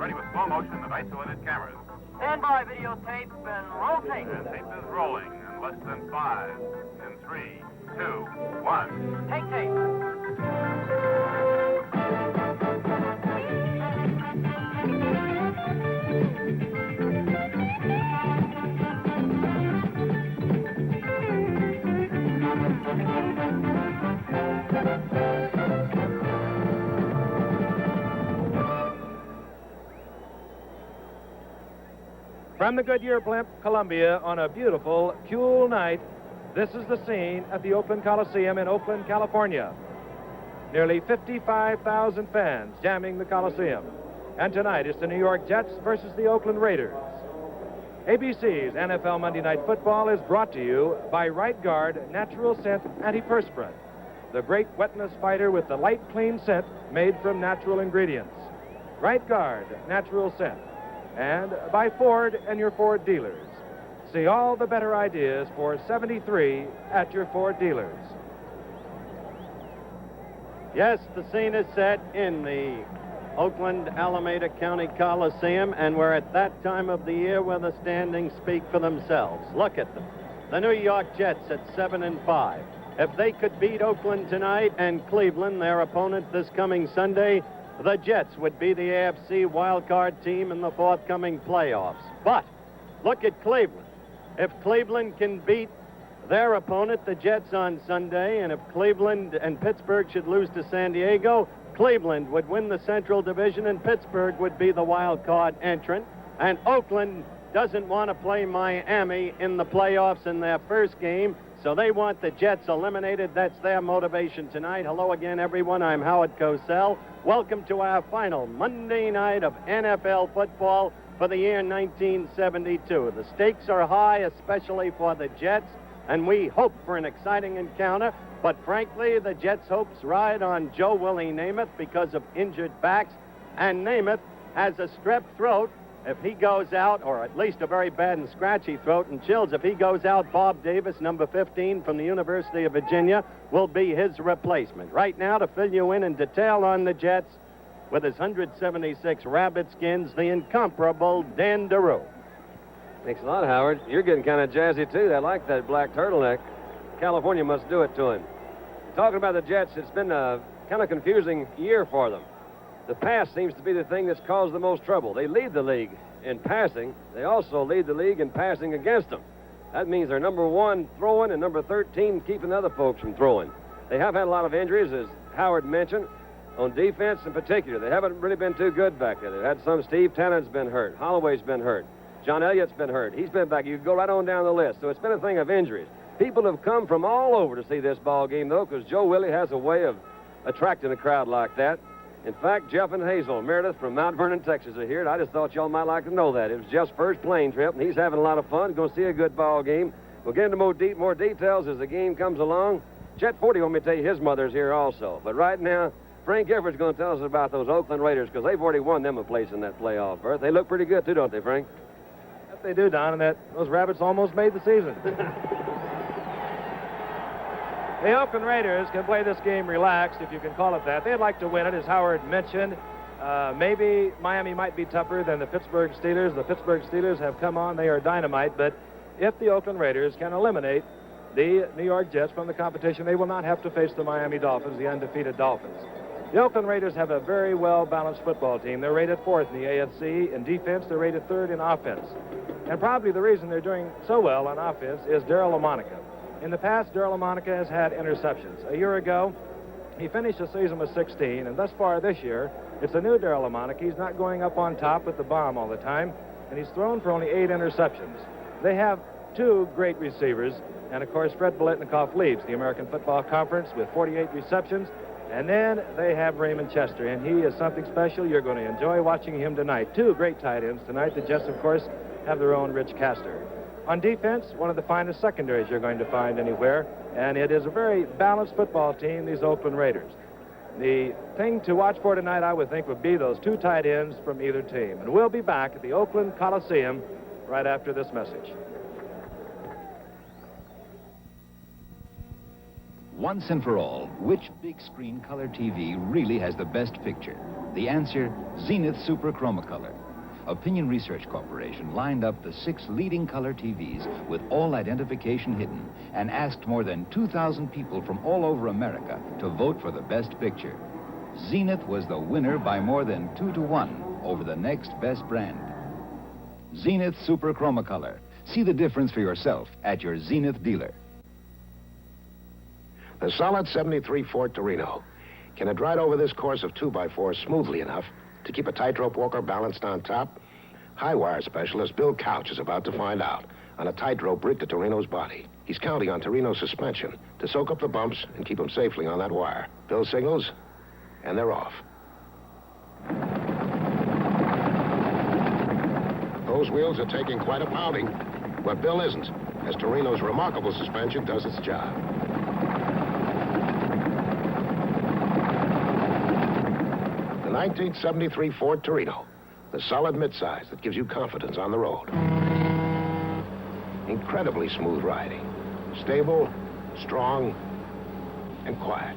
ready with slow motion and isolated cameras. Stand by, videotape, and roll tape. And tape is rolling in less than 5, in 3, 2, 1. Take tape. From the Goodyear blimp, Columbia, on a beautiful, cool night, this is the scene at the Oakland Coliseum in Oakland, California. Nearly 55,000 fans jamming the Coliseum. And tonight it's the New York Jets versus the Oakland Raiders. ABC's NFL Monday Night Football is brought to you by Right Guard Natural Scent Antiperspirant, the great wetness fighter with the light, clean scent made from natural ingredients. Right Guard Natural Scent. And by Ford and your Ford dealers. See all the better ideas for 73 at your Ford dealers. Yes, the scene is set in the Oakland Alameda County Coliseum, and we're at that time of the year where the standings speak for themselves. Look at them. The New York Jets at 7-5. If they could beat Oakland tonight and Cleveland, their opponent this coming Sunday, the Jets would be the AFC wildcard team in the forthcoming playoffs. But look at Cleveland. If Cleveland can beat their opponent, the Jets, on Sunday, and if Cleveland and Pittsburgh should lose to San Diego, Cleveland would win the Central Division and Pittsburgh would be the wildcard entrant. And Oakland doesn't want to play Miami in the playoffs in their first game, so they want the Jets eliminated. That's their motivation tonight. Hello again, everyone. I'm Howard Cosell. Welcome to our final Monday night of NFL football for the year 1972. The stakes are high, especially for the Jets, and we hope for an exciting encounter. But frankly, the Jets' hopes ride on Joe Willie Namath because of injured backs, and Namath has a strep throat. If he goes out, or at least a very bad and scratchy throat and chills, if he goes out, Bob Davis, number 15 from the University of Virginia, will be his replacement. Right now, to fill you in detail on the Jets, with his 176 rabbit skins, the incomparable Dan DeRue. Thanks a lot, Howard. You're getting kind of jazzy, too. I like that black turtleneck. California must do it to him. Talking about the Jets, it's been a kind of confusing year for them. The pass seems to be the thing that's caused the most trouble. They lead the league in passing. They also lead the league in passing against them. That means they're number 1 throwing and number 13 keeping the other folks from throwing. They have had a lot of injuries, as Howard mentioned. On defense in particular, they haven't really been too good back there. They've had some. Steve Tannen's been hurt. Holloway's been hurt. John Elliott's been hurt. He's been back. You can go right on down the list. So it's been a thing of injuries. People have come from all over to see this ball game, though, because Joe Willie has a way of attracting a crowd like that. In fact, Jeff and Hazel Meredith from Mount Vernon, Texas are here, and I just thought y'all might like to know that. It was Jeff's first plane trip, and he's having a lot of fun. Going to see a good ball game. We'll get into more details as the game comes along. Chet Forty want me to tell you his mother's here also. But right now, Frank Everett's going to tell us about those Oakland Raiders, because they've already won them a place in that playoff berth. They look pretty good, too, don't they, Frank? Yes, they do, Don, and those rabbits almost made the season. The Oakland Raiders can play this game relaxed, if you can call it that. They'd like to win it, as Howard mentioned. Maybe Miami might be tougher than the Pittsburgh Steelers. The Pittsburgh Steelers have come on. They are dynamite. But if the Oakland Raiders can eliminate the New York Jets from the competition, they will not have to face the Miami Dolphins, the undefeated Dolphins. The Oakland Raiders have a very well-balanced football team. They're rated 4th in the AFC. In defense, they're rated 3rd in offense. And probably the reason they're doing so well on offense is Darryl LaMonica. In the past, Darryl LaMonica has had interceptions. A year ago, he finished the season with 16, and thus far this year, it's a new Darryl LaMonica. He's not going up on top with the bomb all the time, and he's thrown for only 8 interceptions. They have 2 great receivers, and of course, Fred Biletnikoff leads the American Football Conference with 48 receptions, and then they have Raymond Chester, and he is something special. You're going to enjoy watching him tonight. 2 great tight ends tonight. The Jets, of course, have their own Rich Castor. On defense, one of the finest secondaries you're going to find anywhere, and it is a very balanced football team, these Oakland Raiders. The thing to watch for tonight, I would think, would be those 2 tight ends from either team. And we'll be back at the Oakland Coliseum right after this message. Once and for all, which big screen color TV really has the best picture? The answer, Zenith Super Chromacolor. Opinion Research Corporation lined up the 6 leading color TVs with all identification hidden and asked more than 2,000 people from all over America to vote for the best picture. Zenith was the winner by more than 2-to-1 over the next best brand. Zenith Super Chromacolor. See the difference for yourself at your Zenith dealer. The solid 73 Ford Torino. Can it ride over this course of 2x4 smoothly enough to keep a tightrope walker balanced on top? High wire specialist Bill Couch is about to find out on a tightrope rigged to Torino's body. He's counting on Torino's suspension to soak up the bumps and keep them safely on that wire. Bill signals, and they're off. Those wheels are taking quite a pounding, but Bill isn't, as Torino's remarkable suspension does its job. The 1973 Ford Torino, the solid midsize that gives you confidence on the road. Incredibly smooth riding, stable, strong, and quiet.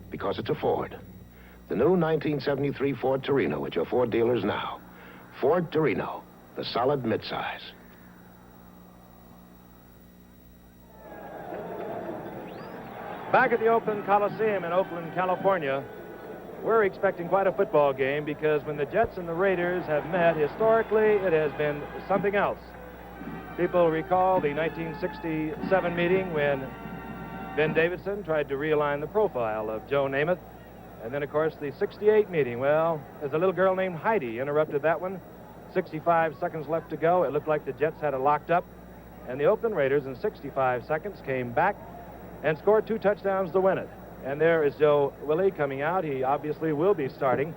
Because it's a Ford. The new 1973 Ford Torino at your Ford dealers now. Ford Torino, the solid midsize. Back at the Oakland Coliseum in Oakland, California, we're expecting quite a football game because when the Jets and the Raiders have met, historically, it has been something else. People recall the 1967 meeting when Ben Davidson tried to realign the profile of Joe Namath. And then, of course, the 68 meeting. Well, there's a little girl named Heidi interrupted that one. 65 seconds left to go. It looked like the Jets had it locked up. And the Oakland Raiders in 65 seconds came back and scored 2 touchdowns to win it. And there is Joe Willie coming out. He obviously will be starting.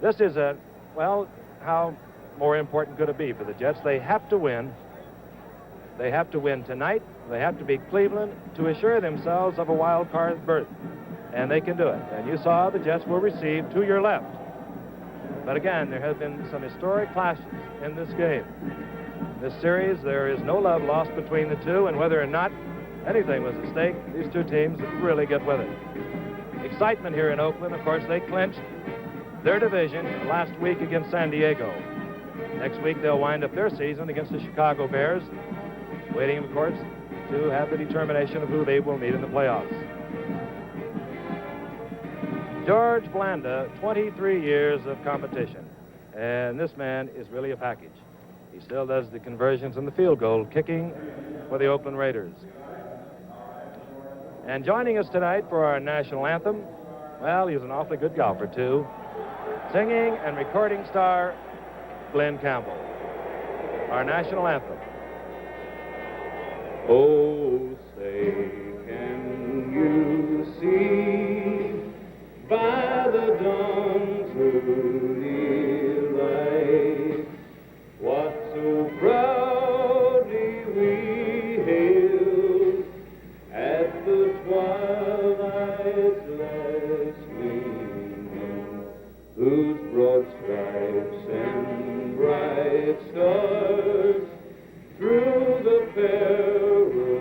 This is how more important could it be for the Jets? They have to win. They have to win tonight. They have to beat Cleveland to assure themselves of a wild card berth. And they can do it. And you saw the Jets will receive to your left. But again, there have been some historic clashes in this game. This series, there is no love lost between the two, and whether or not anything was at stake, these two teams really get with it. Excitement here in Oakland. Of course, they clinched their division last week against San Diego. Next week, they'll wind up their season against the Chicago Bears, waiting, of course, to have the determination of who they will meet in the playoffs. George Blanda, 23 years of competition, and this man is really a package. He still does the conversions and the field goal kicking for the Oakland Raiders. And joining us tonight for our national anthem, well, he's an awfully good golfer, too. Singing and recording star, Glenn Campbell. Our national anthem. Oh, say, can you see by the dawn's early light what so proudly we hailed at the twilight's last gleaming, whose broad stripes and bright stars through the perilous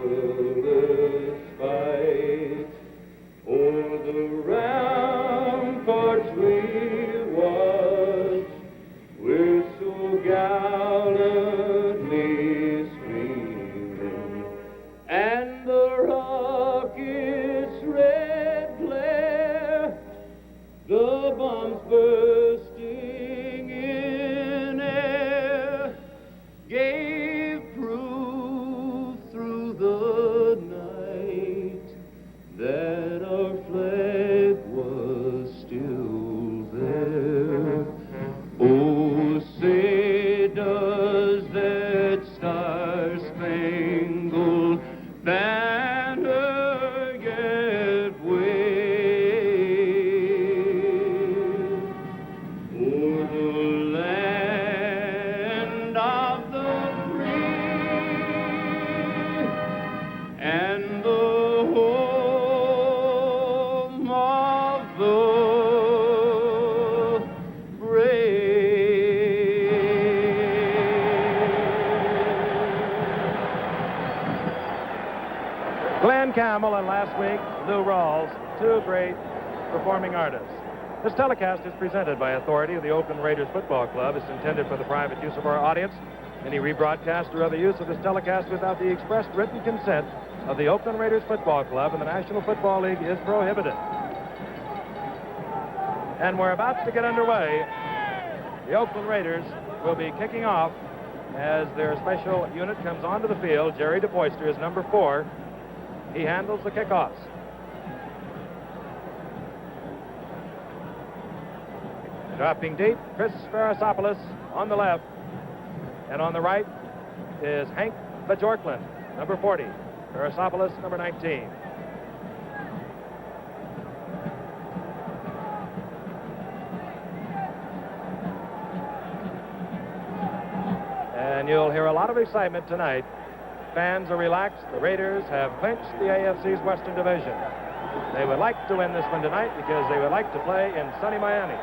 Glenn Campbell and last week, Lou Rawls, two great performing artists. This telecast is presented by authority of the Oakland Raiders Football Club. It's intended for the private use of our audience. Any rebroadcast or other use of this telecast without the expressed written consent of the Oakland Raiders Football Club and the National Football League is prohibited. And we're about to get underway. The Oakland Raiders will be kicking off as their special unit comes onto the field. Jerry DePoyster is number 4. He handles the kickoffs. Dropping deep, Chris Farasopoulos on the left. And on the right is Hank Bajorklin, number 40. Farasopoulos, number 19. And you'll hear a lot of excitement tonight. Fans are relaxed. The Raiders have clinched the AFC's Western Division. They would like to win this one tonight because they would like to play in sunny Miami.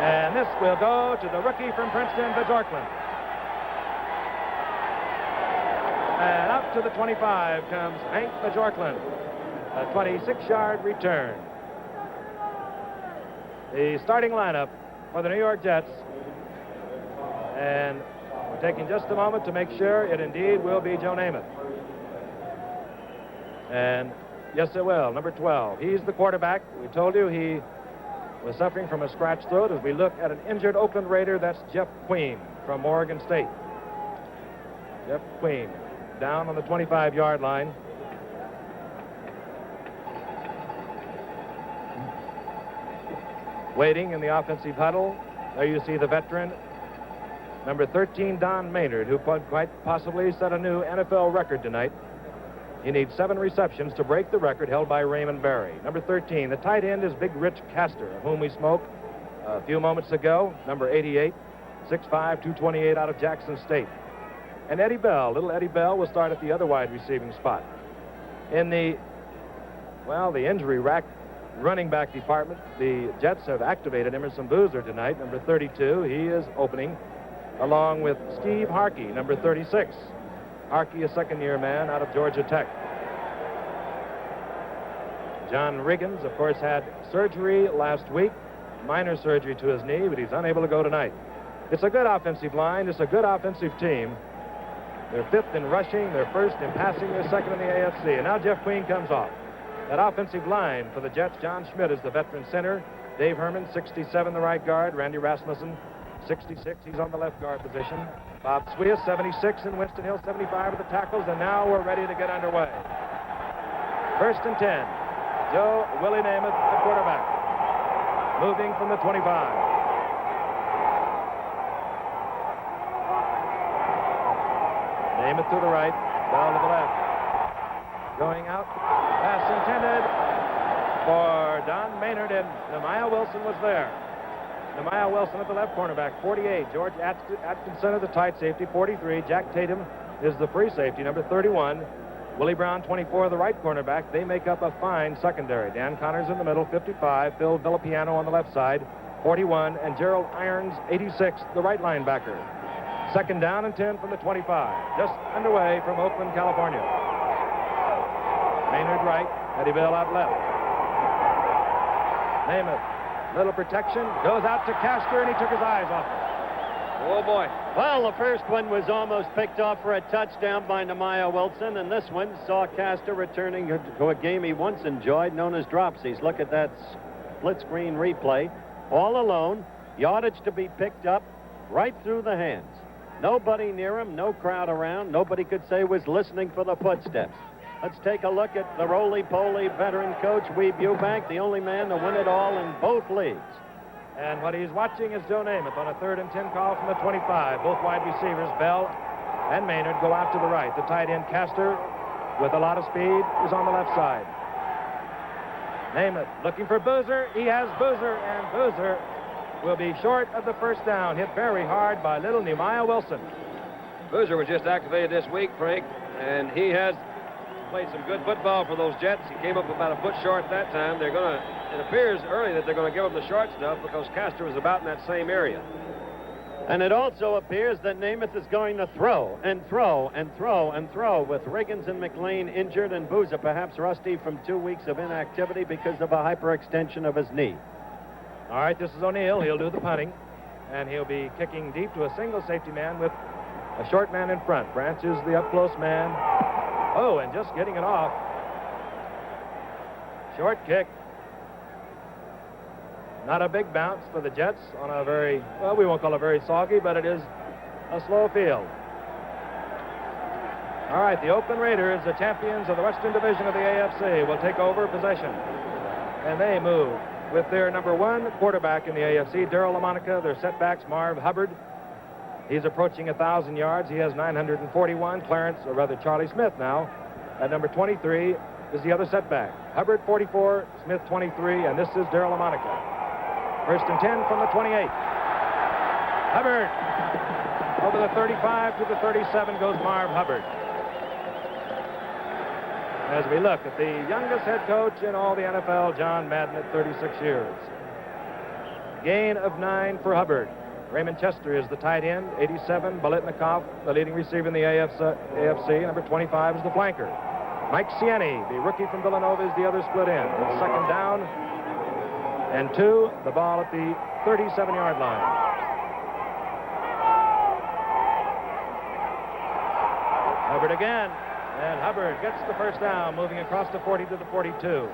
And this will go to the rookie from Princeton, Bajorklin. And up to the 25 comes Hank Bajorklin. A 26-yard return. The starting lineup for the New York Jets. And we're taking just a moment to make sure it indeed will be Joe Namath. And yes, it will. Number 12. He's the quarterback. We told you he was suffering from a scratch throat. As we look at an injured Oakland Raider, that's Jeff Queen from Oregon State. Jeff Queen down on the 25-yard line. Waiting in the offensive huddle. There you see the veteran, number 13, Don Maynard, who could quite possibly set a new NFL record tonight. He needs 7 receptions to break the record held by Raymond Barry. Number 13, the tight end is Big Rich Castor, of whom we spoke a few moments ago. Number 88, 6'5", 228 out of Jackson State. And Eddie Bell, little Eddie Bell, will start at the other wide receiving spot. In the injury rack running back department, the Jets have activated Emerson Boozer tonight, number 32. He is opening, along with Steve Harkey, number 36. Harkey, a second-year man out of Georgia Tech. John Riggins, of course, had surgery last week, minor surgery to his knee, but he's unable to go tonight. It's a good offensive line. It's a good offensive team. They're 5th in rushing. They're 1st in passing. They're 2nd in the AFC. And now Jeff Queen comes off. That offensive line for the Jets, John Schmidt is the veteran center. Dave Herman, 67, the right guard. Randy Rasmussen, 66. He's on the left guard position. Bob Swias, 76, and Winston Hill, 75 with the tackles. And now we're ready to get underway. 1st and 10. Joe Willie Namath, the quarterback. Moving from the 25. Namath to the right, Bell to the left. Going out, pass intended for Don Maynard, and Nehemiah Wilson was there. Nehemiah Wilson at the left cornerback, 48. George Atkinson at the tight safety, 43. Jack Tatum is the free safety, number 31. Willie Brown, 24, the right cornerback. They make up a fine secondary. Dan Connors in the middle, 55. Phil Villapiano on the left side, 41. And Gerald Irons, 86, the right linebacker. 2nd down and 10 from the 25. Just underway from Oakland, California. Maynard right, Eddie Bell out left. Namath, little protection, goes out to Castor, and he took his eyes off it. Oh, boy. Well, the first one was almost picked off for a touchdown by Nehemiah Wilson, and this one saw Castor returning to a game he once enjoyed, known as dropsies. Look at that split-screen replay. All alone, yardage to be picked up right through the hands. Nobody near him, no crowd around. Nobody could say was listening for the footsteps. Let's take a look at the roly-poly veteran coach, Weeb Eubank, the only man to win it all in both leagues. And what he's watching is Joe Namath on a 3rd and 10 call from the 25. Both wide receivers, Bell and Maynard, go out to the right. The tight end, Castor, with a lot of speed, is on the left side. Namath looking for Boozer. He has Boozer, and Boozer will be short of the 1st down. Hit very hard by little Nehemiah Wilson. Boozer was just activated this week, Frank, and he has played some good football for those Jets. He came up about a foot short that time. It appears early that they're going to give him the short stuff because Castor was about in that same area. And it also appears that Namath is going to throw and throw and throw and throw, with Riggins and McLean injured and Boozer perhaps rusty from 2 weeks of inactivity because of a hyperextension of his knee. All right, this is O'Neill. He'll do the punting, and he'll be kicking deep to a single safety man with a short man in front. Branch is the up-close man. Oh, and just getting it off. Short kick. Not a big bounce for the Jets on a very, well, we won't call it very soggy, but it is a slow field. All right, the Oakland Raiders, the champions of the Western Division of the AFC, will take over possession. And they move with their number 1 quarterback in the AFC, Darryl LaMonica. Their setbacks, Marv Hubbard. He's approaching 1,000 yards. He has 941. Charlie Smith now at number 23 is the other setback. Hubbard 44, Smith 23, and this is Darryl LaMonica. First and 10 from the 28. Hubbard. Over the 35 to the 37 goes Marv Hubbard. As we look at the youngest head coach in all the NFL, John Madden, at 36 years. Gain of 9 for Hubbard. Raymond Chester is the tight end. 87, Bolitnikoff, the leading receiver in the AFC. Number 25 is the flanker. Mike Sieni, the rookie from Villanova, is the other split end. It's second down and 2, the ball at the 37-yard line. Hubbard again, and Hubbard gets the first down, moving across the 40 to the 42.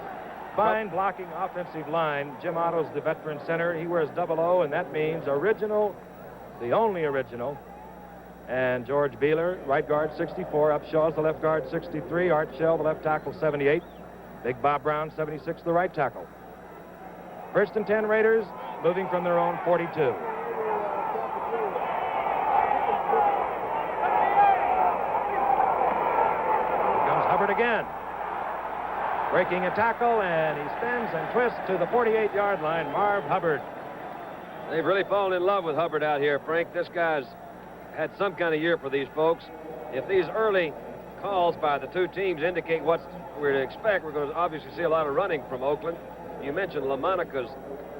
Fine blocking offensive line. Jim Otto's the veteran center. He wears 00, and that means original, the only original. And George Beeler, right guard, 64. Upshaw's the left guard, 63. Art Shell, the left tackle, 78. Big Bob Brown, 76, the right tackle. First and 10 Raiders, moving from their own 42. Here comes Hubbard again. Breaking a tackle, and he spins and twists to the 48-yard line. Marv Hubbard. They've really fallen in love with Hubbard out here, Frank. This guy's had some kind of year for these folks. If these early calls by the two teams indicate what we're to expect, we're going to obviously see a lot of running from Oakland. You mentioned LaMonica's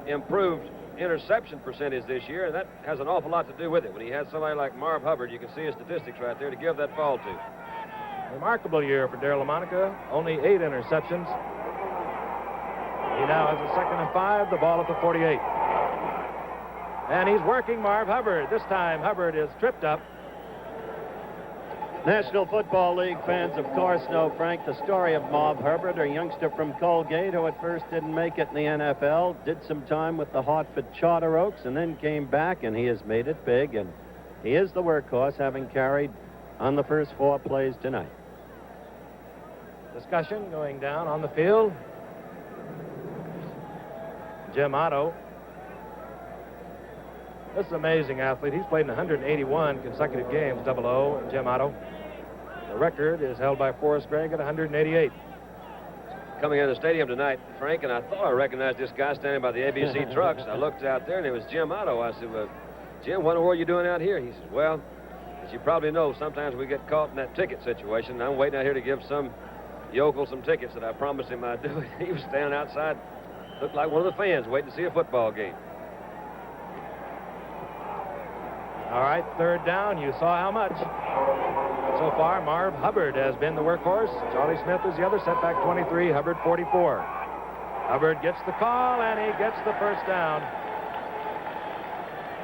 improved interception percentage this year, and that has an awful lot to do with it. When he has somebody like Marv Hubbard, you can see his statistics right there to give that ball to. Remarkable year for Darryl LaMonica. Only 8 interceptions. He now has a second and 5, the ball at the 48. And he's working Marv Hubbard. This time, Hubbard is tripped up. National Football League fans, of course, know, Frank, the story of Marv Hubbard, a youngster from Colgate who at first didn't make it in the NFL, did some time with the Hartford Charter Oaks, and then came back, and he has made it big, and he is the workhorse, having carried on the first 4 plays tonight. Discussion going down on the field. Jim Otto. This is an amazing athlete. He's played in 181 consecutive games, 00, Jim Otto. The record is held by Forrest Gregg at 188. Coming into the stadium tonight, Frank, and I thought I recognized this guy standing by the ABC trucks. I looked out there, and it was Jim Otto. I said, well, Jim, what are you doing out here? He says, well, as you probably know, sometimes we get caught in that ticket situation. I'm waiting out here to give some yokel some tickets that I promised him I'd do. He was standing outside, looked like one of the fans waiting to see a football game. All right, third down. You saw how much. So far, Marv Hubbard has been the workhorse. Charlie Smith is the other, setback 23, Hubbard 44. Hubbard gets the call, and he gets the first down.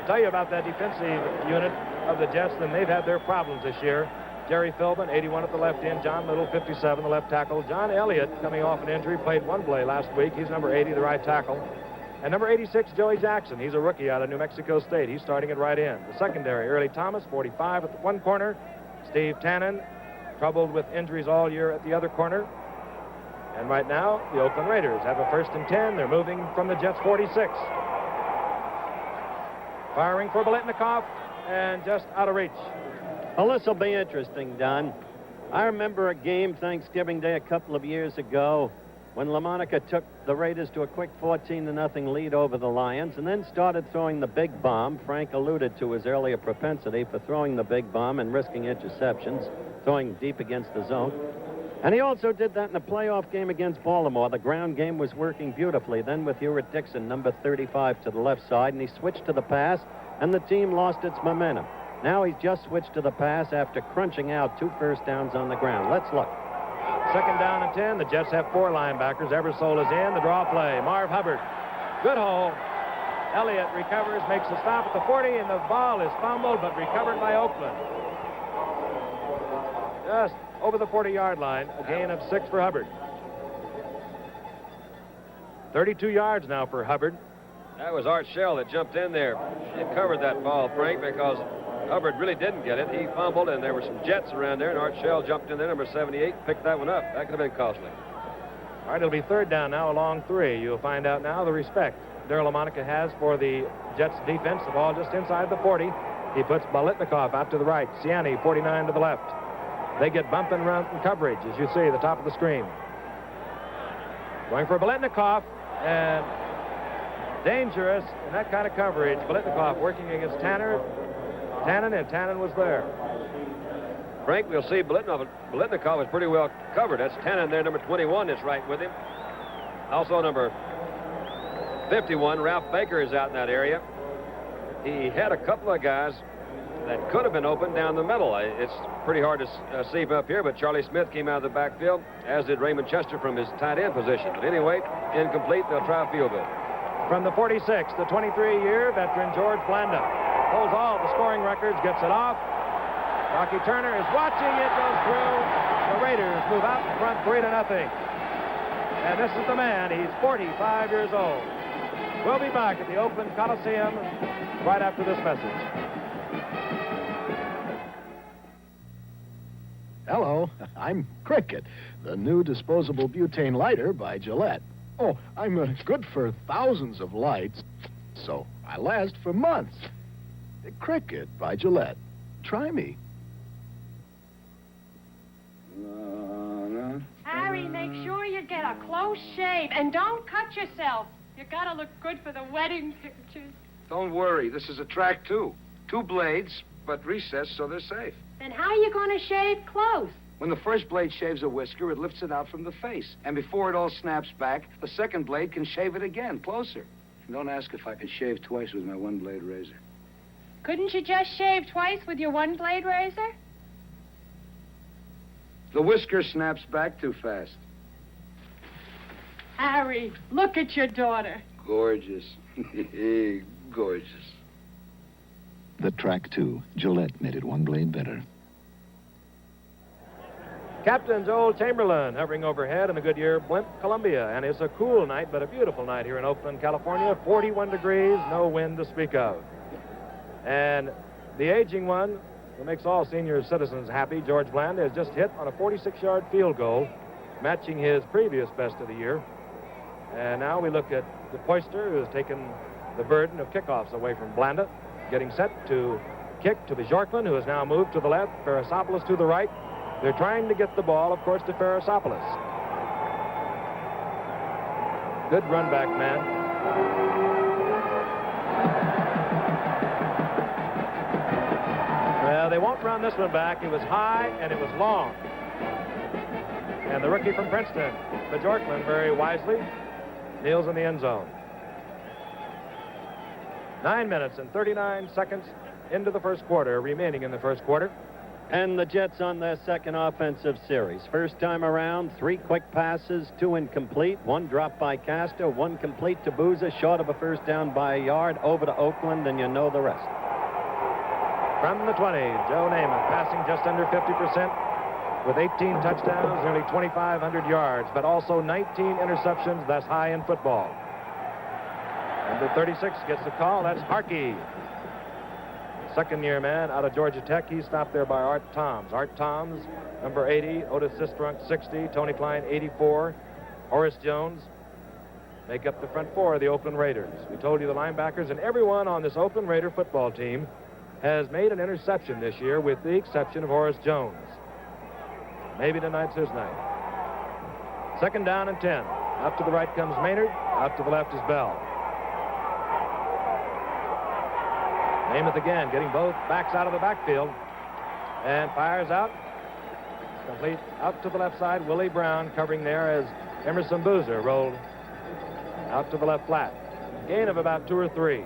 I'll tell you about that defensive unit of the Jets, and they've had their problems this year. Jerry Philbin, 81 at the left end. John Little, 57, the left tackle. John Elliott, coming off an injury, played one play last week. He's number 80, the right tackle. And number 86, Joey Jackson. He's a rookie out of New Mexico State. He's starting at right end. The secondary, Early Thomas, 45 at the one corner. Steve Tannen, troubled with injuries all year at the other corner. And right now, the Oakland Raiders have a first and 10. They're moving from the Jets' 46. Firing for Bolitnikoff, and just out of reach. Well, this will be interesting, Don. I remember a game Thanksgiving Day a couple of years ago when LaMonica took the Raiders to a quick 14-0 lead over the Lions and then started throwing the big bomb. Frank alluded to his earlier propensity for throwing the big bomb and risking interceptions, throwing deep against the zone. And he also did that in the playoff game against Baltimore. The ground game was working beautifully. Then with Hewitt Dixon, number 35, to the left side, and he switched to the pass, and the team lost its momentum. Now he's just switched to the pass after crunching out 2 first downs on the ground. Let's look. 2nd down and 10. The Jets have 4 linebackers. Eversole is in. The draw play. Marv Hubbard. Good hole. Elliott recovers, makes a stop at the 40, and the ball is fumbled, but recovered by Oakland. Just over the 40-yard line, a gain of 6 for Hubbard. 32 yards now for Hubbard. That was Art Shell that jumped in there and covered that ball, Frank, because Hubbard really didn't get it. He fumbled, and there were some Jets around there, and Art Shell jumped in there, number 78, picked that one up. That could have been costly. All right, it'll be 3rd down now along 3. You'll find out now the respect Darryl LaMonica has for the Jets defense. The ball just inside the 40. He puts Bolitnikov out to the right. Ciani, 49, to the left. They get bump and run coverage, as you see, the top of the screen. Going for Bolitnikov, and dangerous in that kind of coverage. Bolitnikov working against Tannen, and Tannen was there. Frank, we'll see Bolitnikov is pretty well covered. That's Tannen there, number 21, is right with him. Also number 51, Ralph Baker, is out in that area. He had a couple of guys that could have been open down the middle. It's pretty hard to see from up here, but Charlie Smith came out of the backfield, as did Raymond Chester from his tight end position. But anyway, incomplete. They'll try a field goal. From the 46, the 23-year veteran George Blanda holds all the scoring records, gets it off. Rocky Turner is watching. It goes through. The Raiders move out in front 3-0. And this is the man. He's 45 years old. We'll be back at the Oakland Coliseum right after this message. Hello, I'm Cricket, the new disposable butane lighter by Gillette. Oh, I'm good for thousands of lights, so I last for months. Cricket by Gillette. Try me. Harry, make sure you get a close shave and don't cut yourself. You gotta look good for the wedding pictures. Don't worry, this is a track too. 2 blades, but recessed so they're safe. Then how are you gonna shave close? When the first blade shaves a whisker, it lifts it out from the face. And before it all snaps back, the second blade can shave it again, closer. And don't ask if I can shave twice with my 1-blade razor. Couldn't you just shave twice with your 1-blade razor? The whisker snaps back too fast. Harry, look at your daughter. Gorgeous. Gorgeous. The track 2. Gillette made it 1 blade better. Captain Joel Chamberlain hovering overhead in the Goodyear blimp, Columbia. And it's a cool night, but a beautiful night here in Oakland, California. 41 degrees, no wind to speak of. And the aging one, who makes all senior citizens happy, George Bland, has just hit on a 46-yard field goal, matching his previous best of the year. And now we look at the Poister, who has taken the burden of kickoffs away from Blanda, getting set to kick to Bjorkman, who has now moved to the left, Ferrasopoulos to the right. They're trying to get the ball, of course, to Ferrasopoulos. Good run back, man. Well, they won't run this one back. It was high and it was long. And the rookie from Princeton, Bjorkman, very wisely kneels in the end zone. 9 minutes and 39 seconds into the first quarter, remaining in the first quarter. And the Jets on their second offensive series. First time around, 3 quick passes, 2 incomplete, 1 dropped by Castor, 1 complete to Boozer, short of a first down by a yard, over to Oakland, and you know the rest. From the 20, Joe Namath passing just under 50% with 18 touchdowns, nearly 2,500 yards, but also 19 interceptions. That's high in football. Number 36 gets the call. That's Harkey. Second-year man out of Georgia Tech. He's stopped there by Art Toms. Art Toms, number 80. Otis Sistrunk, 60. Tony Klein, 84. Horace Jones make up the front 4 of the Oakland Raiders. We told you the linebackers, and everyone on this Oakland Raider football team has made an interception this year, with the exception of Horace Jones. Maybe tonight's his night. Second down and 10. Out to the right comes Maynard. Out to the left is Bell. Namath again, getting both backs out of the backfield, and fires out. complete out to the left side. Willie Brown covering there as Emerson Boozer rolled out to the left flat. Gain of about 2 or 3.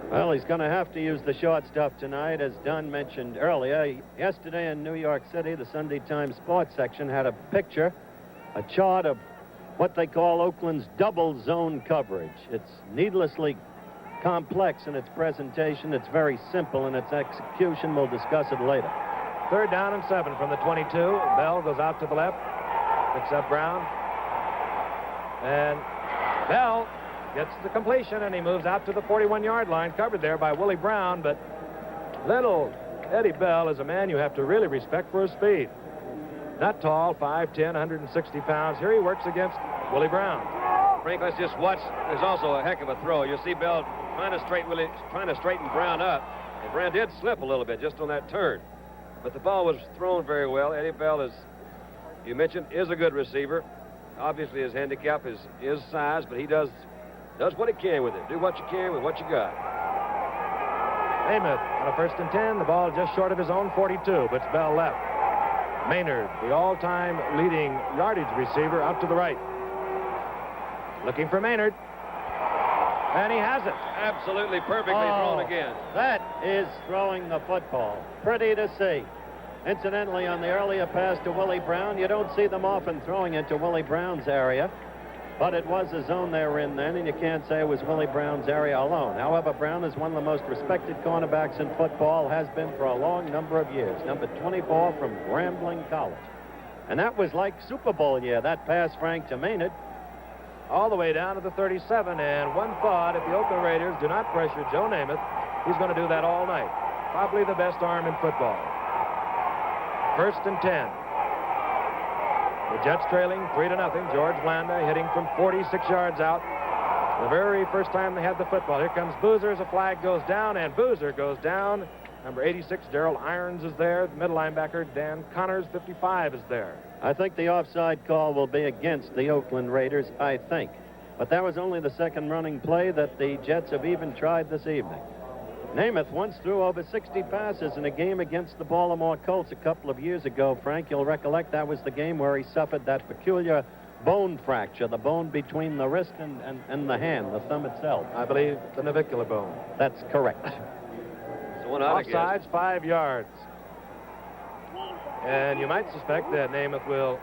Well, he's going to have to use the short stuff tonight, as Don mentioned earlier. Yesterday in New York City, the Sunday Times sports section had a picture, a chart of what they call Oakland's double zone coverage. It's needlessly complex in its presentation. It's very simple in its execution. We'll discuss it later. 3rd down and 7 from the 22. Bell goes out to the left, picks up Brown. And Bell gets the completion, and he moves out to the 41-yard line, covered there by Willie Brown. But little Eddie Bell is a man you have to really respect for his speed. Not tall, 5'10", 160 pounds. Here he works against Willie Brown. Frank, let's just watch. There's also a heck of a throw. You see Bell trying to straighten Brown up. And Brown did slip a little bit just on that turn. But the ball was thrown very well. Eddie Bell, as you mentioned, is a good receiver. Obviously, his handicap is size, but he does what he can with it. Do what you can with what you got. Namath on a 1st and 10. The ball just short of his own 42, but it's Bell left. Maynard, the all-time leading yardage receiver, out to the right. Looking for Maynard. And he has it. Absolutely perfectly thrown again. That is throwing the football. Pretty to see. Incidentally, on the earlier pass to Willie Brown, you don't see them often throwing into Willie Brown's area. But it was a zone they were in then, and you can't say it was Willie Brown's area alone. However, Brown is one of the most respected cornerbacks in football, has been for a long number of years. Number 24 from Grambling College. And that was like Super Bowl year, that pass, Frank, to Maynard. All the way down to the 37, and one thought, if the Oakland Raiders do not pressure Joe Namath, he's going to do that all night. Probably the best arm in football. 1st and 10. The Jets trailing 3-0. George Blanda hitting from 46 yards out. The very first time they had the football. Here comes Boozer as a flag goes down, and Boozer goes down. Number 86, Darrell Irons, is there. The middle linebacker, Dan Connors, 55, is there. I think the offside call will be against the Oakland Raiders, I think. But that was only the second running play that the Jets have even tried this evening. Namath once threw over 60 passes in a game against the Baltimore Colts a couple of years ago. Frank, you'll recollect that was the game where he suffered that peculiar bone fracture, the bone between the wrist and the hand, the thumb itself. I believe the navicular bone. That's correct. So offsides, 5 yards. And you might suspect that Namath will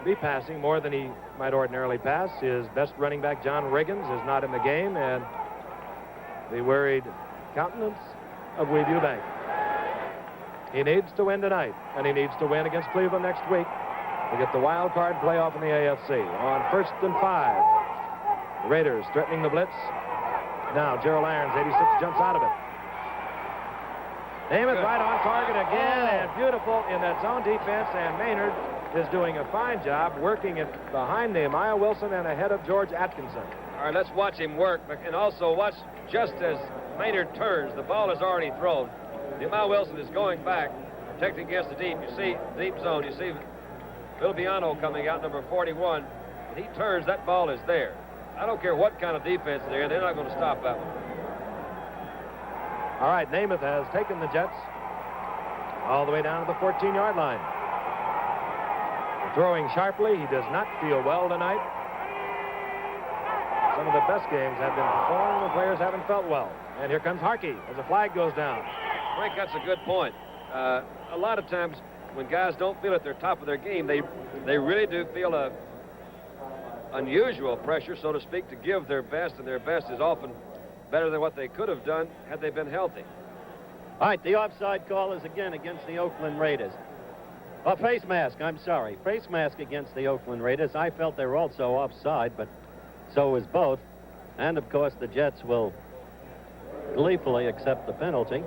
be passing more than he might ordinarily pass. His best running back, John Riggins, is not in the game, and the worried countenance of Weeb Eubank. He needs to win tonight, and he needs to win against Cleveland next week to get the wild card playoff in the AFC. On 1st and 5, the Raiders threatening the blitz. Now Gerald Irons, 86, jumps out of it. Namath right on target again, and beautiful in that zone defense, and Maynard is doing a fine job working it behind Nehemiah Wilson and ahead of George Atkinson. All right, let's watch him work, and also watch just as Maynard turns. The ball is already thrown. Nehemiah Wilson is going back, protecting against the deep. You see, deep zone. You see Bill Biano coming out, number 41. When he turns, that ball is there. I don't care what kind of defense they're in. They're not going to stop that one. All right, Namath has taken the Jets all the way down to the 14-yard line. Throwing sharply. He does not feel well tonight. Some of the best games have been performed when players haven't felt well. And here comes Harkey as a flag goes down. Frank, that's a good point. A lot of times when guys don't feel at their top of their game, they really do feel a unusual pressure, so to speak, to give their best, and their best is often better than what they could have done had they been healthy. All right, the offside call is again against the Oakland Raiders. Oh, face mask, I'm sorry. Face mask against the Oakland Raiders. I felt they were also offside, but so was both. And, of course, the Jets will gleefully accept the penalty.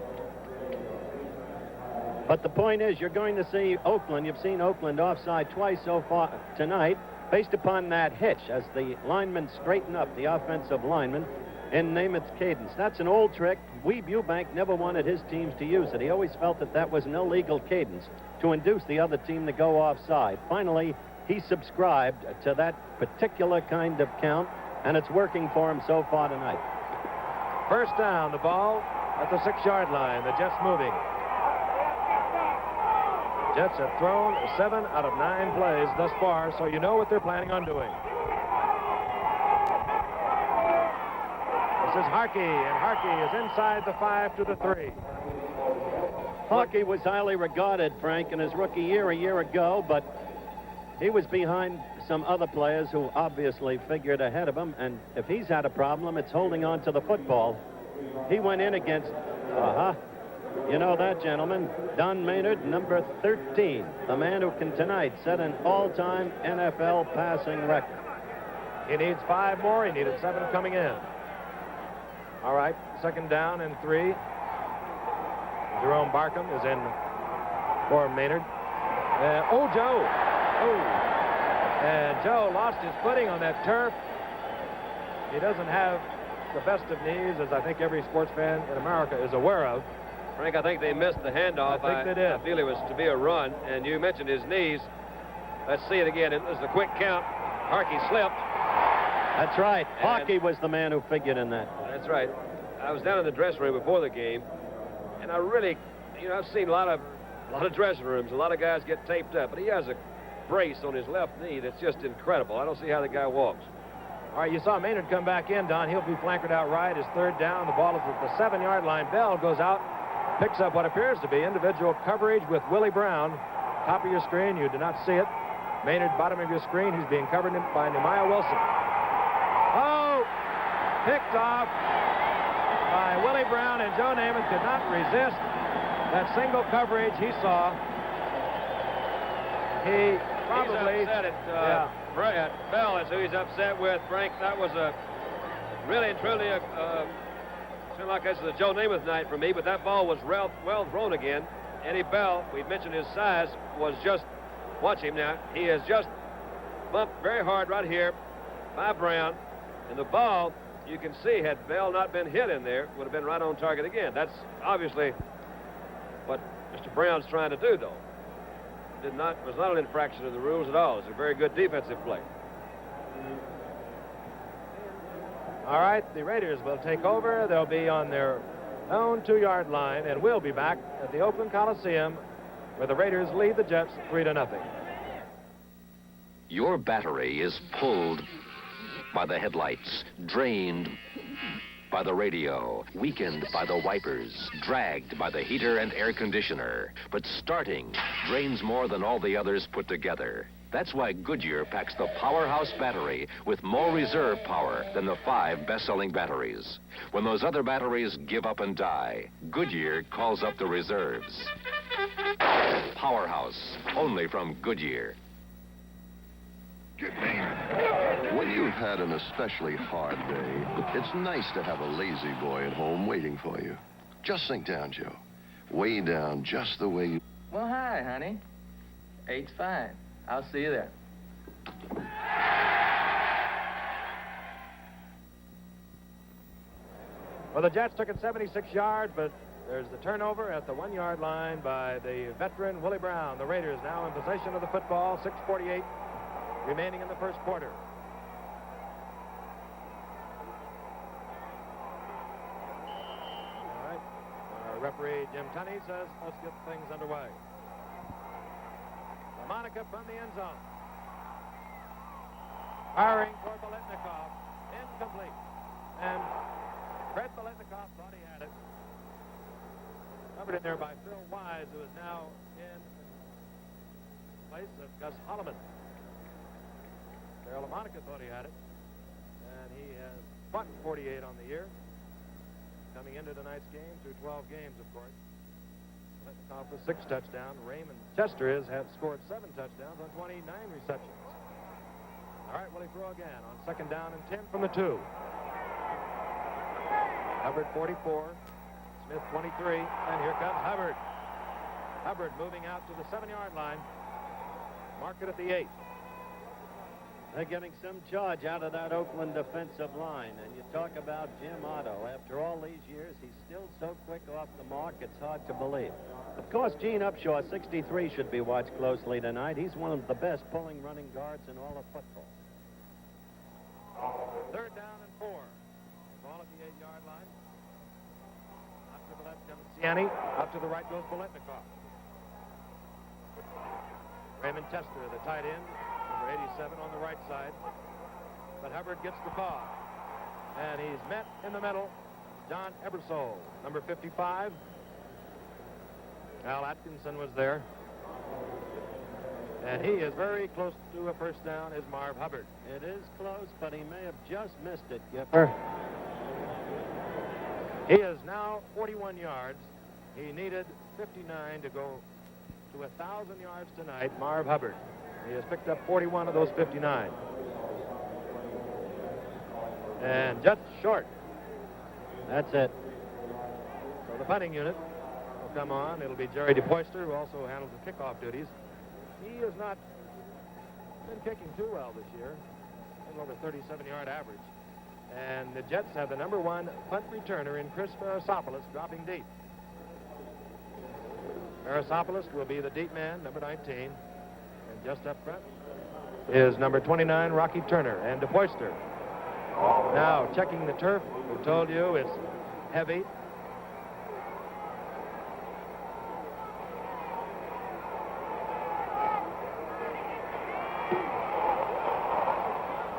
But the point is, you're going to see Oakland. You've seen Oakland offside twice so far tonight, based upon that hitch as the linemen straighten up, the offensive linemen, in Namath's cadence. That's an old trick. Weeb Eubank never wanted his teams to use it. He always felt that that was an illegal cadence to induce the other team to go offside. Finally, he subscribed to that particular kind of count, and it's working for him so far tonight. First down, the ball at the 6-yard line. The Jets moving. Jets have thrown 7 out of 9 plays thus far, so you know what they're planning on doing. This is Harkey, and Harkey is inside the 5 to the 3. Harkey was highly regarded, Frank, in his rookie year a year ago, but he was behind some other players who obviously figured ahead of him, and if he's had a problem, it's holding on to the football. He went in against, you know that, gentleman, Don Maynard, number 13, the man who can tonight set an all-time NFL passing record. He needs 5 more. He needed 7 coming in. All right, 2nd down and 3. Jerome Barkham is in for Maynard. Joe. And Joe lost his footing on that turf. He doesn't have the best of knees, as I think every sports fan in America is aware of. Frank, I think they missed the handoff. I think they did. I feel it was to be a run, and you mentioned his knees. Let's see it again. It was a quick count. Harkey slipped. That's right. Harkey was the man who figured in that. That's right. I was down in the dressing room before the game, and I really, I've seen a lot of dressing rooms. A lot of guys get taped up, but he has a brace on his left knee that's just incredible. I don't see how the guy walks. All right, you saw Maynard come back in, Don. He'll be flankered out right. His 3rd down. The ball is at the 7-yard line. Bell goes out, picks up what appears to be individual coverage with Willie Brown. Top of your screen, you do not see it. Maynard, bottom of your screen. He's being covered by Nehemiah Wilson. Oh, picked off by Willie Brown, and Joe Namath could not resist that single coverage he saw. He probably... He's upset at Bell is who he's upset with, Frank. That was a really and truly seemed like this is a Joe Namath night for me, but that ball was well thrown again. Eddie Bell, we mentioned his size, was just, watch him now, he is just bumped very hard right here by Brown, and the ball, you can see, had Bell not been hit in there, would have been right on target again. That's obviously what Mr. Brown's trying to do, though. Was not an infraction of the rules at all. It's a very good defensive play. All right, the Raiders will take over. They'll be on their own 2-yard line, and we'll be back at the Oakland Coliseum where the Raiders lead the Jets 3-0. Your battery is pulled by the headlights, drained by the radio, weakened by the wipers, dragged by the heater and air conditioner. But starting drains more than all the others put together. That's why Goodyear packs the powerhouse battery with more reserve power than the 5 best-selling batteries. When those other batteries give up and die, Goodyear calls up the reserves. Powerhouse, only from Goodyear. When you've had an especially hard day, it's nice to have a lazy boy at home waiting for you. Just sink down, Joe. Way down, just the way you... Well, hi, honey. 8's fine. I'll see you there. Well, the Jets took it 76 yards, but there's the turnover at the 1-yard line by the veteran Willie Brown. The Raiders now in possession of the football, 6:48 remaining in the first quarter. All right. Our referee, Jim Tunney, says, let's get things underway. Monica from the end zone. Firing toward Biletnikoff. Incomplete. And Fred Biletnikoff thought he had it. Covered in there by Phil Wise, who is now in place of Gus Holloman. Carol Monica thought he had it. And he has bucked 48 on the year. Coming into tonight's game through 12 games, of course. Biletnikoff with 6 touchdowns. Raymond Chester has scored 7 touchdowns on 29 receptions. All right, Willie throw again on 2nd down and 10 from the 2. Hubbard 44, Smith 23, and here comes Hubbard. Hubbard moving out to the 7-yard line. Mark it at the 8. They're getting some charge out of that Oakland defensive line. And you talk about Jim Otto. After all these years, he's still so quick off the mark, it's hard to believe. Of course, Gene Upshaw, 63, should be watched closely tonight. He's one of the best pulling running guards in all of football. 3rd down and 4. Ball at the 8-yard line. Out to the left comes Ciani. Out to the right goes Biletnikoff. Raymond Tester, the tight end, number 87 on the right side. But Hubbard gets the call. And he's met in the middle. John Ebersole, number 55. Al Atkinson was there. And he is very close to a first down, is Marv Hubbard. It is close, but he may have just missed it, Gipper. He is now 41 yards. He needed 59 to go to 1,000 yards tonight, Marv Hubbard. He has picked up 41 of those 59. And just short. That's it. So the punting unit will come on. It'll be Jerry DePoyster, who also handles the kickoff duties. He has not been kicking too well this year. A little over 37-yard average. And the Jets have the number 1 punt returner in Chris Farasopoulos dropping deep. Farasopoulos will be the deep man, number 19. And just up front is number 29, Rocky Turner. And DePoyster now checking the turf. We told you it's heavy.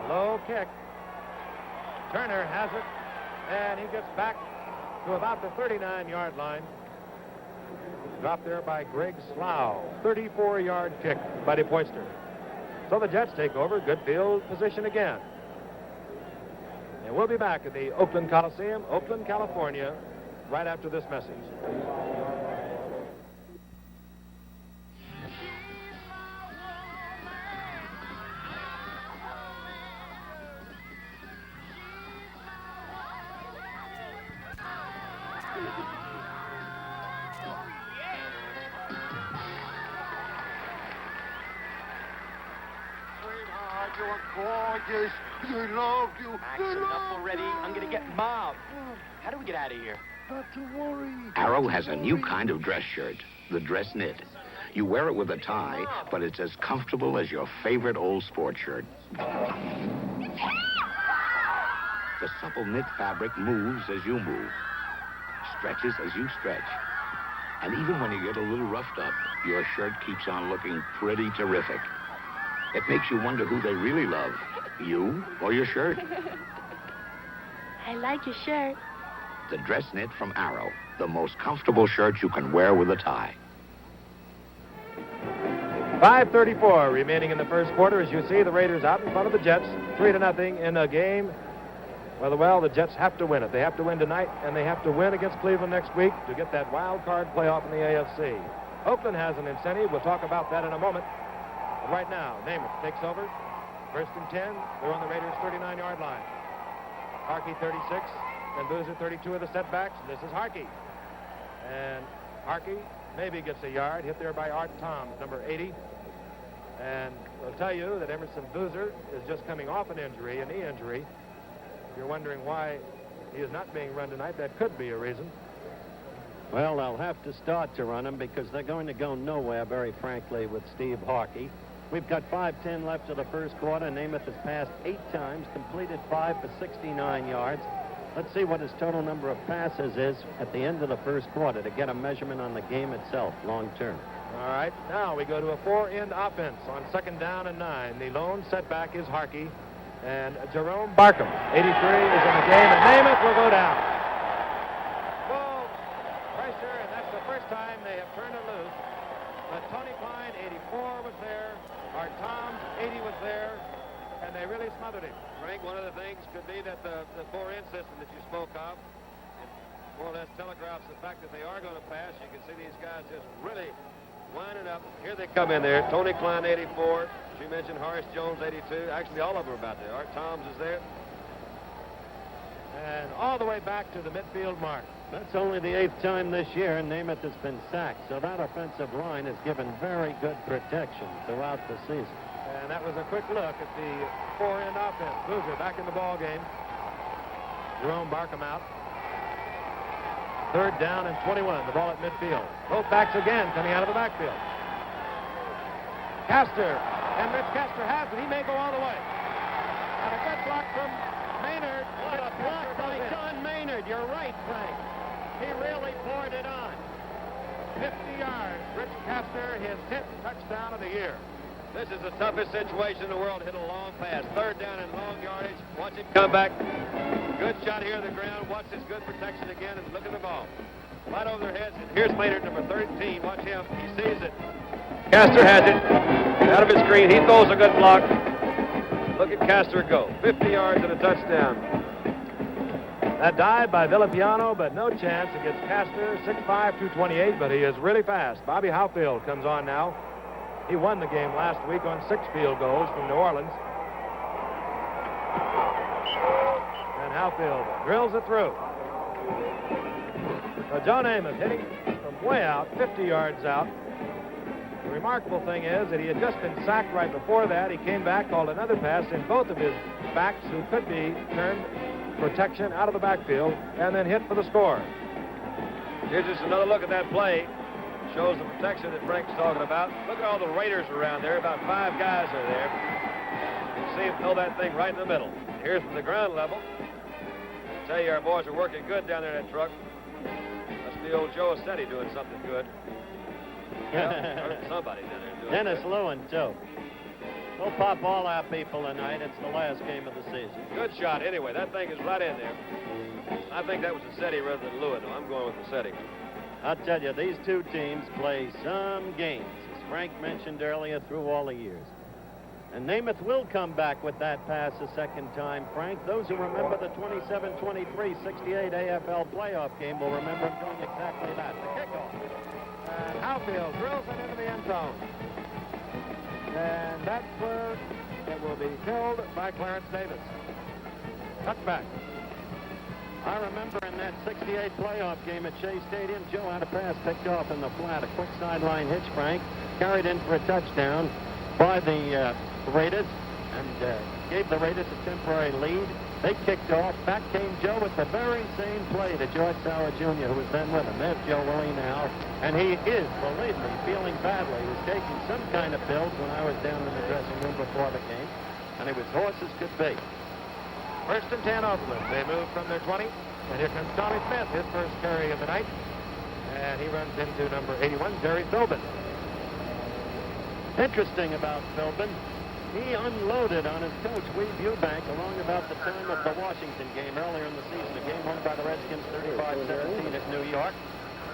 Low kick. Turner has it, and he gets back to about the 39-yard line. Dropped there by Greg Slough. 34-yard kick by DePoyster. So the Jets take over. Good field position again. And we'll be back at the Oakland Coliseum, Oakland, California, right after this message. Gorgeous. You loved you. Max, enough already. I'm going to get mobbed. How do we get out of here? Not to worry. Arrow has a new kind of dress shirt, the dress knit. You wear it with a tie, but it's as comfortable as your favorite old sports shirt. The supple knit fabric moves as you move, stretches as you stretch. And even when you get a little roughed up, your shirt keeps on looking pretty terrific. It makes you wonder who they really love, you or your shirt. I like your shirt. The dress knit from Arrow, the most comfortable shirt you can wear with a tie. 5:34 remaining in the first quarter. As you see, the Raiders out in front of the Jets, 3-0 in a game. Well, the Jets have to win it. They have to win tonight, and they have to win against Cleveland next week to get that wild card playoff in the AFC. Oakland has an incentive. We'll talk about that in a moment. But right now, Namath takes over. First and 10. They're on the Raiders' 39-yard line. Harkey 36 and Boozer 32 of the setbacks. And this is Harkey. And Harkey maybe gets a yard, hit there by Art Toms, number 80. And I'll tell you that Emerson Boozer is just coming off an injury, a knee injury. If you're wondering why he is not being run tonight, that could be a reason. Well, they'll have to start to run him because they're going to go nowhere, very frankly, with Steve Harkey. We've got 5:10 left of the first quarter. Namath has passed 8 times, completed 5 for 69 yards. Let's see what his total number of passes is at the end of the first quarter to get a measurement on the game itself, long term. All right, now we go to a 4-end offense on second down and 9. The lone setback is Harkey. And Jerome Barkham, 83, is in the game, and Namath will go down. Full pressure, and that's the first time they have turned it loose. But Tony Klein, 84, was there. Art Toms, 80, was there. And they really smothered him. Frank, one of the things could be that the 4-end system that you spoke of more or less telegraphs the fact that they are going to pass. You can see these guys just really winding up. Here they come in there. Tony Klein, 84. As you mentioned, Horace Jones, 82. Actually, all of them are about there. Art Toms is there. And all the way back to the midfield mark. That's only the 8th time this year, and Namath has been sacked. So that offensive line has given very good protection throughout the season. And that was a quick look at the 4-end offense. Boozer back in the ball game. Jerome Barkham out. Third down and 21. The ball at midfield. Both backs again coming out of the backfield. Castor. And Rich Castor has it. He may go all the way. And a good block from Maynard. What a block by John Maynard. You're right, Frank. He really poured it on. 50 yards. Rich Castor, his 10th touchdown of the year. This is the toughest situation in the world. Hit a long pass. Third down and long yardage. Watch him come back. Good shot here on the ground. Watch this good protection again and look at the ball. Right over their heads. And here's Maynard, number 13. Watch him. He sees it. Castor has it. Out of his screen. He throws a good block. Look at Castor go. 50 yards and a touchdown. That dive by Villapiano, but no chance against Castor. 6'5", 228, but he is really fast. Bobby Howfield comes on now. He won the game last week on 6 field goals from New Orleans. And Howfield drills it through. So Joe Namath hitting from way out, 50 yards out. The remarkable thing is that he had just been sacked right before that. He came back, called another pass in both of his backs, who could be turned protection out of the backfield, and then hit for the score. Here's just another look at that play. Shows the protection that Frank's talking about. Look at all the Raiders around there. About 5 guys are there. You see him throw that thing right in the middle. Here's from the ground level. I tell you, our boys are working good down there in that truck. Must be old Joe Steady doing something good. Yeah, somebody down there doing Dennis good. Lewin, too. We'll pop all our people tonight. It's the last game of the season. Good shot. Anyway, that thing is right in there. I think that was Massetti rather than Lewin. No, I'm going with Massetti. I'll tell you, these two teams play some games, as Frank mentioned earlier, through all the years. And Namath will come back with that pass a second time, Frank. Those who remember the 27-23 68 AFL playoff game will remember him doing exactly that. The kickoff. And Howfield drills it into the end zone. And that's where it will be filled by Clarence Davis. Touchback. I remember in that 68 playoff game at Shea Stadium, Joe had a pass picked off in the flat, a quick sideline hitch, Frank, carried in for a touchdown by the Raiders, and gave the Raiders a temporary lead. They kicked off. Back came Joe with the very same play to George Sauer Jr., who was then with him. There's Joe Willie now, and he is, believe me, feeling badly. He was taking some kind of pills when I was down in the dressing room before the game, and he was hoarse as could be. First and 10 Oakland. They move from their 20. And here comes Tommy Smith, his first carry of the night. And he runs into number 81, Jerry Philbin. Interesting about Philbin, he unloaded on his coach, Weave Eubank, along about the time of the Washington game earlier in the season, a game won by the Redskins 35-17 at New York.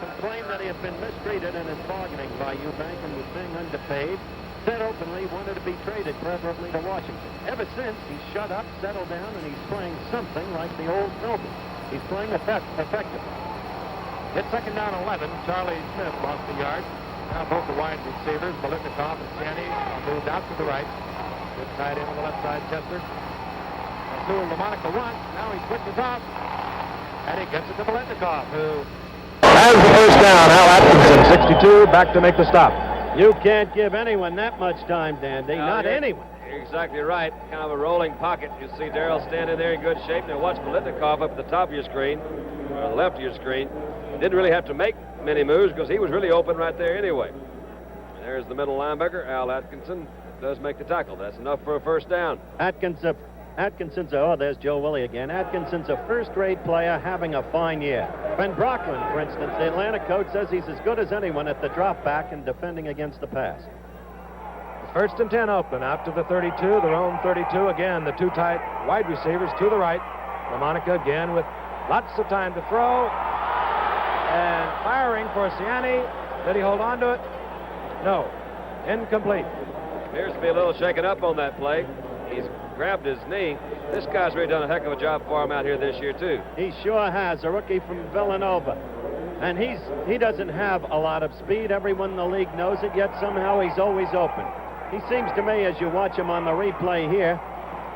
Complained that he had been mistreated in his bargaining by Eubank and was being underpaid. Said openly wanted to be traded, preferably to Washington. Ever since, he's shut up, settled down, and he's playing something like the old Philbin. He's playing effectively. Hit second down 11. Charlie Smith lost the yard. Now both the wide receivers, Bolitnikov and Siani, moved out to the right. Good tight end on the left side, Chester. Rasul Lamonica once. Now he switches off. And he gets it to Bolitnikov, who has the first down. Al Atkinson, 62, back to make the stop. You can't give anyone that much time, Dandy. Not anyone. You're exactly right. Kind of a rolling pocket. You see Darrell standing there in good shape. Now watch Bolitnikov up at the top of your screen, or the left of your screen. Didn't really have to make many moves because he was really open right there anyway. And there's the middle linebacker, Al Atkinson, does make the tackle. That's enough for a first down. Atkinson's, oh, there's Joe Willie again. Atkinson's a first-rate player having a fine year. Ben Brockland, for instance, the Atlanta coach says he's as good as anyone at the drop back and defending against the pass. First and 10 Oakland, out to the 32, their own 32. Again, the two tight wide receivers to the right. LaMonica again with lots of time to throw. And firing for Siani. Did he hold on to it? No. Incomplete. Appears to be a little shaken up on that play. He's grabbed his knee. This guy's really done a heck of a job for him out here this year, too. He sure has, a rookie from Villanova. And he doesn't have a lot of speed. Everyone in the league knows it, yet somehow he's always open. He seems to me, as you watch him on the replay here,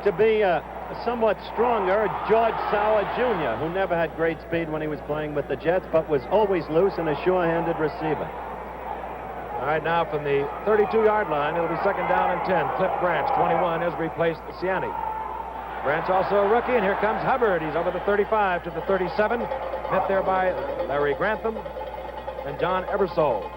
to be a somewhat stronger George Sauer Jr., who never had great speed when he was playing with the Jets, but was always loose and a sure-handed receiver. All right, now from the 32-yard line, it'll be second down and 10. Cliff Branch, 21, has replaced Siani. Branch also a rookie, and here comes Hubbard. He's over the 35 to the 37. Met there by Larry Grantham and John Ebersole.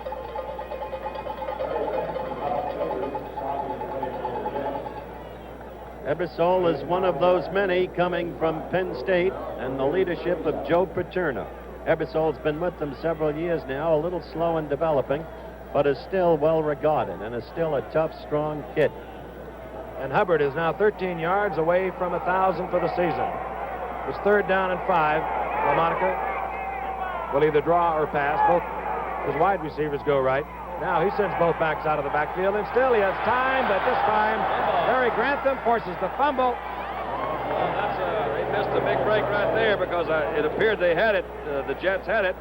Ebersole is one of those many coming from Penn State and the leadership of Joe Paterno. Ebersol's been with them several years now, a little slow in developing, but is still well regarded and is still a tough, strong kid. And Hubbard is now 13 yards away from 1,000 for the season. It's 3rd down and 5. LaMonica will either draw or pass. Both his wide receivers go right. Now he sends both backs out of the backfield, and still he has time, but this time Larry Grantham forces the fumble. They missed a big break right there because it appeared they had it. The Jets had it.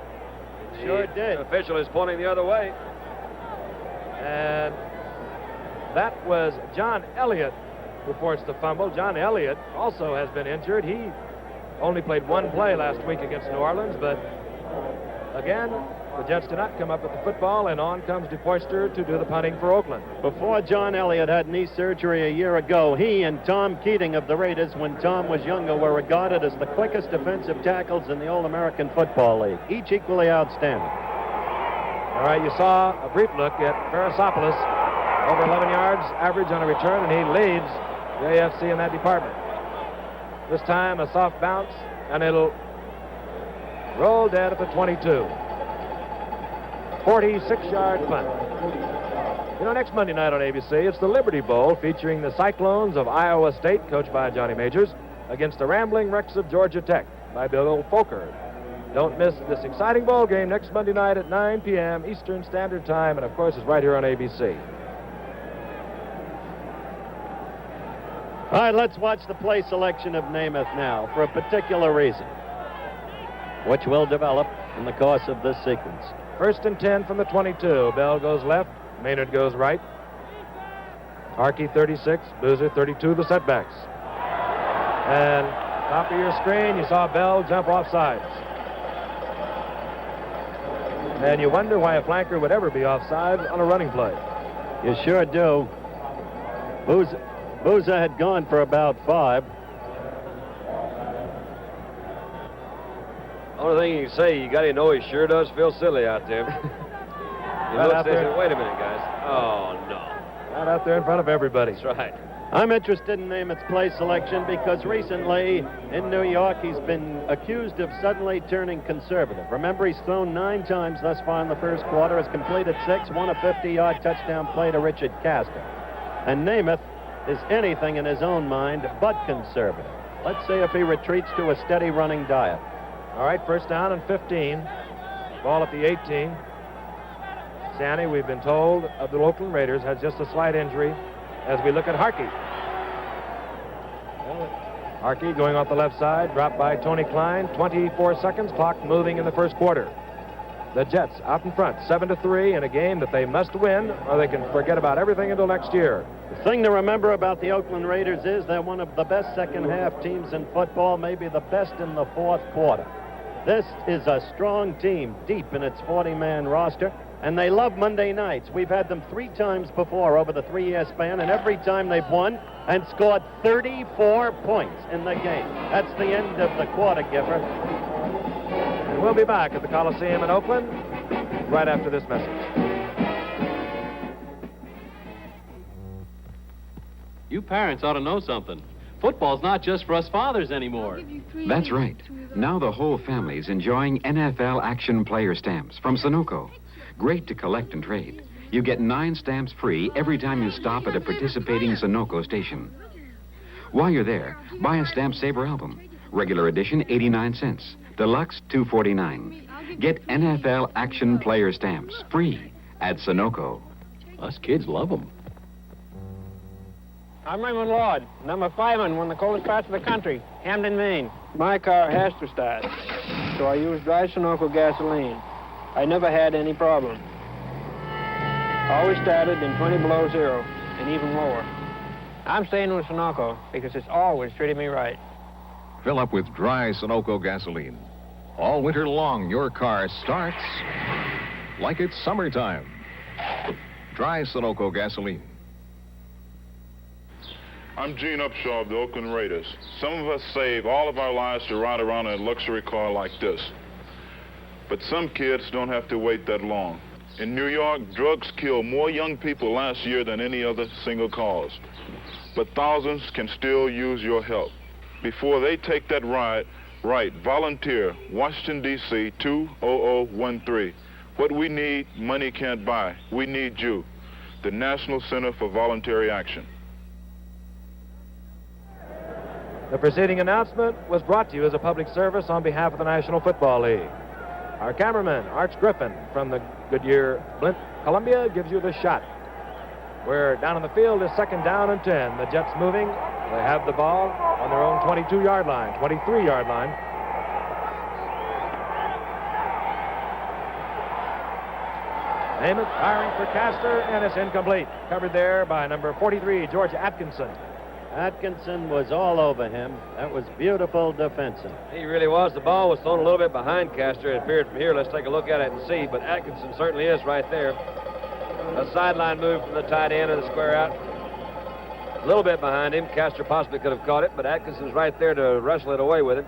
Sure did. The official is pointing the other way. And that was John Elliott who forced the fumble. John Elliott also has been injured. He only played one play last week against New Orleans, but again, the Jets did not come up with the football, and on comes DePoyster to do the punting for Oakland. Before John Elliott had knee surgery a year ago, he and Tom Keating of the Raiders, when Tom was younger, were regarded as the quickest defensive tackles in the All-American Football League, each equally outstanding. All right, you saw a brief look at Farasopoulos, over 11 yards average on a return, and he leads the AFC in that department. This time a soft bounce, and it'll roll dead at the 22. 46-yard punt. You know, next Monday night on ABC, it's the Liberty Bowl featuring the Cyclones of Iowa State, coached by Johnny Majors, against the Rambling Wrecks of Georgia Tech by Bill Foker. Don't miss this exciting bowl game next Monday night at 9 p.m. Eastern Standard Time, and of course, it's right here on ABC. All right, let's watch the play selection of Namath now for a particular reason, which will develop in the course of this sequence. 1st and 10 from the 22. Bell goes left. Maynard goes right. Harkey 36. Boozer 32, the setbacks. And top of your screen, you saw Bell jump off sides. And you wonder why a flanker would ever be offside on a running play. You sure do. Boozer had gone for about 5. Only thing you can say, you got to know he sure does feel silly out there. He looks and says, wait a minute, guys. Oh, no. Right out there in front of everybody. That's right. I'm interested in Namath's play selection because recently in New York he's been accused of suddenly turning conservative. Remember, he's thrown 9 times thus far in the first quarter, has completed 6, won a 50-yard touchdown play to Richard Castor. And Namath is anything in his own mind but conservative. Let's see if he retreats to a steady running diet. All right, 1st down and 15. Ball at the 18. Sandy, we've been told, of the Oakland Raiders, has just a slight injury as we look at Harkey. Harkey going off the left side, dropped by Tony Klein. 24 seconds, clock moving in the first quarter. The Jets out in front, 7-3 in a game that they must win or they can forget about everything until next year. The thing to remember about the Oakland Raiders is they're one of the best second-half teams in football, maybe the best in the fourth quarter. This is a strong team, deep in its 40-man roster, and they love Monday nights. We've had them 3 times before over the 3-year span, and every time they've won and scored 34 points in the game. That's the end of the quarter, Giffer. And we'll be back at the Coliseum in Oakland right after this message. You parents ought to know something. Football's not just for us fathers anymore. That's right. Now the whole family's enjoying NFL action player stamps from Sunoco. Great to collect and trade. You get 9 stamps free every time you stop at a participating Sunoco station. While you're there, buy a Stamp Saver album. Regular edition, 89 cents. Deluxe, $2.49. Get NFL action player stamps free at Sunoco. Us kids love them. I'm Raymond Lord, number 5 in one of the coldest parts of the country, Hamden, Maine. My car has to start, so I use dry Sunoco gasoline. I never had any problem. Always started in 20 below zero, and even lower. I'm staying with Sunoco because it's always treated me right. Fill up with dry Sunoco gasoline. All winter long, your car starts like it's summertime. Dry Sunoco gasoline. I'm Gene Upshaw of the Oakland Raiders. Some of us save all of our lives to ride around in a luxury car like this. But some kids don't have to wait that long. In New York, drugs killed more young people last year than any other single cause. But thousands can still use your help. Before they take that ride, Right, volunteer, Washington, D.C., 20013. What we need, money can't buy. We need you. The National Center for Voluntary Action. The preceding announcement was brought to you as a public service on behalf of the National Football League. Our cameraman, Arch Griffin, from the Goodyear Blimp, Columbia, gives you the shot. We're down on the field is 2nd down and 10. The Jets moving. They have the ball on their own 22-yard line, 23-yard line. Namath firing for Castor, and it's incomplete. Covered there by number 43, George Atkinson. Atkinson was all over him. That was beautiful defensive. He really was. The ball was thrown a little bit behind Castor. It appeared from here. Let's take a look at it and see. But Atkinson certainly is right there. A sideline move from the tight end of the square out. A little bit behind him. Castor possibly could have caught it, but Atkinson's right there to wrestle it away with it.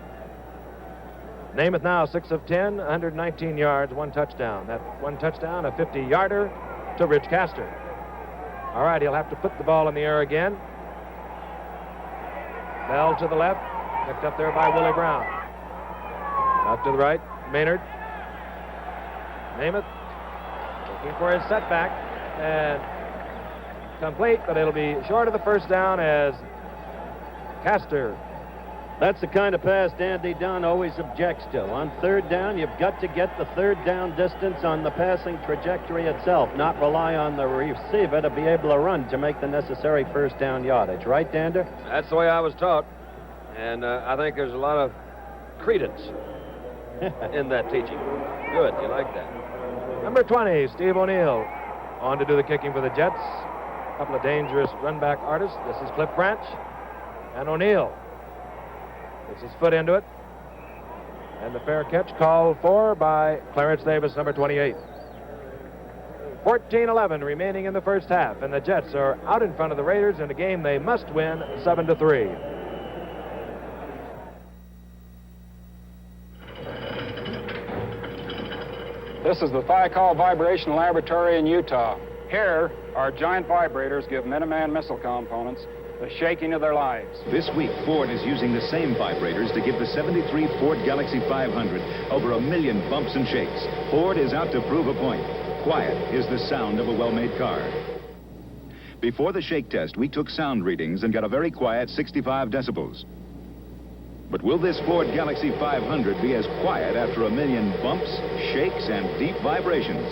Namath now 6 of 10, 119 yards, 1 touchdown. That 1 touchdown, a 50-yarder to Rich Castor. All right, he'll have to put the ball in the air again. Bell to the left, picked up there by Willie Brown. Out to the right, Maynard. Namath looking for his setback, and complete, but it'll be short of the first down as Castor. That's the kind of pass Andy Dunn always objects to. On 3rd down, you've got to get the 3rd down distance on the passing trajectory itself, not rely on the receiver to be able to run to make the necessary 1st down yardage. Right, Dander? That's the way I was taught, and I think there's a lot of credence in that teaching. Good, you like that. Number 20, Steve O'Neill, on to do the kicking for the Jets. A couple of dangerous run-back artists. This is Cliff Branch and O'Neill. Gets his foot into it. And the fair catch called for by Clarence Davis, number 28. 14-11 remaining in the first half, and the Jets are out in front of the Raiders in a game they must win 7-3. This is the Thiokol Vibration Laboratory in Utah. Here, our giant vibrators give Minuteman missile components the shaking of their lives. This week, Ford is using the same vibrators to give the 73 Ford Galaxy 500 over 1 million bumps and shakes. Ford is out to prove a point. Quiet is the sound of a well-made car. Before the shake test, we took sound readings and got a very quiet 65 decibels. But will this Ford Galaxy 500 be as quiet after 1 million bumps, shakes, and deep vibrations?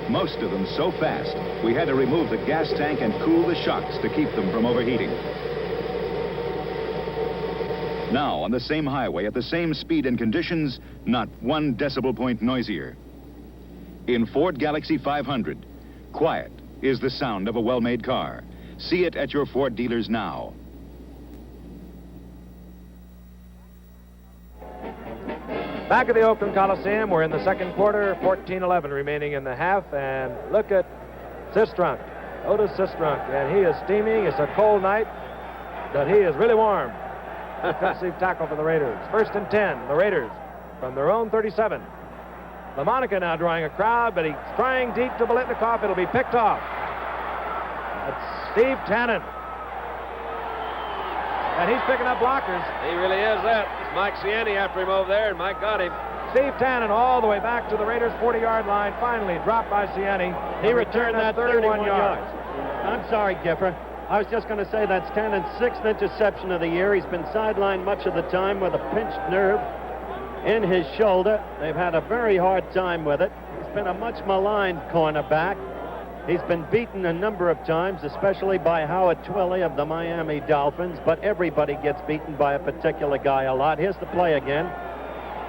Most of them so fast, we had to remove the gas tank and cool the shocks to keep them from overheating. Now, on the same highway, at the same speed and conditions, not 1 decibel point noisier. In Ford Galaxy 500, quiet is the sound of a well-made car. See it at your Ford dealers now. Back at the Oakland Coliseum, we're in the second quarter, 14-11 remaining in the half, and look at Sistrunk, Otis Sistrunk, and he is steaming. It's a cold night, but he is really warm. Defensive tackle for the Raiders. 1st and 10, the Raiders from their own 37. LaMonica now drawing a crowd, but he's trying deep to Biletnikoff. It'll be picked off. That's Steve Tannen. And he's picking up blockers. He really is that. It's Mike Ciani after him over there, and Mike got him. Steve Tannen all the way back to the Raiders' 40-yard line. Finally dropped by Ciani. He returned that 31 yards. I'm sorry, Giffer. I was just going to say that's Tannen's 6th interception of the year. He's been sidelined much of the time with a pinched nerve in his shoulder. They've had a very hard time with it. He's been a much maligned cornerback. He's been beaten a number of times, especially by Howard Twilley of the Miami Dolphins, but everybody gets beaten by a particular guy a lot. Here's the play again.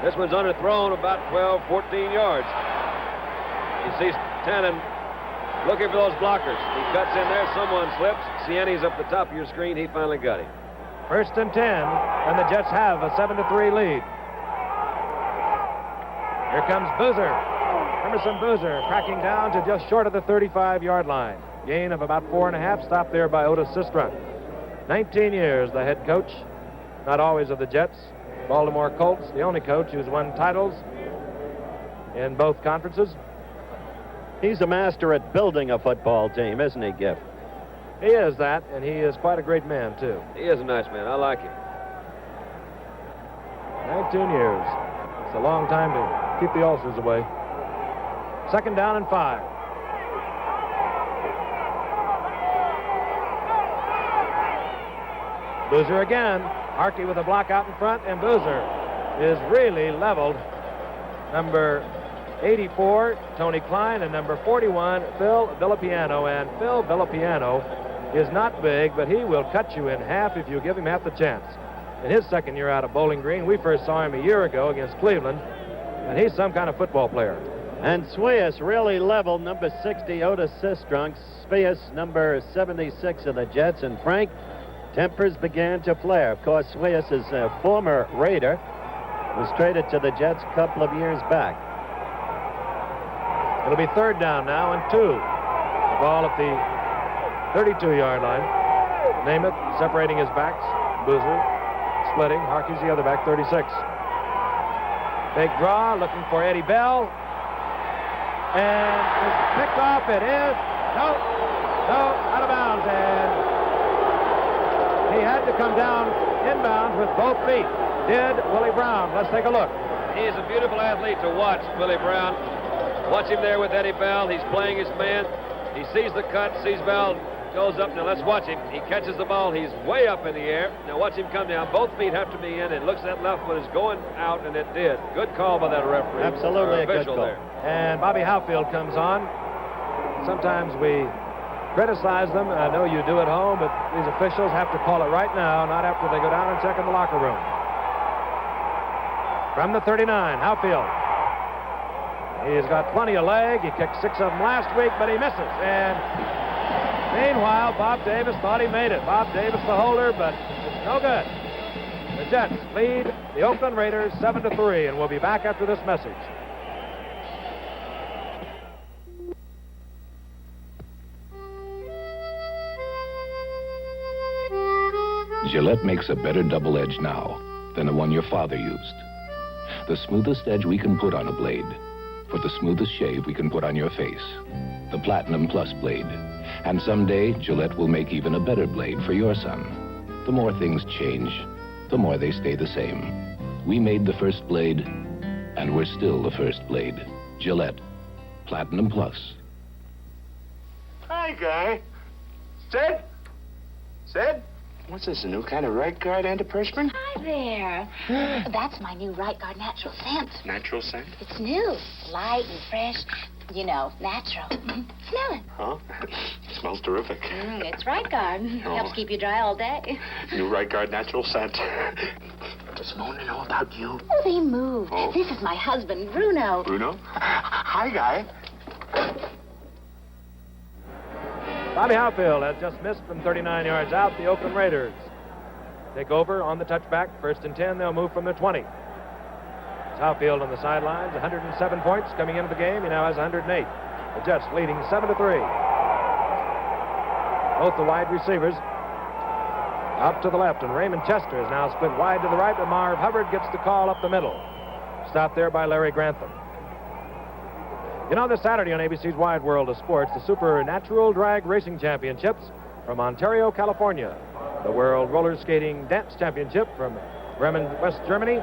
This one's underthrown about 12, 14 yards. You see Tannen looking for those blockers. He cuts in there, someone slips. Ciani's up the top of your screen. He finally got him. 1st and 10, and the Jets have a 7-3 lead. Here comes Boozer. Emerson Boozer cracking down to just short of the 35-yard line. Gain of about 4.5, stopped there by Otis Sistrunk. 19 years, the head coach, not always of the Jets. Baltimore Colts, the only coach who's won titles in both conferences. He's a master at building a football team, isn't he, Giff? He is that, and he is quite a great man, too. He is a nice man. I like him. 19 years. It's a long time to keep the ulcers away. 2nd down and 5. Boozer again. Harkey with a block out in front, and Boozer is really leveled. Number 84, Tony Klein, and number 41, Phil Villapiano. And Phil Villapiano is not big, but he will cut you in half if you give him half the chance. In his 2nd year out of Bowling Green, we first saw him a year ago against Cleveland, and he's some kind of football player. And Swias really leveled number 60, Otis Sistrunk. Swias, number 76 of the Jets. And Frank, tempers began to flare. Of course, Swias is a former Raider, was traded to the Jets a couple of years back. It'll be 3rd down now and 2. The ball at the 32-yard line. Namath separating his backs. Boozer splitting. Harkey's the other back, 36. Big draw, looking for Eddie Bell. And it's picked off. It is. No, out of bounds. And he had to come down inbounds with both feet. Did Willie Brown. Let's take a look. He's a beautiful athlete to watch, Willie Brown. Watch him there with Eddie Bell. He's playing his man. He sees the cut, sees Bell, goes up. Now let's watch him. He catches the ball. He's way up in the air. Now watch him come down. Both feet have to be in. It looks that left foot is going out, and it did. Good call by that referee. Absolutely a good call. There. And Bobby Howfield comes on. Sometimes we criticize them. I know you do at home, but these officials have to call it right now, not after they go down and check in the locker room. From the 39, Howfield. He's got plenty of leg. He kicked 6 of them last week, but he misses. And meanwhile, Bob Davis thought he made it. Bob Davis, the holder, but it's no good. The Jets lead the Oakland Raiders 7-3, and we'll be back after this message. Gillette makes a better double edge now than the one your father used. The smoothest edge we can put on a blade for the smoothest shave we can put on your face. The Platinum Plus blade. And someday, Gillette will make even a better blade for your son. The more things change, the more they stay the same. We made the first blade, and we're still the first blade. Gillette. Platinum Plus. Hi, Guy. Sid? Sid? What's this, a new kind of right guard antiperspirant? Hi there. That's my new Right Guard natural scent. Natural scent? It's new, light and fresh. You know, natural. Smell it. Huh? It smells terrific. It's Right Guard. Oh. Helps keep you dry all day. New Right Guard natural scent. Does Mona know about you? Oh, they moved. Oh. This is my husband, Bruno. Bruno? Hi, Guy. Bobby Howfield has just missed from 39 yards out. The Oakland Raiders take over on the touchback. 1st and 10. They'll move from the 20. It's Howfield on the sidelines. 107 points coming into the game. He now has 108. The Jets leading 7-3. Both the wide receivers out to the left, and Raymond Chester is now split wide to the right, but Marv Hubbard gets the call up the middle. Stopped there by Larry Grantham. You know, this Saturday on ABC's Wide World of Sports, the Supernatural Drag Racing Championships from Ontario, California, the World Roller Skating Dance Championship from Bremen, West Germany,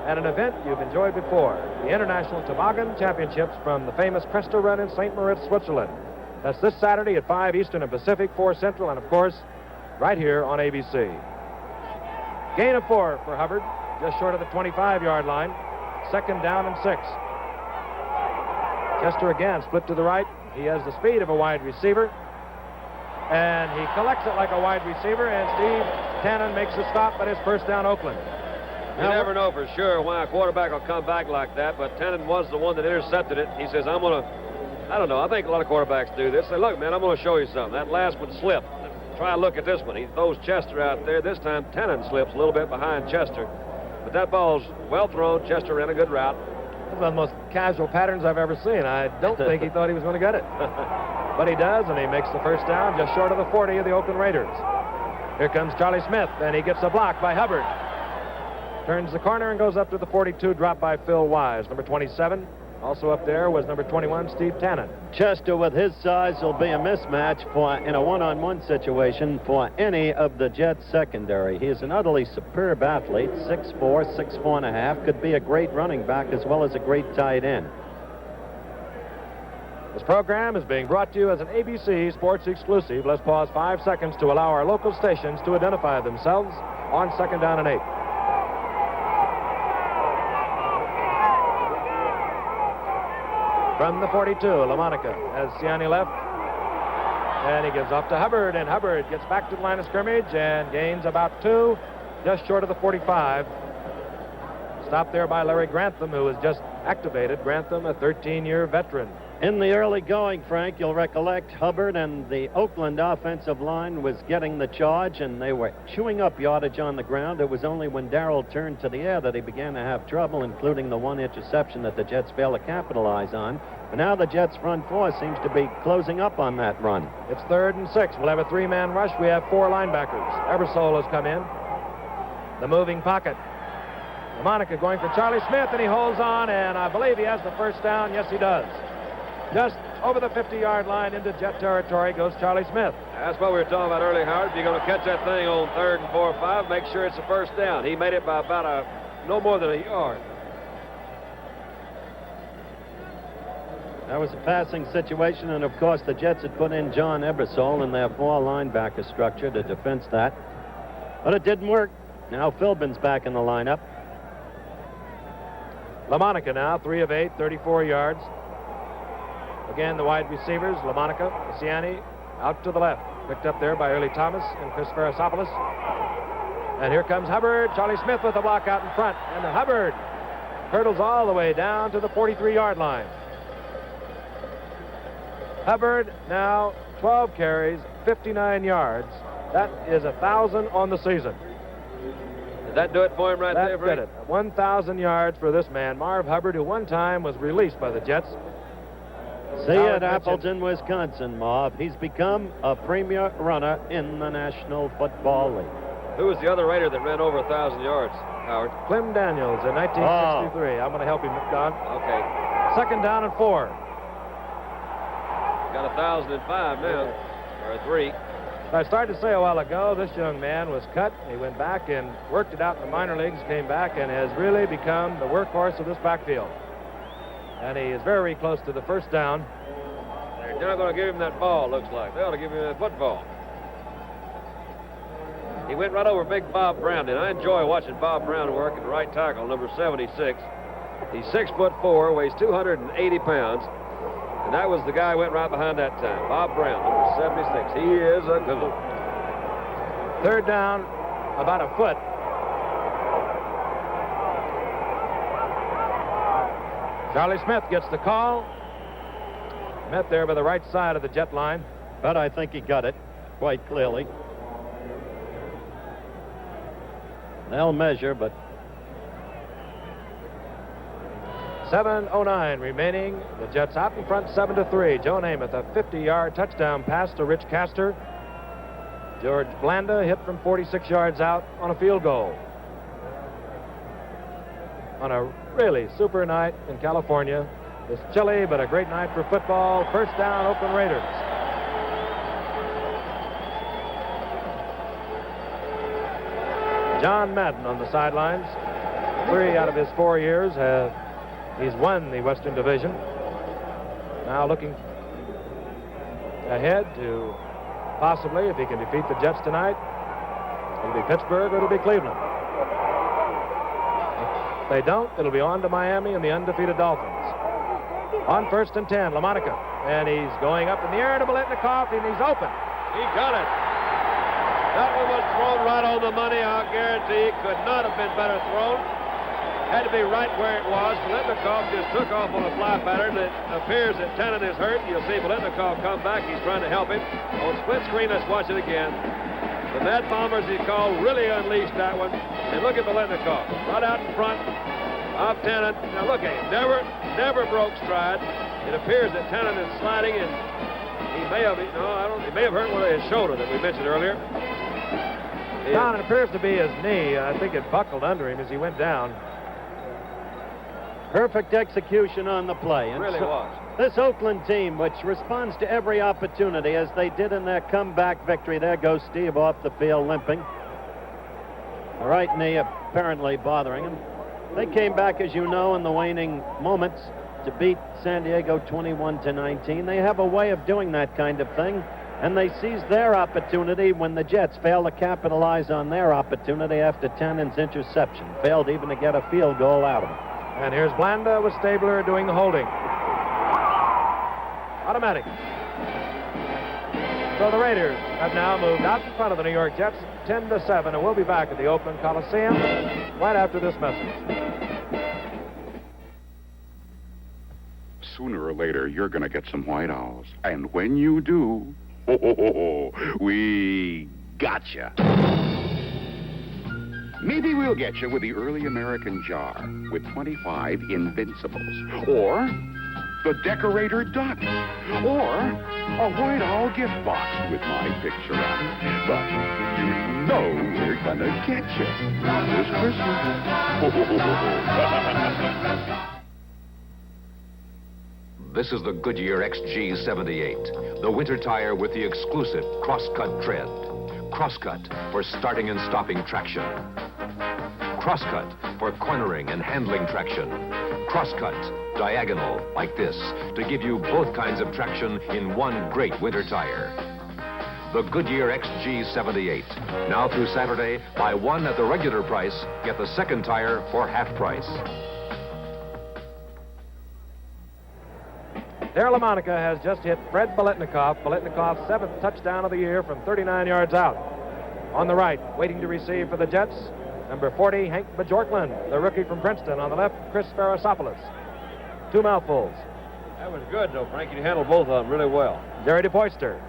and an event you've enjoyed before, the International Toboggan Championships from the famous Cresta Run in St. Moritz, Switzerland. That's this Saturday at 5 Eastern and Pacific, 4 Central, and of course, right here on ABC. Gain of 4 for Hubbard, just short of the 25-yard line. 2nd down and 6. Chester again split to the right. He has the speed of a wide receiver. And he collects it like a wide receiver, and Steve Tannen makes the stop, but it's 1st down Oakland. You never know for sure why a quarterback will come back like that, but Tannen was the one that intercepted it. He says, I don't know, I think a lot of quarterbacks do this. Say, look, man, I'm going to show you something. That last one slipped. Try a look at this one. He throws Chester out there. This time, Tannen slips a little bit behind Chester. But that ball's well thrown. Chester ran a good route. That's one of the most casual patterns I've ever seen. I don't think he thought he was going to get it. But he does, and he makes the 1st down just short of the 40 of the Oakland Raiders. Here comes Charlie Smith, and he gets a block by Hubbard. Turns the corner and goes up to the 42, dropped by Phil Wise. Number 27, Also up there was number 21, Steve Tannen. Chester, with his size, will be a mismatch in a one-on-one situation for any of the Jets' secondary. He is an utterly superb athlete, 6'4", 6'4.5", could be a great running back as well as a great tight end. This program is being brought to you as an ABC Sports exclusive. Let's pause 5 seconds to allow our local stations to identify themselves on 2nd down and 8. From the 42, LaMonica has Ciani left. And he gives off to Hubbard, and Hubbard gets back to the line of scrimmage and gains about 2, just short of the 45. Stopped there by Larry Grantham, who was just activated. Grantham, a 13-year veteran. In the early going, Frank, you'll recollect Hubbard and the Oakland offensive line was getting the charge, and they were chewing up yardage on the ground. It was only when Darrell turned to the air that he began to have trouble, including the one interception that the Jets failed to capitalize on. But now the Jets' front four seems to be closing up on that run. It's 3rd and 6. We'll have a 3-man rush. We have 4 linebackers. Ebersole has come in. The moving pocket. LaMonica going for Charlie Smith, and he holds on, and I believe he has the first down. Yes, he does. Just over the 50-yard line into Jet territory goes Charlie Smith. That's what we were talking about earlier, Howard. If you're going to catch that thing on 3rd and 4 or 5, make sure it's a first down. He made it by about no more than a yard. That was a passing situation, and of course the Jets had put in John Ebersole in their 4 linebacker structure to defense that. But it didn't work. Now Philbin's back in the lineup. LaMonica now, 3 of 8, 34 yards. Again, the wide receivers, LaMonica, Ciani, out to the left. Picked up there by Early Thomas and Chris Farasopoulos. And here comes Hubbard. Charlie Smith with the block out in front. And Hubbard hurdles all the way down to the 43-yard line. Hubbard now 12 carries, 59 yards. That is 1,000 on the season. Did that do it for him right there, Frank? That did it. 1,000 yards for this man, Marv Hubbard, who one time was released by the Jets. See you at Appleton, Wisconsin, Marv. He's become a premier runner in the National Football League. Who was the other Raider that ran over 1,000 yards, Howard? Clem Daniels in 1963. I'm going to help him, Don. Okay. 2nd down and 4. Got 1,005 now, or 3. I started to say a while ago, this young man was cut. He went back and worked it out in the minor leagues, came back, and has really become the workhorse of this backfield. And he is very close to the first down. They're not going to give him that ball, looks like. They ought to give him a football. He went right over big Bob Brown, and I enjoy watching Bob Brown work at right tackle, number 76. He's 6'4", weighs 280 pounds. And that was the guy who went right behind that time, Bob Brown, number 76. He is a good one. 3rd down, about a foot. Charlie Smith gets the call. Met there by the right side of the Jet line. But I think he got it quite clearly. They'll measure, but 7:09 remaining. The Jets out in front, 7-3. Joe Namath, a 50-yard touchdown pass to Rich Castor. George Blanda hit from 46 yards out on a field goal. On a really super night in California. It's chilly, but a great night for football. First down, Oakland Raiders. John Madden on the sidelines. 3 out of his 4 years he's won the Western Division. Now looking ahead to possibly, if he can defeat the Jets tonight, it'll be Pittsburgh or it'll be Cleveland. If they don't, it'll be on to Miami and the undefeated Dolphins. On 1st and 10, LaMonica. And he's going up in the air to Biletnikoff, and he's open. He got it. That one was thrown right on the money, I'll guarantee. Could not have been better thrown. Had to be right where it was. Biletnikoff just took off on a fly pattern. It appears that Tannen is hurt. You'll see Biletnikoff come back. He's trying to help him. On split screen, let's watch it again. The Mad Bombers, he called, really unleashed that one. And look at Biletnikoff, right out in front of Tannen. Now look at him, never broke stride. It appears that Tannen is sliding, and he may have, he may have hurt one of his shoulder that we mentioned earlier. Don, it appears to be his knee. I think it buckled under him as he went down. Perfect execution on the play. It really was. This Oakland team, which responds to every opportunity, as they did in their comeback victory. There goes Steve off the field limping. The right knee apparently bothering him. They came back, as you know, in the waning moments to beat San Diego 21-19. They have a way of doing that kind of thing, and they seized their opportunity when the Jets failed to capitalize on their opportunity after Tannen's interception. Failed even to get a field goal out of it. And here's Blanda with Stabler doing the holding. Automatic. So the Raiders have now moved out in front of the New York Jets 10-7, and we'll be back at the Oakland Coliseum right after this message. Sooner or later, you're going to get some white owls. And when you do, we gotcha. Maybe we'll get you with the early American jar with 25 Invincibles. Or the Decorator Duck. Or a white owl gift box with my picture on it. But you know we're going to get you this Christmas. This is the Goodyear XG78, the winter tire with the exclusive cross-cut tread. Cross-cut for starting and stopping traction. Cross-cut for cornering and handling traction. Cross-cut, diagonal, like this, to give you both kinds of traction in one great winter tire. The Goodyear XG78. Now through Saturday, buy one at the regular price, get the second tire for half price. Darryl LaMonica has just hit Fred Biletnikoff. Biletnikoff's 7th touchdown of the year from 39 yards out. On the right, waiting to receive for the Jets, number 40, Hank Bajorkland, the rookie from Princeton. On the left, Chris Farasopoulos. 2 mouthfuls. That was good, though, Frank. You handled both of them really well. Jerry DePoyster,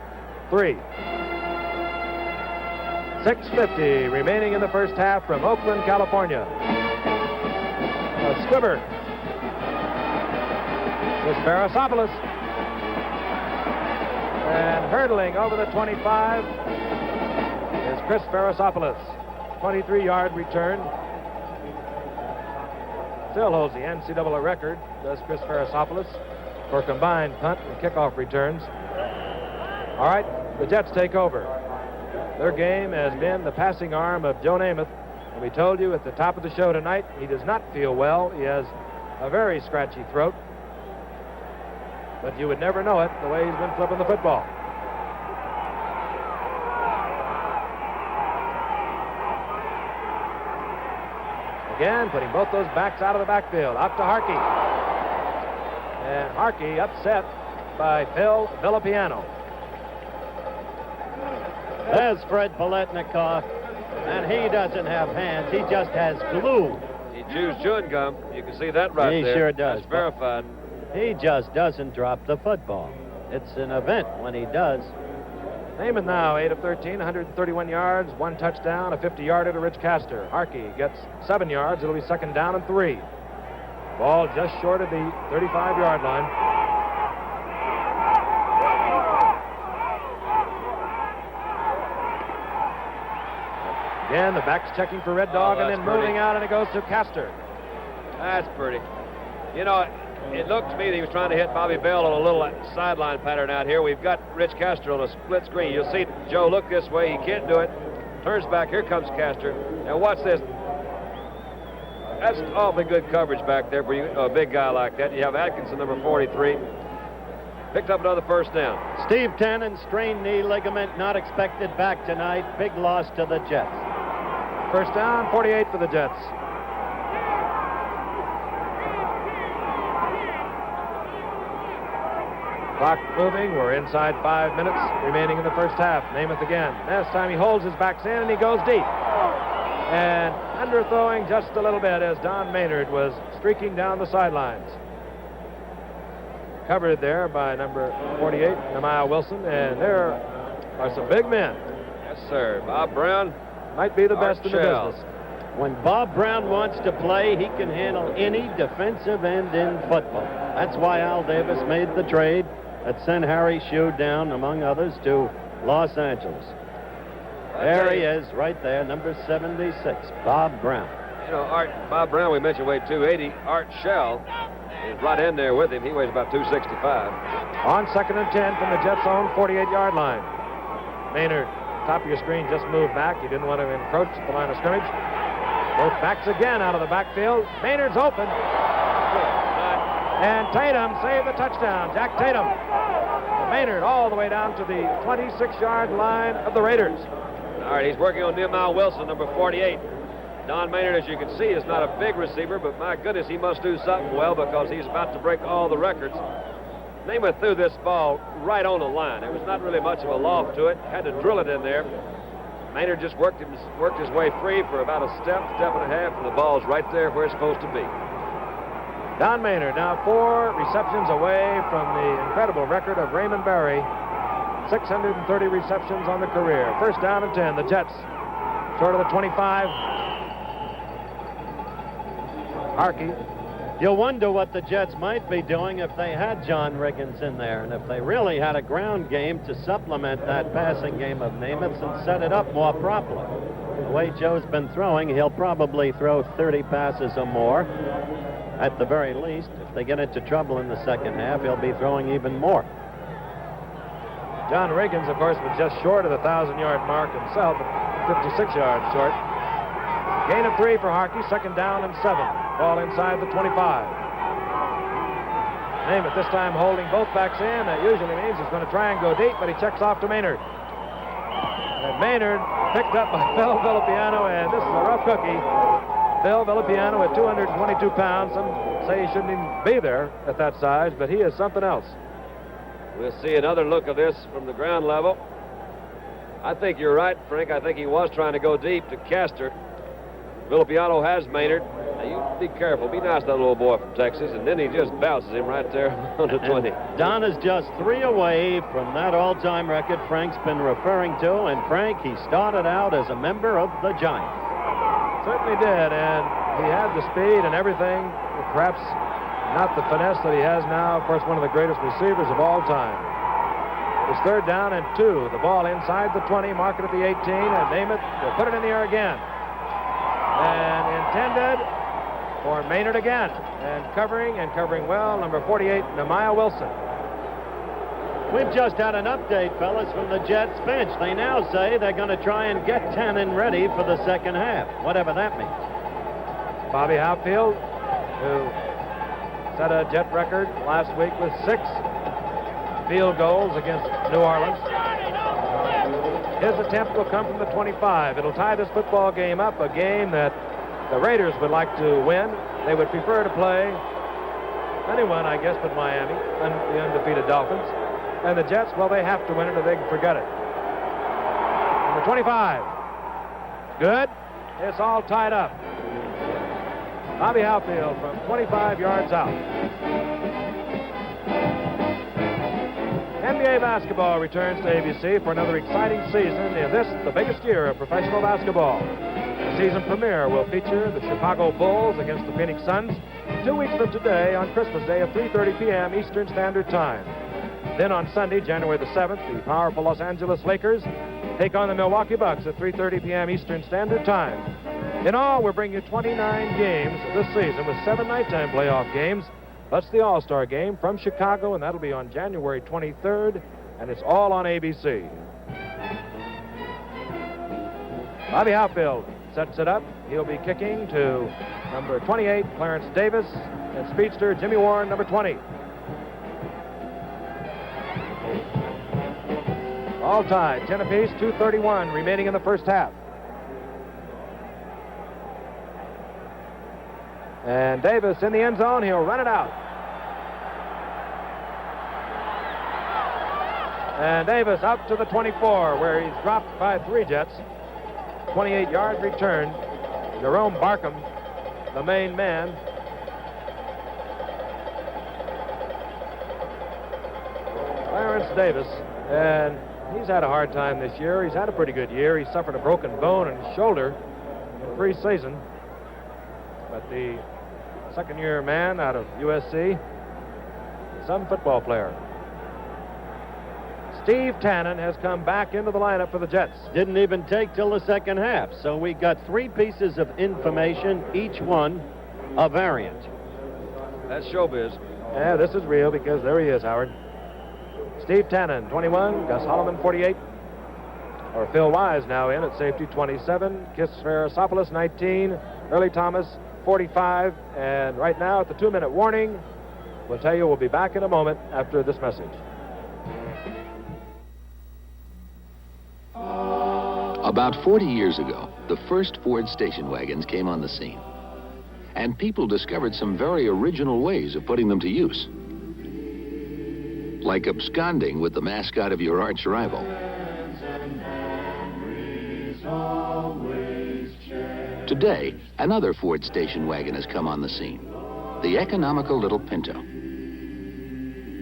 3. 6:50 remaining in the first half from Oakland, California. A squibber. Chris Farasopoulos. And hurdling over the 25 is Chris Farasopoulos. 23-yard return. Still holds the NCAA record, does Chris Farasopoulos, for combined punt and kickoff returns. All right, the Jets take over. Their game has been the passing arm of Joe Namath. And we told you at the top of the show tonight, he does not feel well. He has a very scratchy throat. But you would never know it the way he's been flipping the football. Again, putting both those backs out of the backfield. Out to Harkey. And Harkey upset by Phil Villapiano. There's Fred Biletnikoff, and he doesn't have hands. He just has glue. He chews chewing gum. You can see that right there. He sure does. That's verified. He just doesn't drop the football. It's an event when he does. Namath now, 8 of 13, 131 yards, 1 touchdown, a 50-yarder to Rich Castor. Harkey gets 7 yards. It'll be 2nd down and 3. Ball just short of the 35-yard line. Again, the back's checking for Red Dog and then moving out, and it goes to Castor. That's pretty. You know, it looked to me that he was trying to hit Bobby Bell on a little sideline pattern out here. We've got Rich Castor on a split screen. You'll see Joe look this way. He can't do it. Turns back. Here comes Castor. Now watch this. That's awfully good coverage back there for you, a big guy like that. You have Atkinson, number 43. Picked up another 1st down. Steve Tannen, strained knee ligament, not expected back tonight. Big loss to the Jets. 1st down, 48 for the Jets. Clock moving. We're inside 5 minutes remaining in the first half. Namath again. Last time he holds his backs in and he goes deep. And underthrowing just a little bit as Don Maynard was streaking down the sidelines. Covered there by number 48, Nehemiah Wilson. And there are some big men. Yes, sir. Bob Brown might be the best in the business. When Bob Brown wants to play, he can handle any defensive end in football. That's why Al Davis made the trade that sent Harry Shue down, among others, to Los Angeles. There he is, right there, number 76, Bob Brown. You know, Bob Brown, we mentioned, weighed 280. Art Shell is right in there with him. He weighs about 265. On 2nd and 10 from the Jets' own 48-yard line. Maynard, top of your screen, just moved back. He didn't want to encroach at the line of scrimmage. Both backs again out of the backfield. Maynard's open. And Tatum saved the touchdown. Jack Tatum. Maynard all the way down to the 26-yard line of the Raiders. All right, he's working on Nehemiah Wilson, number 48. Don Maynard, as you can see, is not a big receiver, but my goodness, he must do something well because he's about to break all the records. Namath threw this ball right on the line. There was not really much of a loft to it. Had to drill it in there. Maynard just worked his way free for about a step and a half, and the ball's right there where it's supposed to be. Don Maynard now 4 receptions away from the incredible record of Raymond Barry. 630 receptions on the career. First down and 10. The Jets short of the 25. Harkey. You wonder what the Jets might be doing if they had John Riggins in there and if they really had a ground game to supplement that passing game of Namath's and set it up more properly. The way Joe's been throwing, he'll probably throw 30 passes or more. At the very least, if they get into trouble in the second half, he'll be throwing even more. John Riggins, of course, was just short of the 1,000-yard mark himself, 56 yards short. Gain of 3 for Harkey, 2nd down and 7. Ball inside the 25. Namath this time holding both backs in. That usually means he's going to try and go deep, but he checks off to Maynard. And Maynard picked up by Phil Villapiano, and this is a rough cookie. Phil Villapiano at 222 pounds. Some say he shouldn't even be there at that size, but he is something else. We'll see another look of this from the ground level. I think you're right, Frank. I think he was trying to go deep to Castor. Villapiano has Maynard. Now, you be careful. Be nice to that little boy from Texas, and then he just bounces him right there on the 20. Don is just 3 away from that all-time record Frank's been referring to, and Frank, he started out as a member of the Giants. Certainly did, and he had the speed and everything, perhaps not the finesse that he has now. Of course, one of the greatest receivers of all time. It's 3rd down and 2. The ball inside the 20, mark it at the 18, and Namath will put it in the air again. And intended for Maynard again. And covering well, number 48, Nehemiah Wilson. We've just had an update, fellas, from the Jets bench. They now say they're going to try and get Tannen ready for the second half, whatever that means. Bobby Hopfield, who set a Jet record last week with 6 field goals against New Orleans. His attempt will come from the 25. It'll tie this football game up, a game that the Raiders would like to win. They would prefer to play anyone, I guess, but Miami, the undefeated Dolphins. And the Jets, well, they have to win it or they can forget it. Number 25. Good. It's all tied up. Bobby Hopfield from 25 yards out. NBA basketball returns to ABC for another exciting season in this, the biggest year of professional basketball. The season premiere will feature the Chicago Bulls against the Phoenix Suns 2 weeks from today on Christmas Day at 3:30 p.m. Eastern Standard Time. Then on Sunday, January the 7th, the powerful Los Angeles Lakers take on the Milwaukee Bucks at 3:30 p.m. Eastern Standard Time. In all, we're bringing you 29 games this season with 7 nighttime playoff games. That's the All-Star game from Chicago, and that'll be on January 23rd, and it's all on ABC. Bobby Hopfield sets it up. He'll be kicking to number 28, Clarence Davis, and speedster Jimmy Warren, number 20. All tied, 10 apiece, 2:31 remaining in the first half. And Davis in the end zone, he'll run it out. And Davis up to the 24, where he's dropped by 3 Jets. 28-yard return. Jerome Barkham, the main man. Clarence Davis, and he's had a hard time this year. He's had a pretty good year. He suffered a broken bone in his shoulder in pre-season. But the second-year man out of USC, some football player. Steve Tannen has come back into the lineup for the Jets. Didn't even take till the second half. So we got 3 pieces of information, each one a variant. That's showbiz. Yeah, this is real because there he is, Howard. Steve Tannen, 21. Gus Holloman, 48. Or Phil Wise now in at safety, 27. Kis Farasopoulos, 19. Early Thomas, 45. And right now at the 2-minute warning, we'll tell you we'll be back in a moment after this message. About 40 years ago, the first Ford station wagons came on the scene. And people discovered some very original ways of putting them to use. Like absconding with the mascot of your arch rival. Today, another Ford station wagon has come on the scene. The economical little Pinto.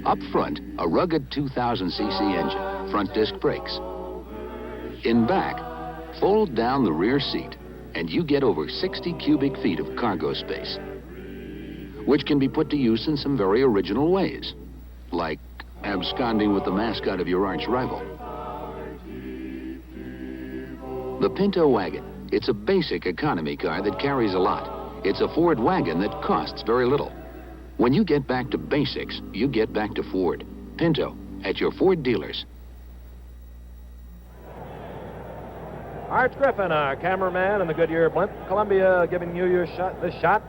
Up front, a rugged 2,000cc engine, front disc brakes. In back, fold down the rear seat, and you get over 60 cubic feet of cargo space, which can be put to use in some very original ways, like absconding with the mascot of your arch rival. The Pinto wagon. It's a basic economy car that carries a lot. It's a Ford wagon that costs very little. When you get back to basics, you get back to Ford. Pinto, at your Ford dealers. Art Griffin, our cameraman in the Goodyear blimp. Columbia giving you this shot.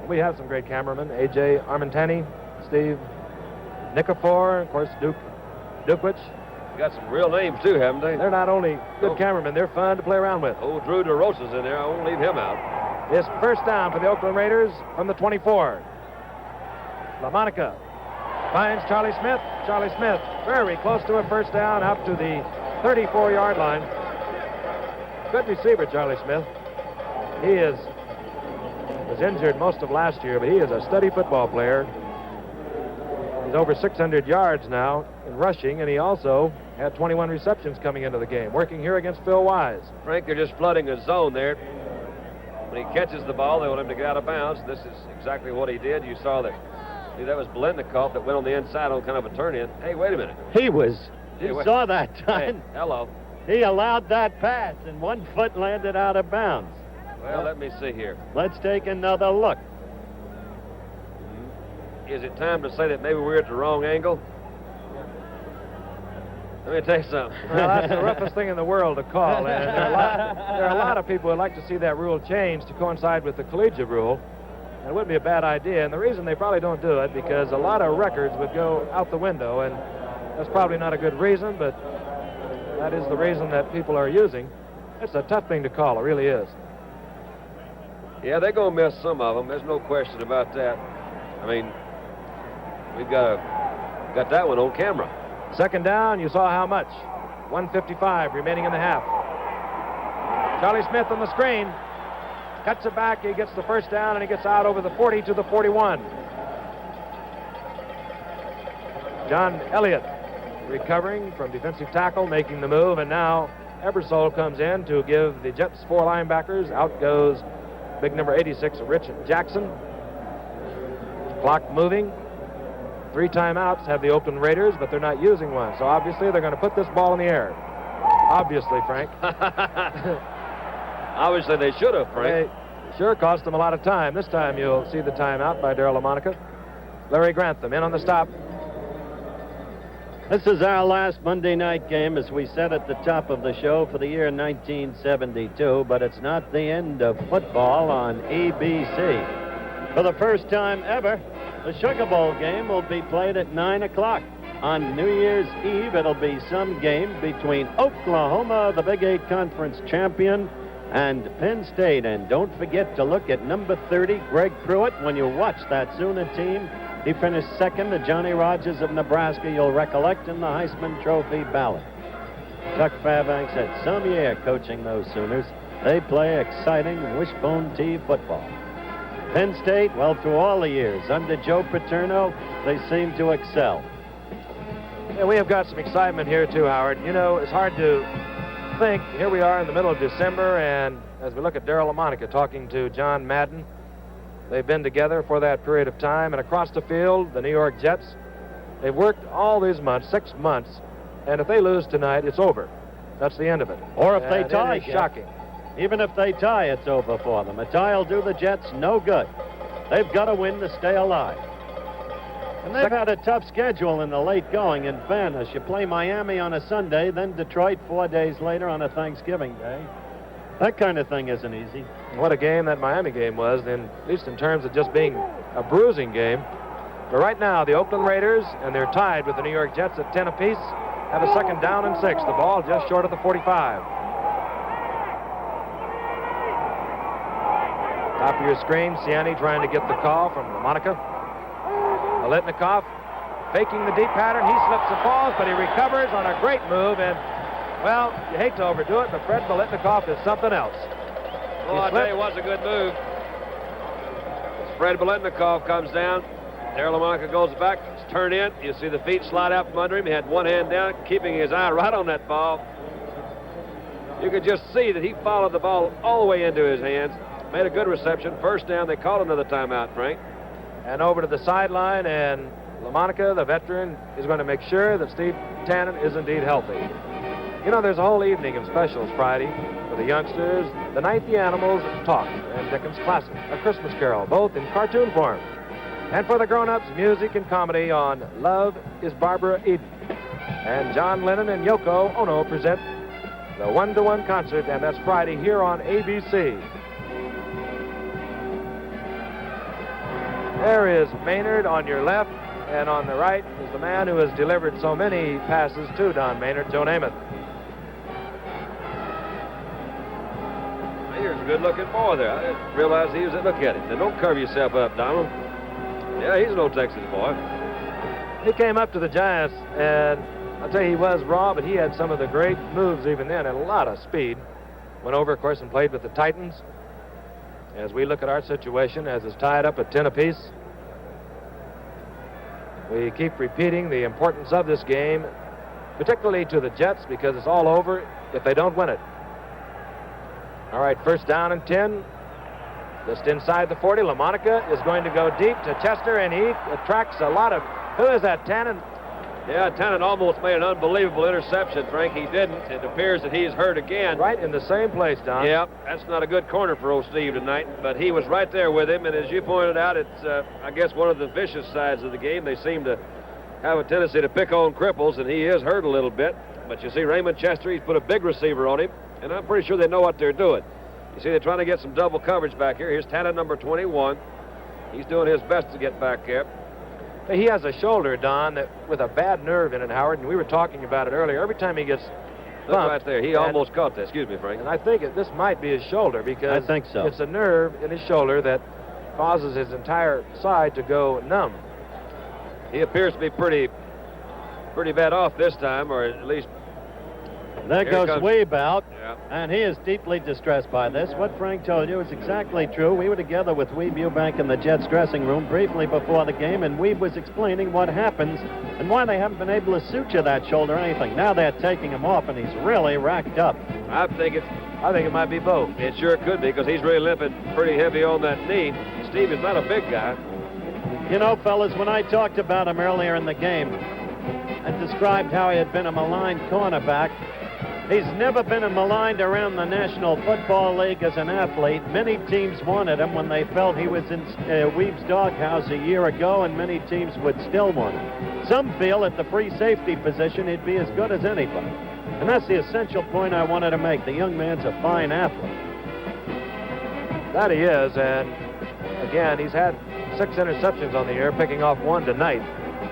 We have some great cameramen. A.J. Armentani, Steve Nikifor, of course, Duke Dukwich. Got some real names, too, haven't they? They're not only good cameramen, they're fun to play around with. Oh, Drew DeRosa's in there. I won't leave him out. It's first down for the Oakland Raiders from the 24. LaMonica finds Charlie Smith. Charlie Smith very close to a first down out to the 34-yard line. Good receiver, Charlie Smith. He was injured most of last year, but he is a steady football player. He's over 600 yards now in rushing, and he also had 21 receptions coming into the game, working here against Phil Wise. Frank, they're just flooding his zone there. When he catches the ball, they want him to get out of bounds. This is exactly what he did. You saw that. See, that was Blendnikov that went on the inside on kind of a turn-in. Hey, wait a minute. You saw that time. Hey, hello. He allowed that pass, and 1 foot landed out of bounds. Well, let me see here. Let's take another look. Is it time to say that maybe we're at the wrong angle? Let me tell you something. Well, that's the roughest thing in the world to call. And there are a lot of people who'd like to see that rule changed to coincide with the collegiate rule. And it wouldn't be a bad idea. And the reason they probably don't do it, because a lot of records would go out the window. And that's probably not a good reason, but that is the reason that people are using. It's a tough thing to call. It really is. Yeah, they're going to miss some of them. There's no question about that. I mean, we've got that one on camera. Second down, you saw how much. 1:55 remaining in the half. Charlie Smith on the screen. Cuts it back, he gets the first down, and he gets out over the 40 to the 41. John Elliott recovering from defensive tackle, making the move, and now Ebersol comes in to give the Jets 4 linebackers. Out goes big number 86, Rich Jackson. Clock moving. 3 timeouts have the Oakland Raiders, but they're not using one. So obviously they're going to put this ball in the air. Obviously, Frank. Obviously they should have, Frank. They sure cost them a lot of time. This time you'll see the timeout by Darryl LaMonica. Larry Grantham in on the stop. This is our last Monday night game, as we said at the top of the show, for the year 1972, but it's not the end of football on ABC. For the first time ever, the Sugar Bowl game will be played at 9 o'clock. On New Year's Eve, it'll be some game between Oklahoma, the Big 8 Conference champion, and Penn State. And don't forget to look at number 30, Greg Pruitt, when you watch that Sooner team. He finished second to Johnny Rogers of Nebraska, you'll recollect, in the Heisman Trophy ballot. Chuck Fairbanks had some year coaching those Sooners. They play exciting wishbone tee football. Penn State, well, through all the years, under Joe Paterno, they seem to excel. Yeah, we have got some excitement here, too, Howard. You know, it's hard to think. Here we are in the middle of December, and as we look at Darryl LaMonica talking to John Madden, they've been together for that period of time, and across the field, the New York Jets, they've worked all these months, 6 months, And if they lose tonight, it's over. That's the end of it. Or if they And tie, it is shocking. Even if they tie, it's over for them. A tie will do the Jets no good. They've got to win to stay alive. And they've had a tough schedule in the late going, in fairness. You play Miami on a Sunday, then Detroit 4 days later on a Thanksgiving Day. That kind of thing isn't easy. What a game that Miami game was, at least in terms of just being a bruising game. But right now, the Oakland Raiders, and they're tied with the New York Jets at 10 apiece, have a second down and 6. The ball just short of the 45. Top of your screen, Ciani trying to get the call from Lamonica. Biletnikoff faking the deep pattern. He slips and falls, but he recovers on a great move. And, well, you hate to overdo it, but Fred Biletnikoff is something else. Oh, I tell you, it was a good move. As Fred Biletnikoff comes down. Darryl Lamonica goes back. It's turned in. You see the feet slide out from under him. He had one hand down, keeping his eye right on that ball. You could just see that he followed the ball all the way into his hands. Made a good reception. First down. They called another timeout, Frank. And over to the sideline, and Lamonica, the veteran, is going to make sure that Steve Tannen is indeed healthy. You know, there's a whole evening of specials Friday for the youngsters. The Night the Animals Talk and Dickens Classic, A Christmas Carol, both in cartoon form. And for the grown-ups, music and comedy on Love is Barbara Eden. And John Lennon and Yoko Ono present the one-to-one concert, and that's Friday here on ABC. There is Maynard on your left, and on the right is the man who has delivered so many passes to Don Maynard, Joe Namath. Here's a good-looking boy there. I didn't realize he was. Look at him. Now, don't curve yourself up, Donald. Yeah, he's an old Texas boy. He came up to the Giants, and I'll tell you, he was raw, but he had some of the great moves even then, and a lot of speed. Went over, of course, and played with the Titans. As we look at our situation, as it's tied up at 10 apiece, we keep repeating the importance of this game, particularly to the Jets, because it's all over if they don't win it. All right, first down and 10. Just inside the 40, Lamonica is going to go deep to Chester, and he attracts a lot of... Who is that, Tannen? Yeah, Tannen almost made an unbelievable interception, Frank. He didn't. It appears that he's hurt again. Right in the same place, Don. Yeah, that's not a good corner for old Steve tonight, but he was right there with him, and as you pointed out, it's, I guess, one of the vicious sides of the game. They seem to have a tendency to pick on cripples, and he is hurt a little bit. But you see Raymond Chester, he's put a big receiver on him, and I'm pretty sure they know what they're doing. You see, they're trying to get some double coverage back here. Here's Tannen, number 21. He's doing his best to get back there. He has a shoulder, Don, that with a bad nerve in it, Howard, and we were talking about it earlier. Every time he gets bumped... Look right there. He almost caught that. Excuse me, Frank. And I think this might be his shoulder, because I think so. It's a nerve in his shoulder that causes his entire side to go numb. He appears to be pretty bad off this time, or at least... There goes Weeb out, yeah. And he is deeply distressed by this. What Frank told you is exactly true. We were together with Weeb Eubank in the Jets dressing room briefly before the game, and Weeb was explaining what happens and why they haven't been able to suture that shoulder or anything. Now they're taking him off, and he's really racked up. I think it might be both. It sure could be, because he's really limping pretty heavy on that knee. Steve is not a big guy. You know, fellas, when I talked about him earlier in the game and described how he had been a maligned cornerback, he's never been maligned around the National Football League as an athlete. Many teams wanted him when they felt he was in Weeb's doghouse a year ago, and many teams would still want him. Some feel at the free safety position he'd be as good as anybody. And that's the essential point I wanted to make. The young man's a fine athlete. That he is, and again, he's had 6 interceptions on the year, picking off 1 tonight.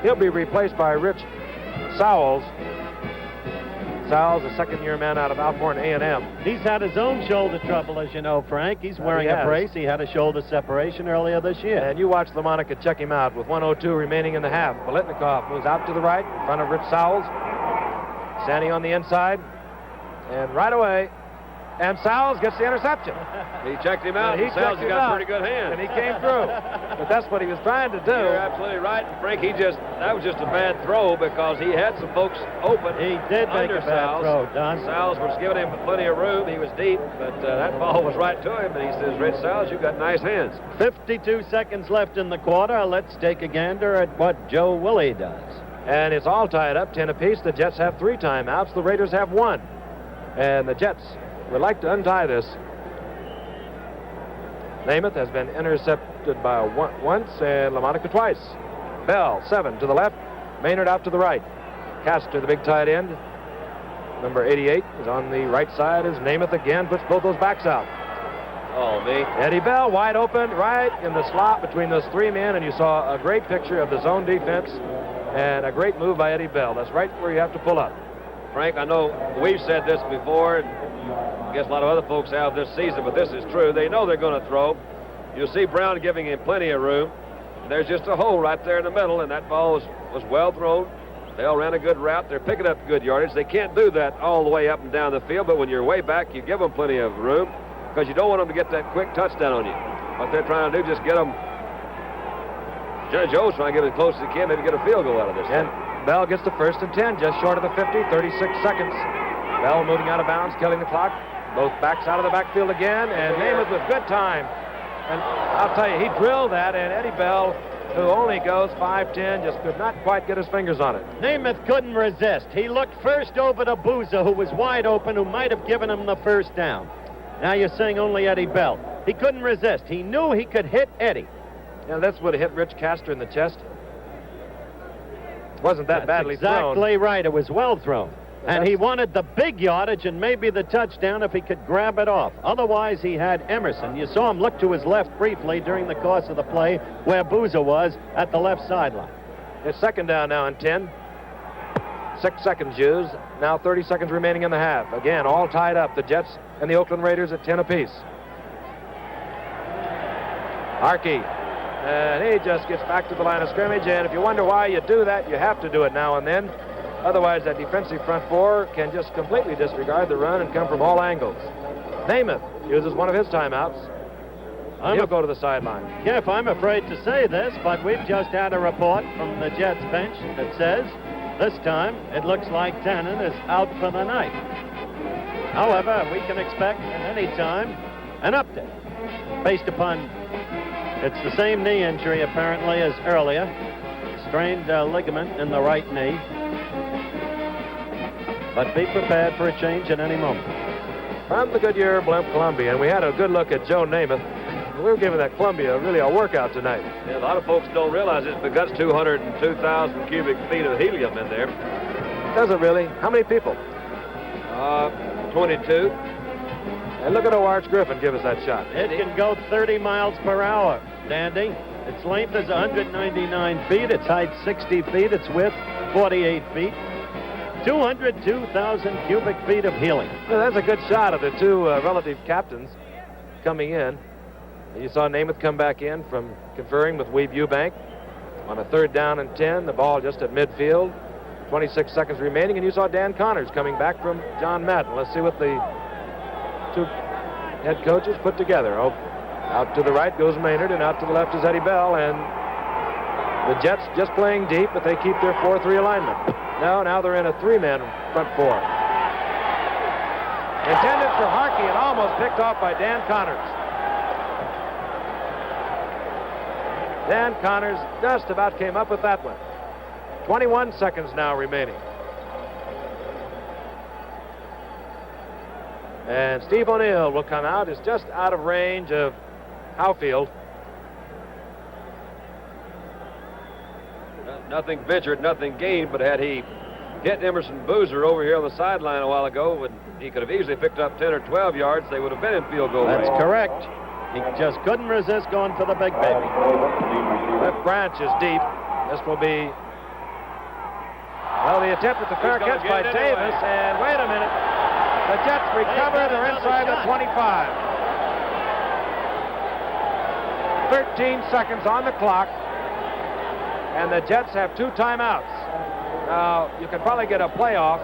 He'll be replaced by Rich Sowles. Sowles, a second-year man out of Alcorn A&M. He's had his own shoulder trouble, as you know, Frank. He's wearing a brace. He had a shoulder separation earlier this year. And you watch Lamonica check him out with 1:02 remaining in the half. Biletnikoff moves out to the right in front of Rich Sowles. Sandy on the inside. And right away, and Sowles gets the interception. He checked him out. And Sowles has got pretty good hands. And he came through. But that's what he was trying to do. You're absolutely right. Frank, that was just a bad throw, because he had some folks open. He did make a bad throw, Don. Sowles was giving him plenty of room. He was deep, but that ball was right to him. And he says, Rich Sowles, you've got nice hands. 52 seconds left in the quarter. Let's take a gander at what Joe Willie does. And it's all tied up, 10 apiece. The Jets have 3 timeouts. The Raiders have 1. And the Jets would like to untie this. Namath has been intercepted by once and LaMonica twice. Bell, 7 to the left. Maynard out to the right. Castor, the big tight end. Number 88 is on the right side as Namath again puts both those backs out. Oh, me. Eddie Bell wide open right in the slot between those 3 men, and you saw a great picture of the zone defense and a great move by Eddie Bell. That's right where you have to pull up. Frank, I know we've said this before, and I guess a lot of other folks have this season, but this is true. They know they're going to throw. You see Brown giving him plenty of room. There's just a hole right there in the middle, and that ball was well thrown. Bell ran a good route. They're picking up good yardage. They can't do that all the way up and down the field, but when you're way back, you give them plenty of room because you don't want them to get that quick touchdown on you. What they're trying to do, just get them. Judge O's trying to get as close as he can, maybe get a field goal out of this And thing. Bell gets the 1st and 10, just short of the 50, 36 seconds. Bell moving out of bounds, killing the clock. Both backs out of the backfield again, and Namath with good time. And I'll tell you, he drilled that, and Eddie Bell, who only goes 5'10", just could not quite get his fingers on it. Namath couldn't resist. He looked first over to Boozer, who was wide open, who might have given him the first down. Now you're saying only Eddie Bell. He couldn't resist. He knew he could hit Eddie. Yeah, that's what hit Rich Castor in the chest. Wasn't that badly thrown. Exactly right. It was well thrown. And he wanted the big yardage and maybe the touchdown if he could grab it off. Otherwise, he had Emerson. You saw him look to his left briefly during the course of the play where Boozer was at the left sideline. It's 2nd down now and 10. 6 seconds used. Now 30 seconds remaining in the half. Again, all tied up. The Jets and the Oakland Raiders at 10 apiece. Harkey. And he just gets back to the line of scrimmage. And if you wonder why you do that, you have to do it now and then. Otherwise, that defensive front 4 can just completely disregard the run and come from all angles. Namath uses one of his timeouts. He'll go to the sideline. Jeff, I'm afraid to say this, but we've just had a report from the Jets bench that says this time it looks like Tannen is out for the night. However, we can expect at any time an update based upon it's the same knee injury apparently as earlier. Strained ligament in the right knee. But be prepared for a change at any moment. From the Goodyear Blimp Columbia, and we had a good look at Joe Namath. We were giving that Columbia really a workout tonight. Yeah, a lot of folks don't realize it, but that's 202,000 cubic feet of helium in there. Does it really? How many people? 22. And look at O'Arch Griffin give us that shot. It can go 30 miles per hour, Dandy. Its length is 199 feet, its height 60 feet, its width 48 feet. 202,000 cubic feet of helium. Well, that's a good shot of the 2 relative captains coming in. You saw Namath come back in from conferring with Weeb Eubank on a 3rd down and 10. The ball just at midfield. 26 seconds remaining, and you saw Dan Connors coming back from John Madden. Let's see what the 2 head coaches put together. Oh, out to the right goes Maynard, and out to the left is Eddie Bell, and the Jets just playing deep, but they keep their 4-3 alignment. Now they're in a 3-man front 4. Intended for Harkey and almost picked off by Dan Connors. Dan Connors just about came up with that one. 21 seconds now remaining. And Steve O'Neill will come out. It's just out of range of Howfield. Nothing ventured, nothing gained, but had he hit Emerson Boozer over here on the sideline a while ago, he could have easily picked up 10 or 12 yards. They would have been in field goal range. That's correct. He just couldn't resist going for the big baby. Left branch is deep. This will be, well, the attempt at the fair catch by Davis, and wait a minute. The Jets recover. They're inside the 25. 13 seconds on the clock. And the Jets have 2 timeouts. Now, you can probably get a playoff.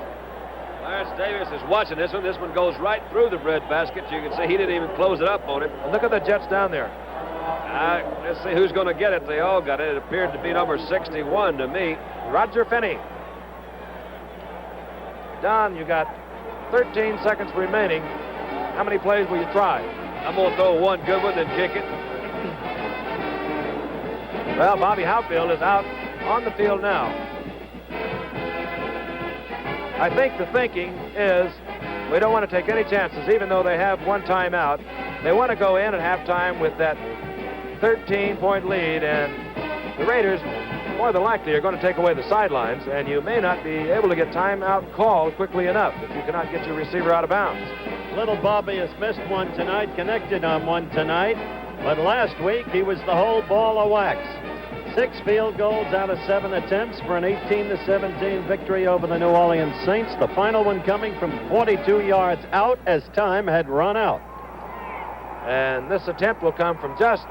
Clarence Davis is watching this one. This one goes right through the breadbasket. You can see he didn't even close it up on it. And look at the Jets down there. Let's see who's going to get it. They all got it. It appeared to be number 61 to me. Roger Finney. Don, you got 13 seconds remaining. How many plays will you try? I'm going to throw one good one, then kick it. Well, Bobby Howfield is out on the field now. I think the thinking is we don't want to take any chances, even though they have one timeout. They want to go in at halftime with that 13-point lead, and the Raiders, more than likely, are going to take away the sidelines, and you may not be able to get timeout called quickly enough if you cannot get your receiver out of bounds. Little Bobby has missed one tonight, connected on one tonight, but last week he was the whole ball of wax. 6 field goals out of 7 attempts for an 18-17 victory over the New Orleans Saints. The final one coming from 42 yards out as time had run out. And this attempt will come from just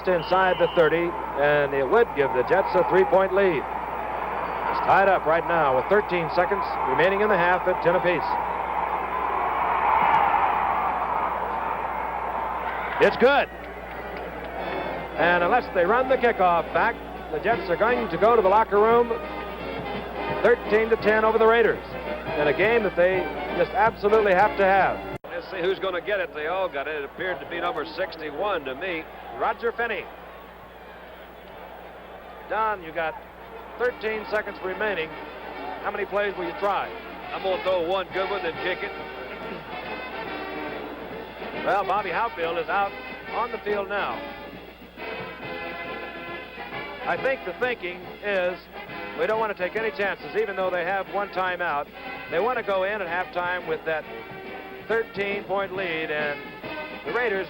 inside the 30, and it would give the Jets a 3-point lead. It's tied up right now with 13 seconds remaining in the half at 10 apiece. It's good. And unless they run the kickoff back, the Jets are going to go to the locker room 13-10 over the Raiders in a game that they just absolutely have to have. Let's see who's going to get it. They all got it. It appeared to be number 61 to me. Roger Finney. Don, you got 13 seconds remaining. How many plays will you try? I'm going to throw one good one, then kick it. Well, Bobby Howfield is out on the field now. I think the thinking is we don't want to take any chances, even though they have one timeout. They want to go in at halftime with that 13-point lead, and the Raiders,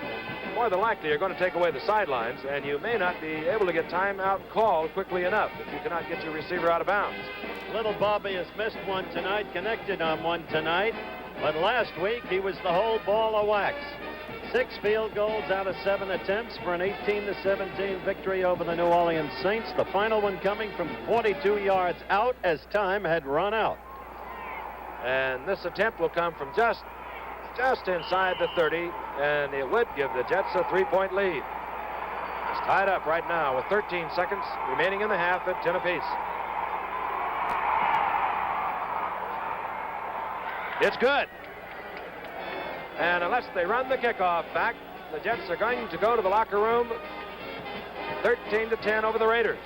more than likely, are going to take away the sidelines, and you may not be able to get timeout called quickly enough if you cannot get your receiver out of bounds. Little Bobby has missed one tonight, connected on one tonight, but last week he was the whole ball of wax. 6 field goals out of 7 attempts for an 18-17 victory over the New Orleans Saints. The final one coming from 42 yards out as time had run out. And this attempt will come from just inside the 30, and it would give the Jets a 3-point lead. It's tied up right now with 13 seconds remaining in the half at 10 apiece. It's good. And unless they run the kickoff back, the Jets are going to go to the locker room 13-10 over the Raiders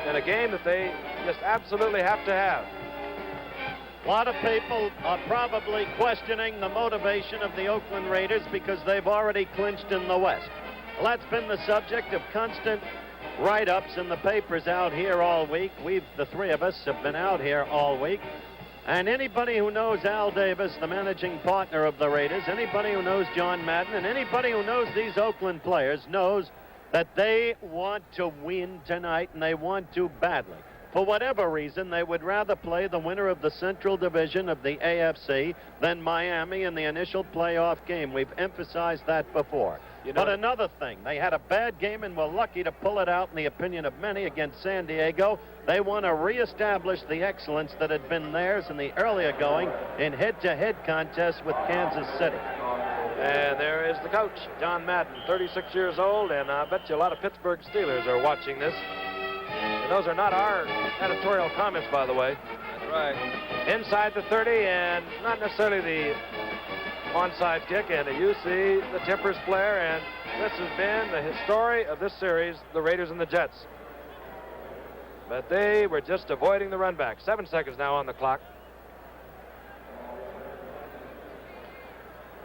in a game that they just absolutely have to have. A lot of people are probably questioning the motivation of the Oakland Raiders because they've already clinched in the West. Well, that's been the subject of constant write-ups in the papers out here all week. The three of us have been out here all week. And anybody who knows Al Davis, the managing partner of the Raiders, anybody who knows John Madden, and anybody who knows these Oakland players knows that they want to win tonight, and they want to badly. For whatever reason, they would rather play the winner of the Central Division of the AFC than Miami in the initial playoff game. We've emphasized that before. But another thing, they had a bad game and were lucky to pull it out, in the opinion of many, against San Diego. They want to reestablish the excellence that had been theirs in the earlier going in head-to-head contests with Kansas City. And there is the coach, John Madden, 36 years old, and I bet you a lot of Pittsburgh Steelers are watching this. And those are not our editorial comments, by the way. That's right. Inside the 30, and not necessarily the onside kick, and you see the tempers flare, and this has been the story of this series, the Raiders and the Jets. But they were just avoiding the run back. 7 seconds now on the clock.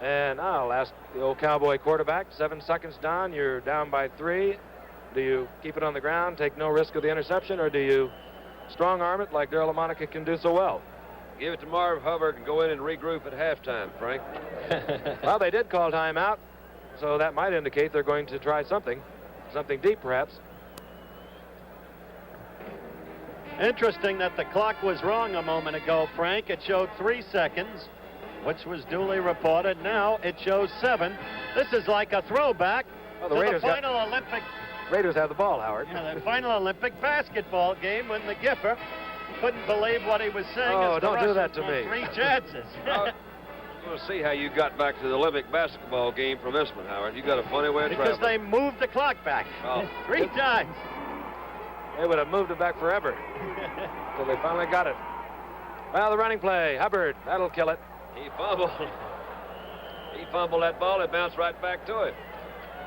And I'll ask the old Cowboy quarterback, 7 seconds down, you're down by 3. Do you keep it on the ground, take no risk of the interception, or do you strong arm it like Darryl LaMonica can do so well? Give it to Marv Hubbard and go in and regroup at halftime, Frank. Well, they did call timeout, so that might indicate they're going to try something deep perhaps. Interesting that the clock was wrong a moment ago, Frank. It showed 3 seconds, which was duly reported. Now it shows 7. This is like a throwback to the final Olympic. Raiders have the ball, Howard. Yeah, the final Olympic basketball game when the Giffer couldn't believe what he was saying. Oh, don't do that to me. 3 chances. We'll see how you got back to the Olympic basketball game from this one, Howard. You got a funny way of because traveling. they moved the clock back 3 times. They would have moved it back forever until they finally got it. Well, the running play, Hubbard, that'll kill it. He fumbled. He fumbled that ball. It bounced right back to him.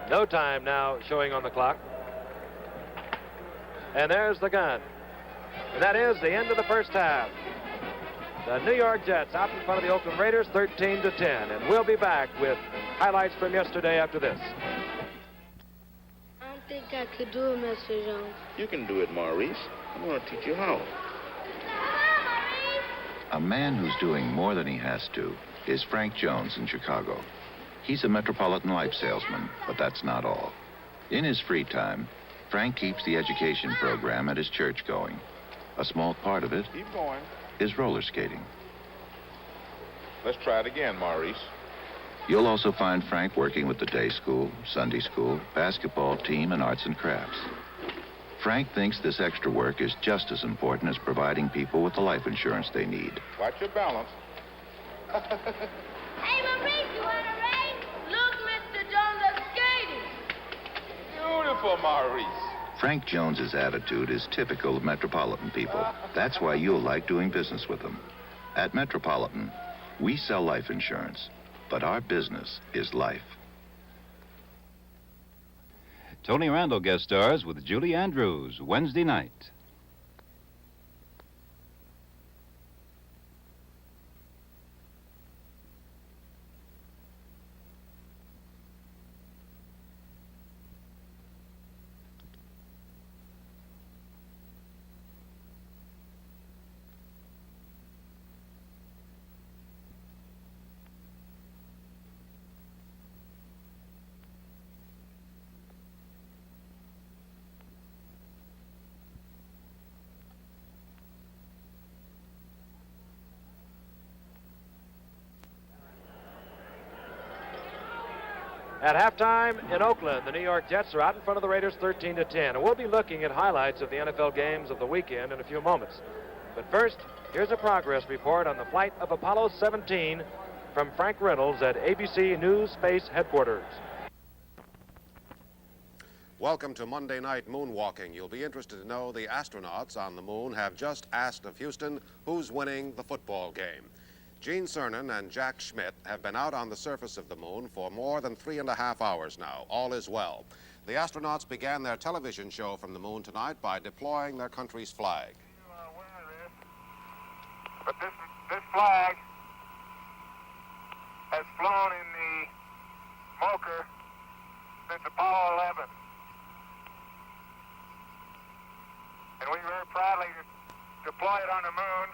No time now showing on the clock. And there's the gun. And that is the end of the first half. The New York Jets out in front of the Oakland Raiders, 13-10. And we'll be back with highlights from yesterday after this. I don't think I could do it, Mr. Jones. You can do it, Maurice. I'm going to teach you how. A man who's doing more than he has to is Frank Jones in Chicago. He's a Metropolitan Life salesman, but that's not all. In his free time, Frank keeps the education program at his church going. A small part of it Keep going. is roller skating. Let's try it again, Maurice. You'll also find Frank working with the day school, Sunday school, basketball team, and arts and crafts. Frank thinks this extra work is just as important as providing people with the life insurance they need. Watch your balance. Hey, Maurice, you want to race? Look, Mr. Jones is skating. Beautiful, Maurice. Frank Jones's attitude is typical of Metropolitan people. That's why you'll like doing business with them. At Metropolitan, we sell life insurance, but our business is life. Tony Randall guest stars with Julie Andrews, Wednesday night. At halftime in Oakland, the New York Jets are out in front of the Raiders 13-10. And we'll be looking at highlights of the NFL games of the weekend in a few moments. But first, here's a progress report on the flight of Apollo 17 from Frank Reynolds at ABC News Space Headquarters. Welcome to Monday Night Moonwalking. You'll be interested to know the astronauts on the moon have just asked of Houston who's winning the football game. Gene Cernan and Jack Schmidt have been out on the surface of the moon for more than 3.5 hours now. All is well. The astronauts began their television show from the moon tonight by deploying their country's flag. But this flag has flown in the Mocha since Apollo 11. And we very proudly deploy it on the moon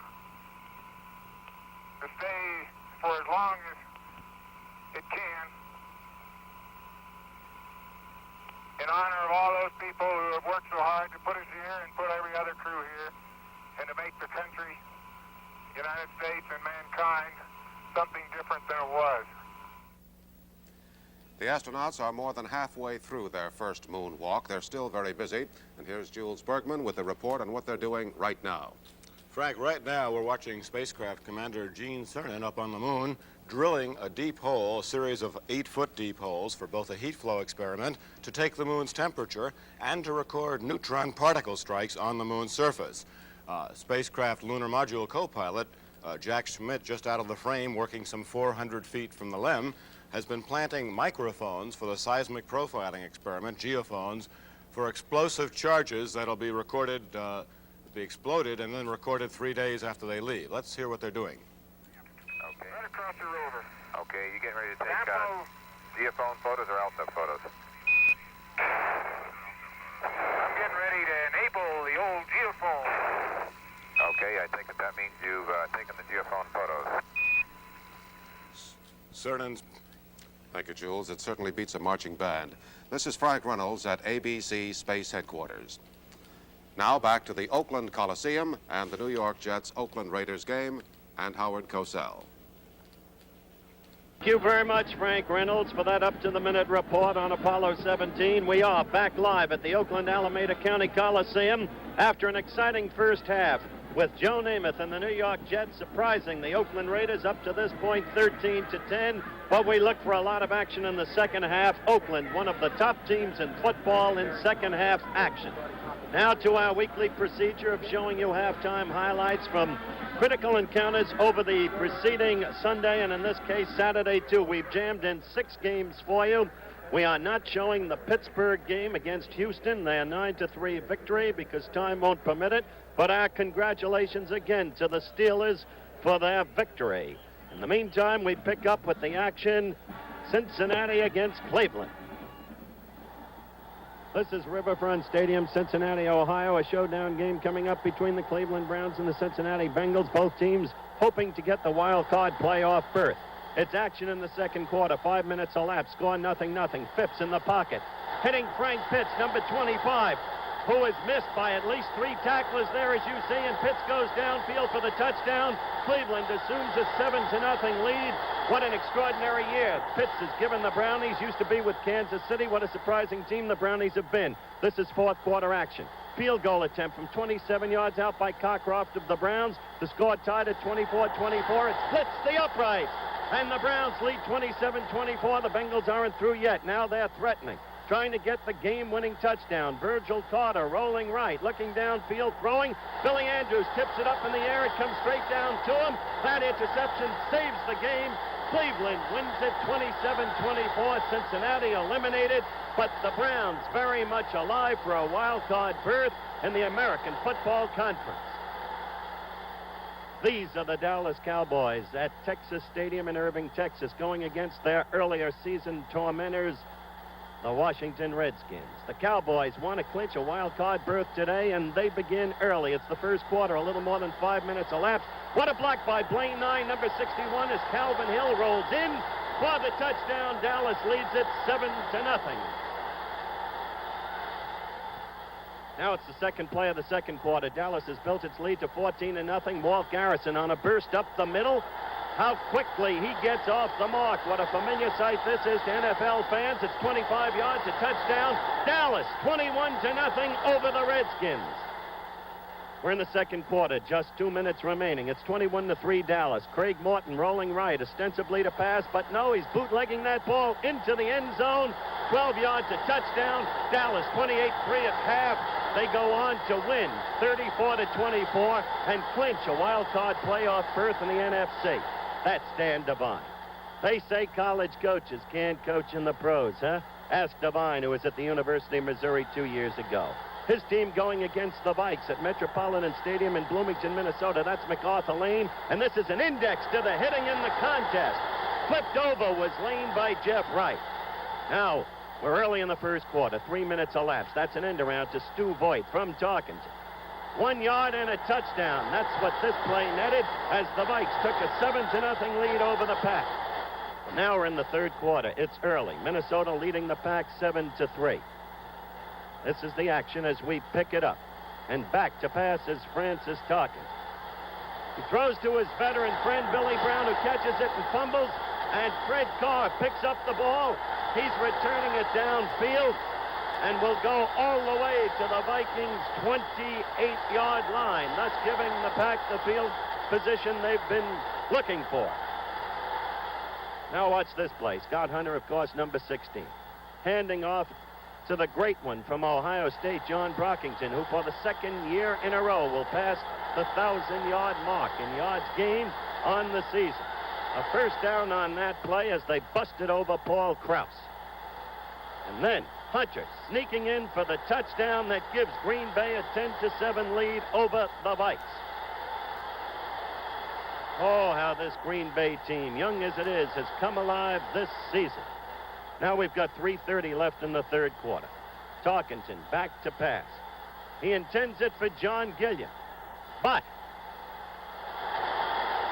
to stay for as long as it can in honor of all those people who have worked so hard to put us here and put every other crew here and to make the country, the United States, and mankind something different than it was. The astronauts are more than halfway through their first moonwalk. They're still very busy. And here's Jules Bergman with a report on what they're doing right now. Frank, right now we're watching spacecraft Commander Gene Cernan up on the moon drilling a deep hole, a series of 8-foot deep holes for both a heat flow experiment to take the moon's temperature and to record neutron particle strikes on the moon's surface. Spacecraft lunar module co-pilot Jack Schmidt, just out of the frame working some 400 feet from the LEM, has been planting microphones for the seismic profiling experiment, geophones, for explosive charges that'll be recorded, be exploded and then recorded 3 days after they leave. Let's hear what they're doing. Okay. Right across the river. Okay, you getting ready to take geophone photos or alpha photos? I'm getting ready to enable the old geophone. Okay, I think that means you've taken the geophone photos. Cernan's... Thank you, Jules. It certainly beats a marching band. This is Frank Reynolds at ABC Space Headquarters. Now back to the Oakland Coliseum and the New York Jets Oakland Raiders game and Howard Cosell. Thank you very much, Frank Reynolds, for that up-to-the-minute report on Apollo 17. We are back live at the Oakland Alameda County Coliseum after an exciting first half with Joe Namath and the New York Jets surprising the Oakland Raiders up to this point 13-10. But we look for a lot of action in the second half. Oakland, one of the top teams in football in second half action. Now to our weekly procedure of showing you halftime highlights from critical encounters over the preceding Sunday, and in this case Saturday too. We've jammed in 6 games for you. We are not showing the Pittsburgh game against Houston, their 9-3 victory, because time won't permit it. But our congratulations again to the Steelers for their victory. In the meantime, we pick up with the action, Cincinnati against Cleveland. This is Riverfront Stadium, Cincinnati, Ohio. A showdown game coming up between the Cleveland Browns and the Cincinnati Bengals. Both teams hoping to get the wild card playoff berth. It's action in the second quarter. 5 minutes elapsed. Score 0-0. Phipps in the pocket. Hitting Frank Pitts, number 25, who is missed by at least 3 tacklers there, as you see, and Pitts goes downfield for the touchdown. Cleveland assumes a 7-0 lead. What an extraordinary year Pitts has given the Brownies. Used to be with Kansas City. What a surprising team the Brownies have been. This is fourth quarter action. Field goal attempt from 27 yards out by Cockcroft of the Browns. The score tied at 24-24. It splits the upright, and the Browns lead 27-24. The Bengals aren't through yet. Now they're threatening, trying to get the game-winning touchdown. Virgil Carter rolling right, looking downfield, throwing. Billy Andrews tips it up in the air. It comes straight down to him. That interception saves the game. Cleveland wins it 27-24. Cincinnati eliminated, but the Browns very much alive for a wild card berth in the American Football Conference. These are the Dallas Cowboys at Texas Stadium in Irving, Texas, going against their earlier season tormentors, the Washington Redskins. The Cowboys want to clinch a wild card berth today, and they begin early. It's the first quarter, a little more than 5 minutes elapsed. What a block by Blaine 9, number 61, as Calvin Hill rolls in for the touchdown. Dallas leads it 7-0. Now it's the second play of the second quarter. Dallas has built its lead to 14-0. Walt Garrison on a burst up the middle. How quickly he gets off the mark. What a familiar sight this is to NFL fans. It's 25 yards, a touchdown. Dallas 21-0 over the Redskins. We're in the second quarter, just 2 minutes remaining. It's 21-3 Dallas. Craig Morton rolling right, ostensibly to pass, but no, he's bootlegging that ball into the end zone. 12 yards, a touchdown. Dallas 28-3 at half. They go on to win 34-24 and clinch a wild card playoff berth in the NFC. That's Dan Devine. They say college coaches can't coach in the pros, huh? Ask Devine, who was at the University of Missouri 2 years ago. His team going against the Vikes at Metropolitan Stadium in Bloomington, Minnesota. That's MacArthur Lane, and this is an index to the hitting in the contest. Flipped over was Lane by Jeff Wright. Now, we're early in the first quarter. 3 minutes elapsed. That's an end around to Stu Voigt from Tarkenton. 1 yard and a touchdown. That's what this play netted as the Vikes took a 7-0 lead over the Pack. Now we're in the third quarter. It's early. Minnesota leading the Pack 7-3. This is the action as we pick it up. And back to pass is Francis Tarkenton. He throws to his veteran friend Billy Brown, who catches it and fumbles. And Fred Carr picks up the ball. He's returning it downfield and will go all the way to the Vikings' 28-yard line, thus giving the Pack the field position they've been looking for. Now watch this play. Scott Hunter, of course, number 16. Handing off to the great one from Ohio State, John Brockington, who for the second year in a row will pass the 1,000-yard mark in yards gained on the season. A first down on that play as they busted over Paul Krause. And then Hunter sneaking in for the touchdown that gives Green Bay a 10-7 lead over the Vikes. Oh, how this Green Bay team, young as it is, has come alive this season. Now we've got 3:30 left in the third quarter. Tarkenton back to pass. He intends it for John Gilliam. But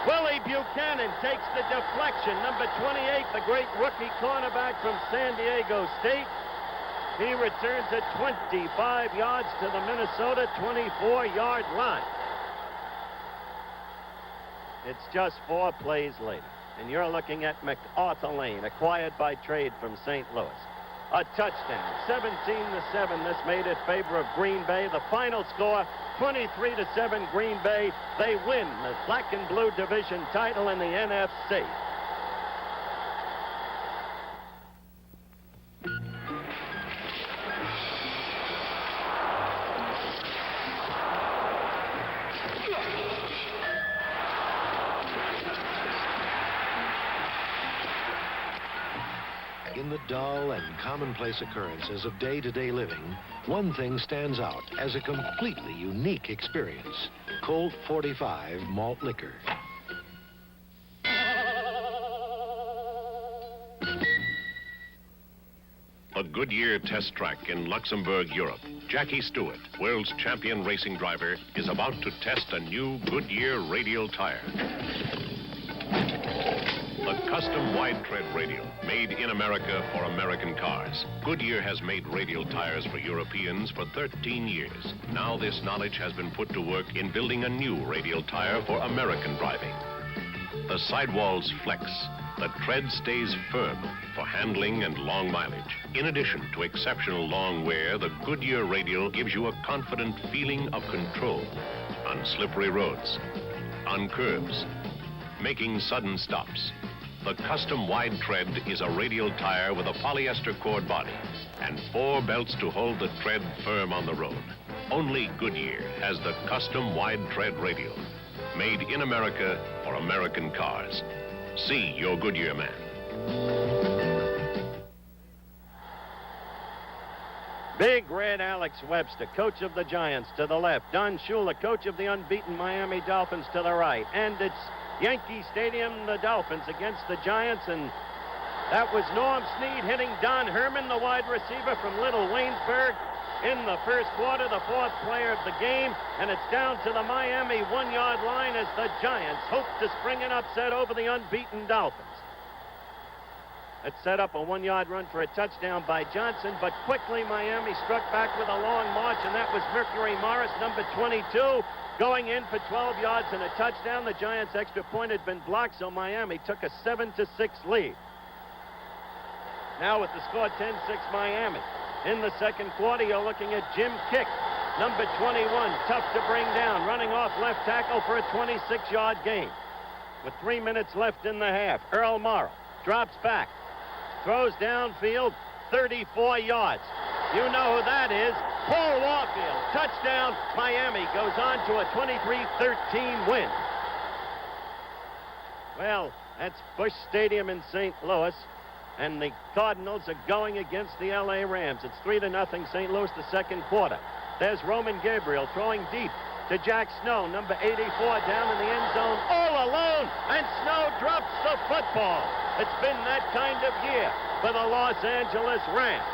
Willie Buchanan takes the deflection. Number 28, the great rookie cornerback from San Diego State. He returns it 25 yards to the Minnesota 24-yard line. It's just 4 plays later, and you're looking at MacArthur Lane, acquired by trade from St. Louis. A touchdown, 17-7. This made it favor of Green Bay. The final score, 23-7 Green Bay. They win the black and blue division title in the NFC. In the dull and commonplace occurrences of day-to-day living, one thing stands out as a completely unique experience: Colt 45 malt liquor. Goodyear test track in Luxembourg, Europe, Jackie Stewart, world's champion racing driver, is about to test a new Goodyear radial tire. The custom wide tread radial, made in America for American cars. Goodyear has made radial tires for Europeans for 13 years. Now this knowledge has been put to work in building a new radial tire for American driving. The sidewalls flex. The tread stays firm for handling and long mileage. In addition to exceptional long wear, the Goodyear radial gives you a confident feeling of control on slippery roads, on curbs, making sudden stops. The custom wide tread is a radial tire with a polyester cord body and 4 belts to hold the tread firm on the road. Only Goodyear has the custom wide tread radial, made in America for American cars. See your Goodyear man. Big Red Alex Webster, coach of the Giants, to the left. Don Shula, coach of the unbeaten Miami Dolphins, to the right. And it's Yankee Stadium, the Dolphins against the Giants, and that was Norm Snead hitting Don Herman, the wide receiver from Little Waynesburg, in the first quarter, the 4th player of the game, and it's down to the Miami 1-yard line as the Giants hope to spring an upset over the unbeaten Dolphins. It set up a 1-yard run for a touchdown by Johnson, but quickly Miami struck back with a long march, and that was Mercury Morris, number 22, going in for 12 yards and a touchdown. The Giants' extra point had been blocked, so Miami took a 7-6 lead. Now with the score 10-6 Miami. In the second quarter, you're looking at Jim Kick, number 21, tough to bring down, running off left tackle for a 26-yard gain. With 3 minutes left in the half, Earl Morrow drops back, throws downfield, 34 yards. You know who that is. Paul Warfield, touchdown. Miami goes on to a 23-13 win. Well, that's Busch Stadium in St. Louis, and the Cardinals are going against the L.A. Rams. It's 3-0 St. Louis, the second quarter. There's Roman Gabriel throwing deep to Jack Snow, number 84, down in the end zone, all alone, and Snow drops the football. It's been that kind of year for the Los Angeles Rams.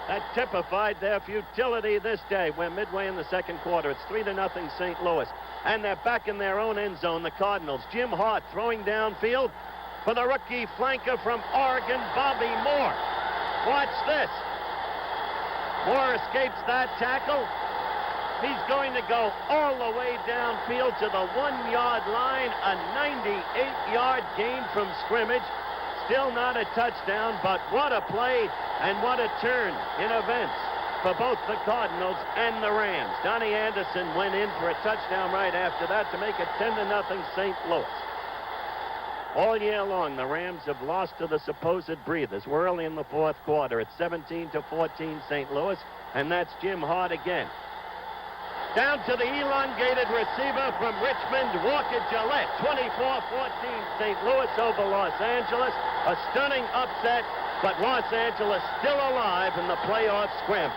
That typified their futility this day. We're midway in the second quarter. It's 3-0 St. Louis. And they're back in their own end zone, the Cardinals. Jim Hart throwing downfield for the rookie flanker from Oregon, Bobby Moore. Watch this. Moore escapes that tackle. He's going to go all the way downfield to the 1-yard line, a 98-yard gain from scrimmage. Still not a touchdown, but what a play and what a turn in events for both the Cardinals and the Rams. Donnie Anderson went in for a touchdown right after that to make it 10-0 St. Louis. All year long, the Rams have lost to the supposed breathers. We're early in the fourth quarter. It's 17-14 St. Louis, and that's Jim Hart again. Down to the elongated receiver from Richmond, Walker Gillette. 24-14 St. Louis over Los Angeles. A stunning upset, but Los Angeles still alive in the playoff scramble.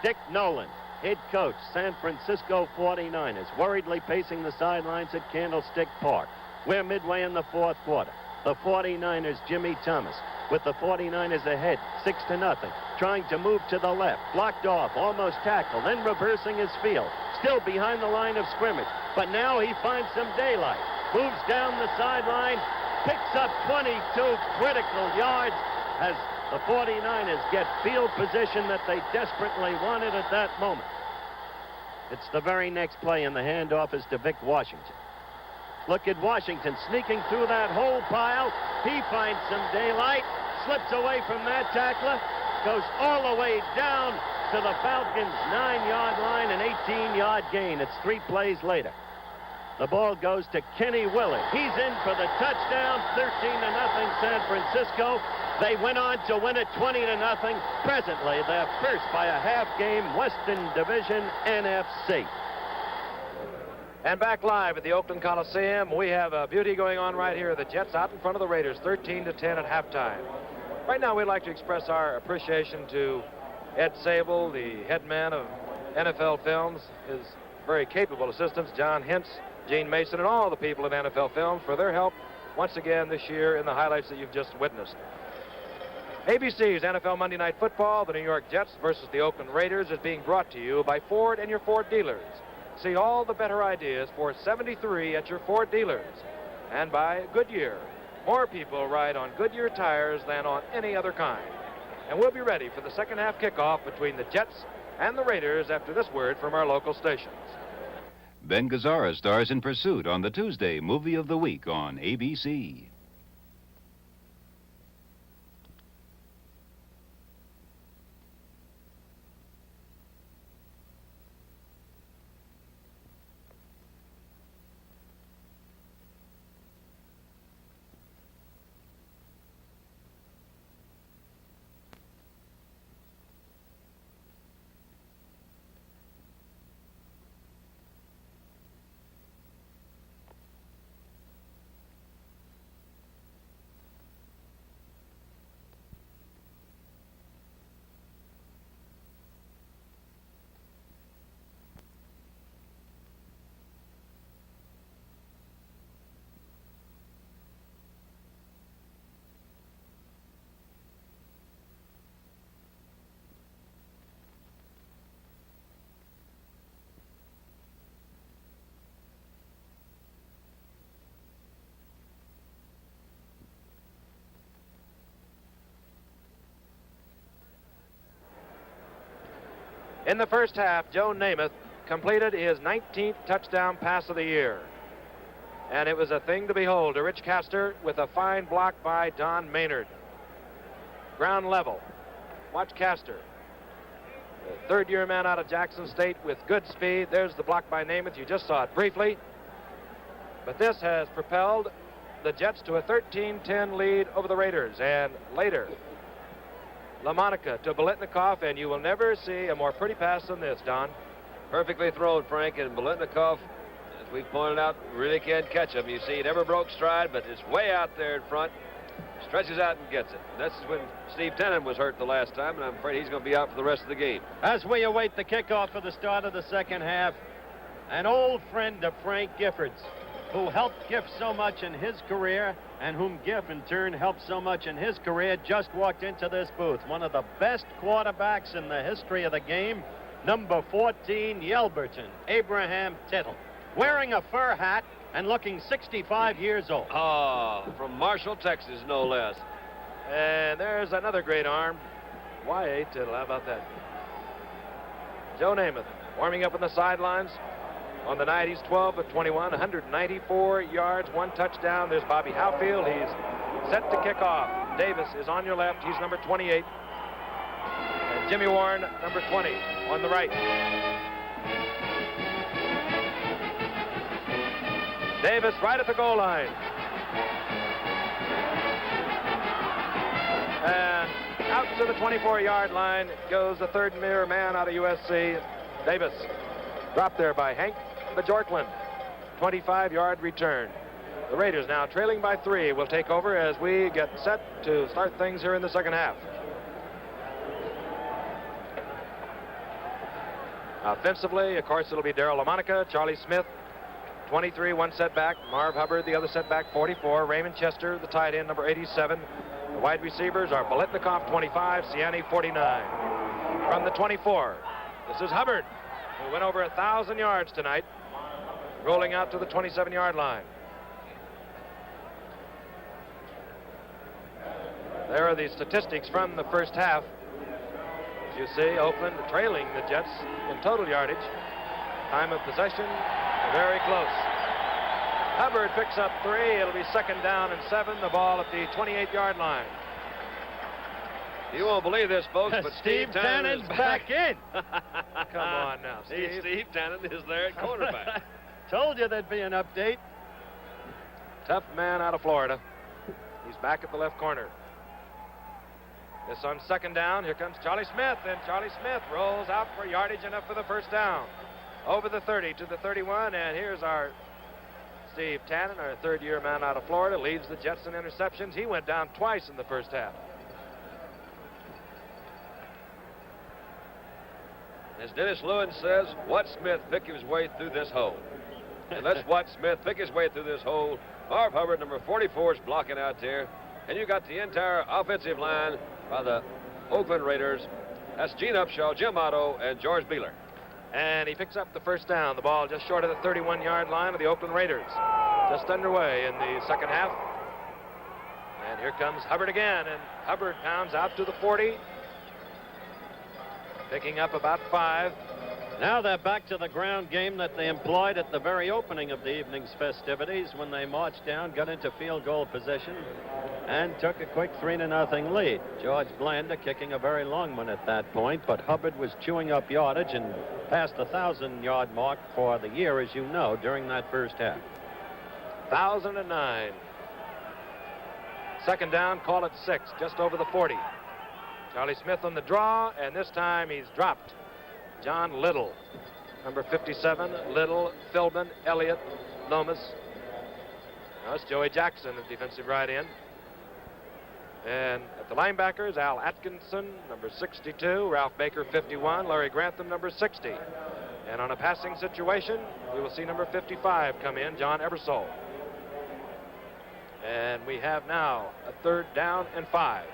Dick Nolan, head coach, San Francisco 49ers, worriedly pacing the sidelines at Candlestick Park. We're midway in the fourth quarter. The 49ers, Jimmy Thomas, with the 49ers ahead, 6-0, trying to move to the left, blocked off, almost tackled, then reversing his field, still behind the line of scrimmage. But now he finds some daylight, moves down the sideline, picks up 22 critical yards as the 49ers get field position that they desperately wanted at that moment. It's the very next play, and the handoff is to Vic Washington. Look at Washington sneaking through that whole pile. He finds some daylight, slips away from that tackler, goes all the way down to the Falcons' 9-yard line, an 18-yard gain. It's 3 plays later. The ball goes to Kenny Willard. He's in for the touchdown, 13-0 San Francisco. They went on to win it 20-0. Presently, they're first by a half game, Western Division NFC. And back live at the Oakland Coliseum, we have a beauty going on right here. The Jets out in front of the Raiders, 13-10 at halftime. Right now, we'd like to express our appreciation to Ed Sable, the head man of NFL Films, his very capable assistants, John Hintz, Gene Mason, and all the people at NFL Films for their help once again this year in the highlights that you've just witnessed. ABC's NFL Monday Night Football, the New York Jets versus the Oakland Raiders, is being brought to you by Ford and your Ford dealers. See all the better ideas for 73 at your Ford dealers. And by Goodyear. More people ride on Goodyear tires than on any other kind. And we'll be ready for the second half kickoff between the Jets and the Raiders after this word from our local stations. Ben Gazzara stars in Pursuit on the Tuesday Movie of the Week on ABC. In the first half, Joe Namath completed his 19th touchdown pass of the year. And it was a thing to behold. A Rich Castor with a fine block by Don Maynard. Ground level. Watch Castor. The third-year man out of Jackson State with good speed. There's the block by Namath. You just saw it briefly. But this has propelled the Jets to a 13-10 lead over the Raiders. And later, LaMonica to Biletnikoff, and you will never see a more pretty pass than this, Don. Perfectly thrown, Frank, and Biletnikoff, as we pointed out, really can't catch him. You see, he never broke stride, but it's way out there in front. Stretches out and gets it. That's when Steve Tennant was hurt the last time, and I'm afraid he's going to be out for the rest of the game. As we await the kickoff for the start of the second half, an old friend of Frank Gifford's, who helped Giff so much in his career and whom Giff in turn helped so much in his career, just walked into this booth. One of the best quarterbacks in the history of the game, number 14, Yelverton, Abraham Tittle, wearing a fur hat and looking 65 years old. Oh, from Marshall, Texas, no less. And there's another great arm. Y.A. Tittle, how about that? Joe Namath warming up on the sidelines. On the night, he's 12 of 21, 194 yards, 1 touchdown. There's Bobby Howfield. He's set to kick off. Davis is on your left. He's number 28. And Jimmy Warren, number 20, on the right. Davis right at the goal line. And out to the 24-yard line goes the third mirror man out of USC, Davis. Dropped there by Hank Bajorklin. 25-yard return. The Raiders now trailing by 3 will take over as we get set to start things here in the second half. Offensively, of course, it'll be Darryl LaMonica, Charlie Smith, 23, 1 setback. Marv Hubbard, the other setback, 44. Raymond Chester, the tight end, number 87. The wide receivers are Biletnikoff, 25, Ciani, 49. From the 24, this is Hubbard, who went over 1,000 yards tonight, rolling out to the 27-yard line. There are the statistics from the first half. As you see, Oakland trailing the Jets in total yardage. Time of possession, very close. Hubbard picks up 3. It'll be second down and 7. The ball at the 28-yard line. You won't believe this, folks, but Steve Tannen is back in. Come on now, Steve. Steve Tannen is there at quarterback. Told you there'd be an update. Tough man out of Florida. He's back at the left corner. This on second down. Here comes Charlie Smith, and Charlie Smith rolls out for yardage enough for the first down. Over the 30 to the 31, and here's our Steve Tannen, our third-year man out of Florida, leads the Jets in interceptions. He went down twice in the first half. As Dennis Lewin says, watch Smith pick his way through this hole. And let's watch Smith pick his way through this hole. Marv Hubbard, number 44, is blocking out there. And you got the entire offensive line by the Oakland Raiders. That's Gene Upshaw, Jim Otto, and George Beeler. And he picks up the first down. The ball just short of the 31-yard line of the Oakland Raiders. Just underway in the second half. And here comes Hubbard again, and Hubbard pounds out to the 40, picking up about 5. Now they're back to the ground game that they employed at the very opening of the evening's festivities when they marched down, got into field goal position, and took a quick 3-0 lead. George Blanda kicking a very long one at that point, but Hubbard was chewing up yardage and passed the 1,000-yard mark for the year, as you know, during that first half. 1,009. Second down, call it 6, just over the 40. Charlie Smith on the draw, and this time he's dropped. John Little, number 57, Little, Philbin, Elliott, Lomas. Now it's Joey Jackson, the defensive right end. And at the linebackers, Al Atkinson, number 62, Ralph Baker, 51, Larry Grantham, number 60. And on a passing situation, we will see number 55 come in, John Ebersole. And we have now a 3rd down and 5.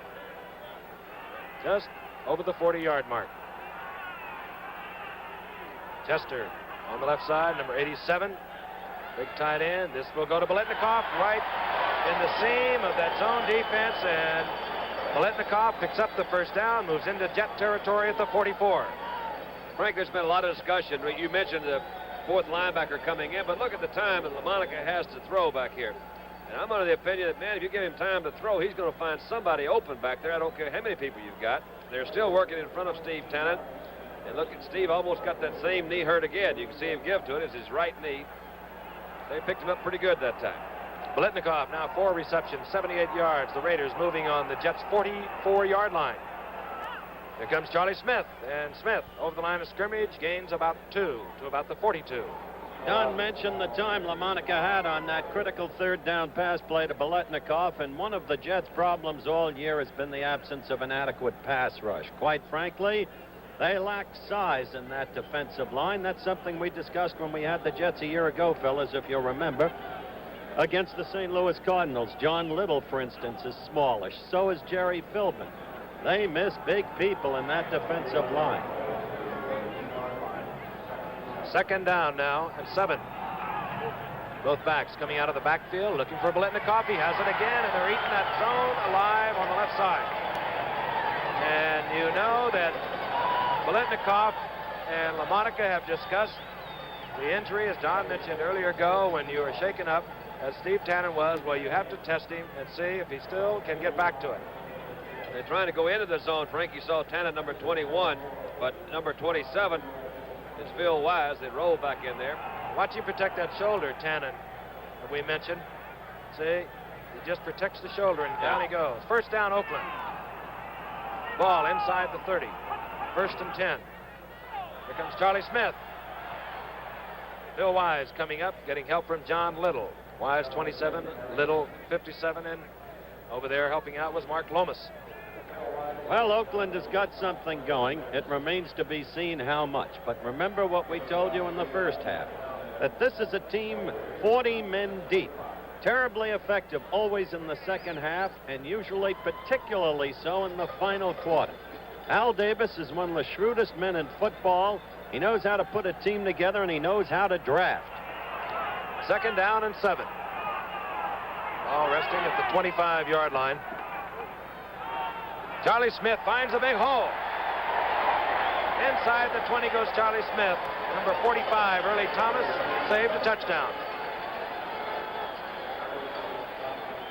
Just over the 40-yard mark. Chester on the left side, number 87, big tight end. This will go to Biletnikoff right in the seam of that zone defense, and Biletnikoff picks up the first down, moves into Jet territory at the 44. Frank, there's been a lot of discussion. You mentioned the 4th linebacker coming in, but look at the time that LaMonica has to throw back here. And I'm under the opinion that, man, if you give him time to throw, he's going to find somebody open back there. I don't care how many people you've got. They're still working in front of Steve Tennant. And look at Steve, almost got that same knee hurt again. You can see him give to it. It's his right knee. They picked him up pretty good that time. Biletnikoff now 4 receptions, 78 yards. The Raiders moving on the Jets' 44-yard line. Here comes Charlie Smith, and Smith over the line of scrimmage gains about 2 to about the 42. Don mentioned the time LaMonica had on that critical 3rd down pass play to Biletnikoff, and one of the Jets' problems all year has been the absence of an adequate pass rush. Quite frankly, they lack size in that defensive line. That's something we discussed when we had the Jets a year ago, fellas, if you'll remember. Against the St. Louis Cardinals, John Little, for instance, is smallish. So is Jerry Philbin. They miss big people in that defensive line. Second down now and 7. Both backs coming out of the backfield, looking for Biletnikoff. He has it again, and they're eating that zone alive on the left side. And you know that Biletnikoff and LaMonica have discussed the injury, as Don mentioned earlier ago, when you were shaken up, as Steve Tannen was. Well, you have to test him and see if he still can get back to it. They're trying to go into the zone, Frank. You saw Tannen, number 21, but number 27 is Phil Wise. They roll back in there. Watch him protect that shoulder, Tannen, that we mentioned. See, he just protects the shoulder, and down he goes. First down, Oakland. Ball inside the 30. 1st and 10. Here comes Charlie Smith. Phil Wise coming up, getting help from John Little. Wise 27, Little 57, and over there helping out was Mark Lomas. Well, Oakland has got something going. It remains to be seen how much. But remember what we told you in the first half, that this is a team 40 men deep. Terribly effective always in the second half, and usually particularly so in the final quarter. Al Davis is one of the shrewdest men in football. He knows how to put a team together, and he knows how to draft. Second down and 7. Ball resting at the 25-yard line. Charlie Smith finds a big hole. Inside the 20 goes Charlie Smith. Number 45, Early Thomas, saved a touchdown.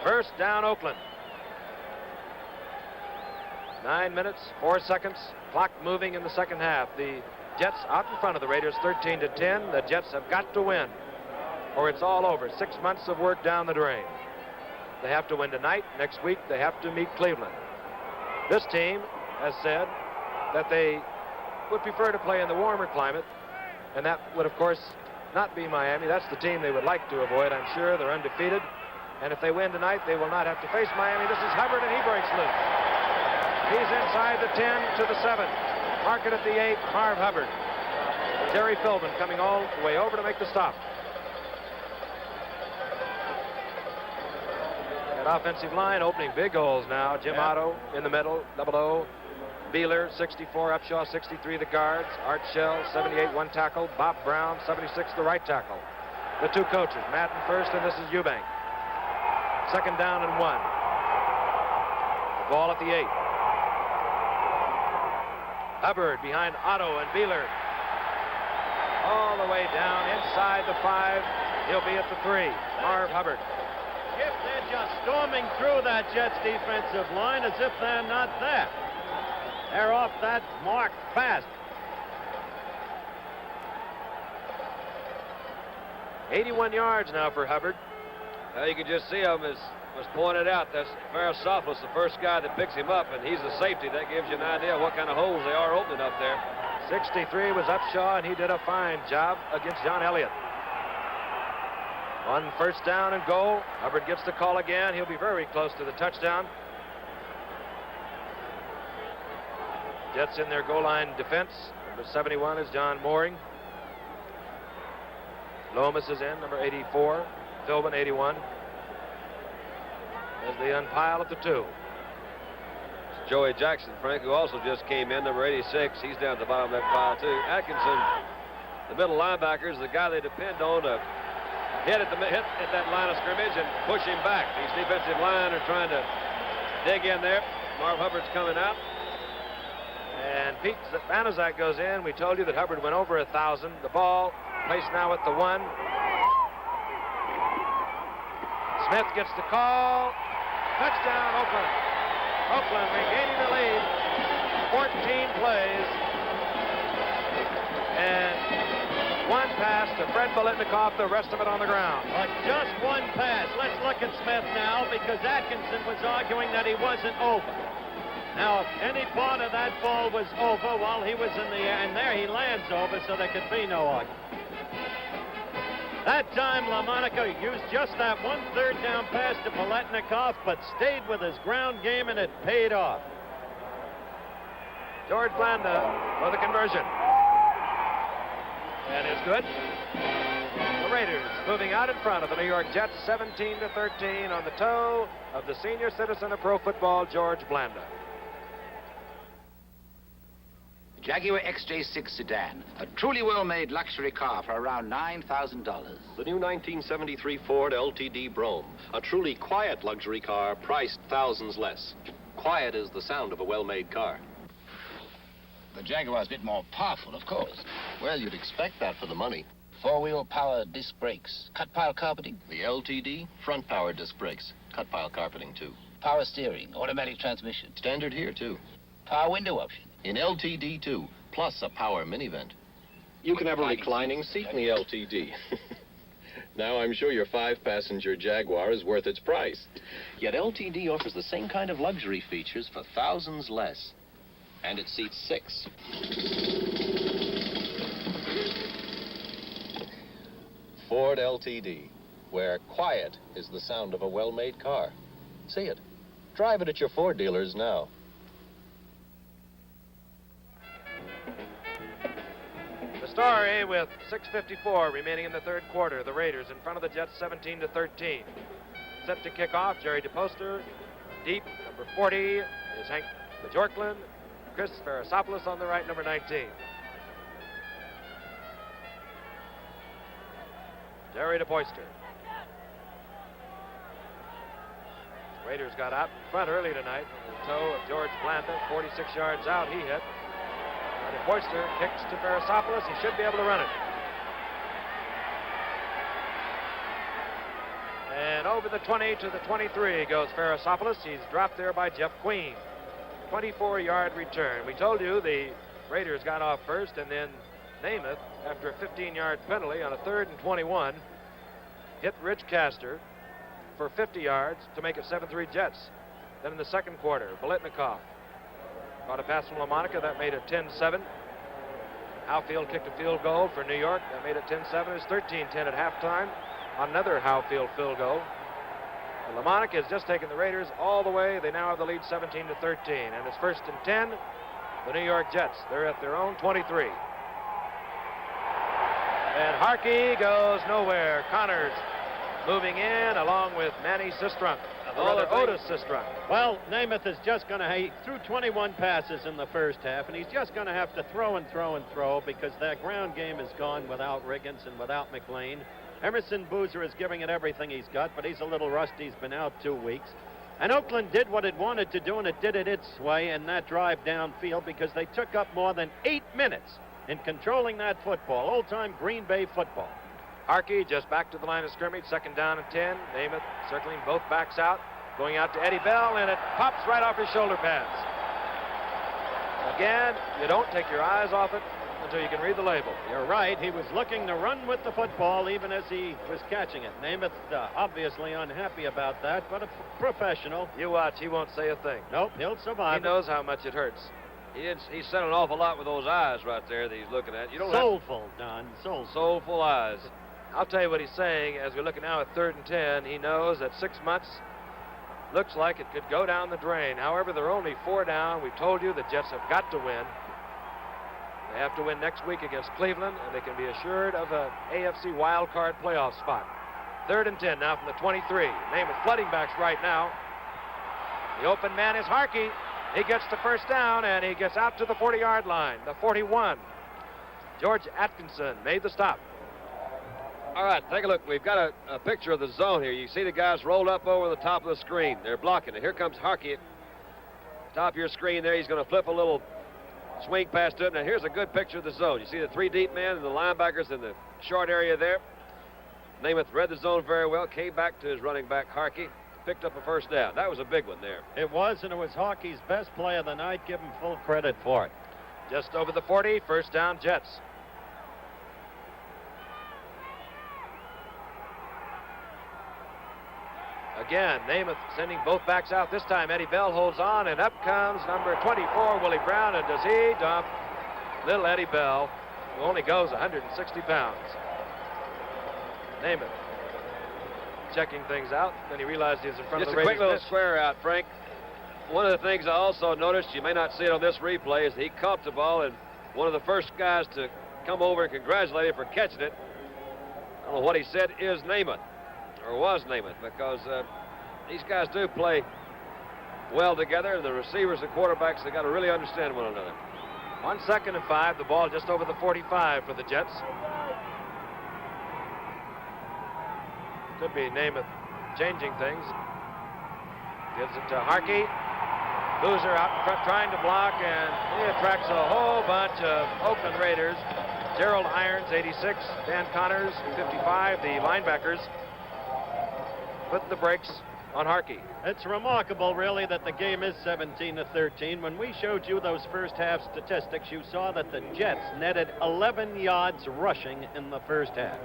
First down, Oakland. 9 minutes, 4 seconds. Clock moving in the second half. The Jets out in front of the Raiders, 13-10. The Jets have got to win, or it's all over. 6 months of work down the drain. They have to win tonight. Next week, they have to meet Cleveland. This team has said that they would prefer to play in the warmer climate, and that would, of course, not be Miami. That's the team they would like to avoid, I'm sure. They're undefeated, and if they win tonight, they will not have to face Miami. This is Hubbard, and he breaks loose. He's inside the 10 to the 7. Mark it at the 8, Marv Hubbard. Jerry Philbin coming all the way over to make the stop. That offensive line opening big holes now. Jim Otto in the middle, 00. Beeler, 64. Upshaw, 63, the guards. Art Shell, 78, one tackle. Bob Brown, 76, the right tackle. The two coaches, Madden first, and this is Eubank. Second down and 1. The ball at the 8. Hubbard behind Otto and Beeler. All the way down inside the 5. He'll be at the 3. Marv Hubbard. If they're just storming through that Jets defensive line as if they're not there. They're off that mark fast. 81 yards now for Hubbard. You can just see him, as was pointed out. That's Farasopoulos, the first guy that picks him up, and he's the safety. That gives you an idea of what kind of holes they are opening up there. 63 was Upshaw, and he did a fine job against John Elliott. On first down and goal, Hubbard gets the call again. He'll be very close to the touchdown. Jets in their goal line defense. Number 71 is John Mooring. Lomas is in, number 84. Philbin, 81. As they unpile at the 2. It's Joey Jackson, Frank, who also just came in, number 86. He's down at the bottom of that pile, too. Atkinson, the middle linebacker, is the guy they depend on to hit at that line of scrimmage and push him back. These defensive line are trying to dig in there. Marv Hubbard's coming out. And Pete Banaszak goes in. We told you that Hubbard went over 1,000. The ball placed now at the 1. Smith gets the call. Touchdown, Oakland. Oakland regaining the lead. 14 plays. And one pass to Fred Biletnikoff, the rest of it on the ground. But just one pass. Let's look at Smith now, because Atkinson was arguing that he wasn't over. Now, if any part of that ball was over while he was in the air, and there he lands over, so there could be no argument. That time, LaMonica used just that one third down pass to Biletnikoff, but stayed with his ground game, and it paid off. George Blanda for the conversion. And is good. The Raiders moving out in front of the New York Jets, 17-13 on the toe of the senior citizen of pro football, George Blanda. Jaguar XJ6 sedan, a truly well-made luxury car for around $9,000. The new 1973 Ford LTD Brougham, a truly quiet luxury car priced thousands less. Quiet is the sound of a well-made car. The Jaguar's a bit more powerful, of course. Well, you'd expect that for the money. Four-wheel power disc brakes, cut pile carpeting. The LTD, front power disc brakes, cut pile carpeting too. Power steering, automatic transmission. Standard here too. Power window option. In LTD too, plus a power mini vent. You can have a reclining seat in the LTD. Now I'm sure your 5-passenger Jaguar is worth its price. Yet LTD offers the same kind of luxury features for thousands less. And it seats 6. Ford LTD, where quiet is the sound of a well-made car. See it. Drive it at your Ford dealers now. The story with 6:54 remaining in the third quarter. The Raiders in front of the Jets, 17-13. Set to kick off, Jerry DePoster. Deep, number 40, is Hank Bajorklin. Chris Farasopoulos on the right, number 19. Jerry DePoster. Raiders got out in front early tonight. The toe of George Blanda, 46 yards out, he hit. DePoster kicks to Farasopoulos. He should be able to run it. And over the 20 to the 23 goes Farasopoulos. He's dropped there by Jeff Queen. 24-yard return. We told you the Raiders got off first, and then Namath, after a 15-yard penalty on a 3rd and 21, hit Rich Castor for 50 yards to make it 7-3 Jets. Then in the second quarter, Biletnikoff caught a pass from LaMonica. That made it 10-7. Howfield kicked a field goal for New York. That made it 10-7. It's 13-10 at halftime on another Howfield field goal. And LaMonica has just taken the Raiders all the way. They now have the lead 17-13. And it's 1st and 10. The New York Jets, they're at their own 23. And Harkey goes nowhere. Connors moving in along with Manny Sistrunk. Otis this run. Well, Namath is just going to, he threw 21 passes in the first half, and he's just going to have to throw and throw and throw because that ground game is gone without Riggins and without McLean. Emerson Boozer is giving it everything he's got, but he's a little rusty. He's been out 2 weeks. And Oakland did what it wanted to do, and it did it its way in that drive downfield because they took up more than 8 minutes in controlling that football, old-time Green Bay football. Harkey just back to the line of scrimmage, 2nd down and 10. Namath circling both backs out, going out to Eddie Bell, and it pops right off his shoulder pads. Again, you don't take your eyes off it until you can read the label. You're right. He was looking to run with the football even as he was catching it. Namath obviously unhappy about that, but a professional. You watch, he won't say a thing. Nope, he'll survive. He knows how much it hurts. He said an awful lot with those eyes right there that he's looking at. You don't soulful, Don. Soulful eyes. I'll tell you what he's saying. As we're looking now at 3rd and 10, he knows that 6 months looks like it could go down the drain. However, they're only 4 down. We've told you the Jets have got to win. They have to win next week against Cleveland, and they can be assured of an AFC wild card playoff spot. 3rd and 10 now from the 23. Namath flooding backs right now. The open man is Harkey. He gets the 1st down, and he gets out to the 40-yard line, the 41. George Atkinson made the stop. All right, take a look. We've got a picture of the zone here. You see the guys rolled up over the top of the screen. They're blocking it. Here comes Harkey. Top of your screen there. He's going to flip a little swing pass to it. Now, here's a good picture of the zone. You see the 3 deep men and the linebackers in the short area there. Namath read the zone very well, came back to his running back, Harkey, picked up a 1st down. That was a big one there. It was, and it was Harkey's best play of the night. Give him full credit for it. Just over the 40, 1st down, Jets. Again, Namath sending both backs out. This time, Eddie Bell holds on, and up comes number 24, Willie Brown, and does he dump little Eddie Bell, who only goes 160 pounds. Namath checking things out. Then he realized he was in front of the Raiders. Just a quick little square out, Frank. One of the things I also noticed, you may not see it on this replay, is he caught the ball, and one of the first guys to come over and congratulate him for catching it, I don't know what he said, is Namath. Or was Namath, because these guys do play well together. The receivers and quarterbacks, they got to really understand one another. 1 second and 5. The ball just over the 45 for the Jets. Could be Namath changing things. Gives it to Harkey. Boozer out in front trying to block, and he attracts a whole bunch of Oakland Raiders. Gerald Irons, 86. Dan Connors, 55. The linebackers putting the brakes on Harkey. It's remarkable, really, that the game is 17-13. When we showed you those first half statistics, you saw that the Jets netted 11 yards rushing in the first half.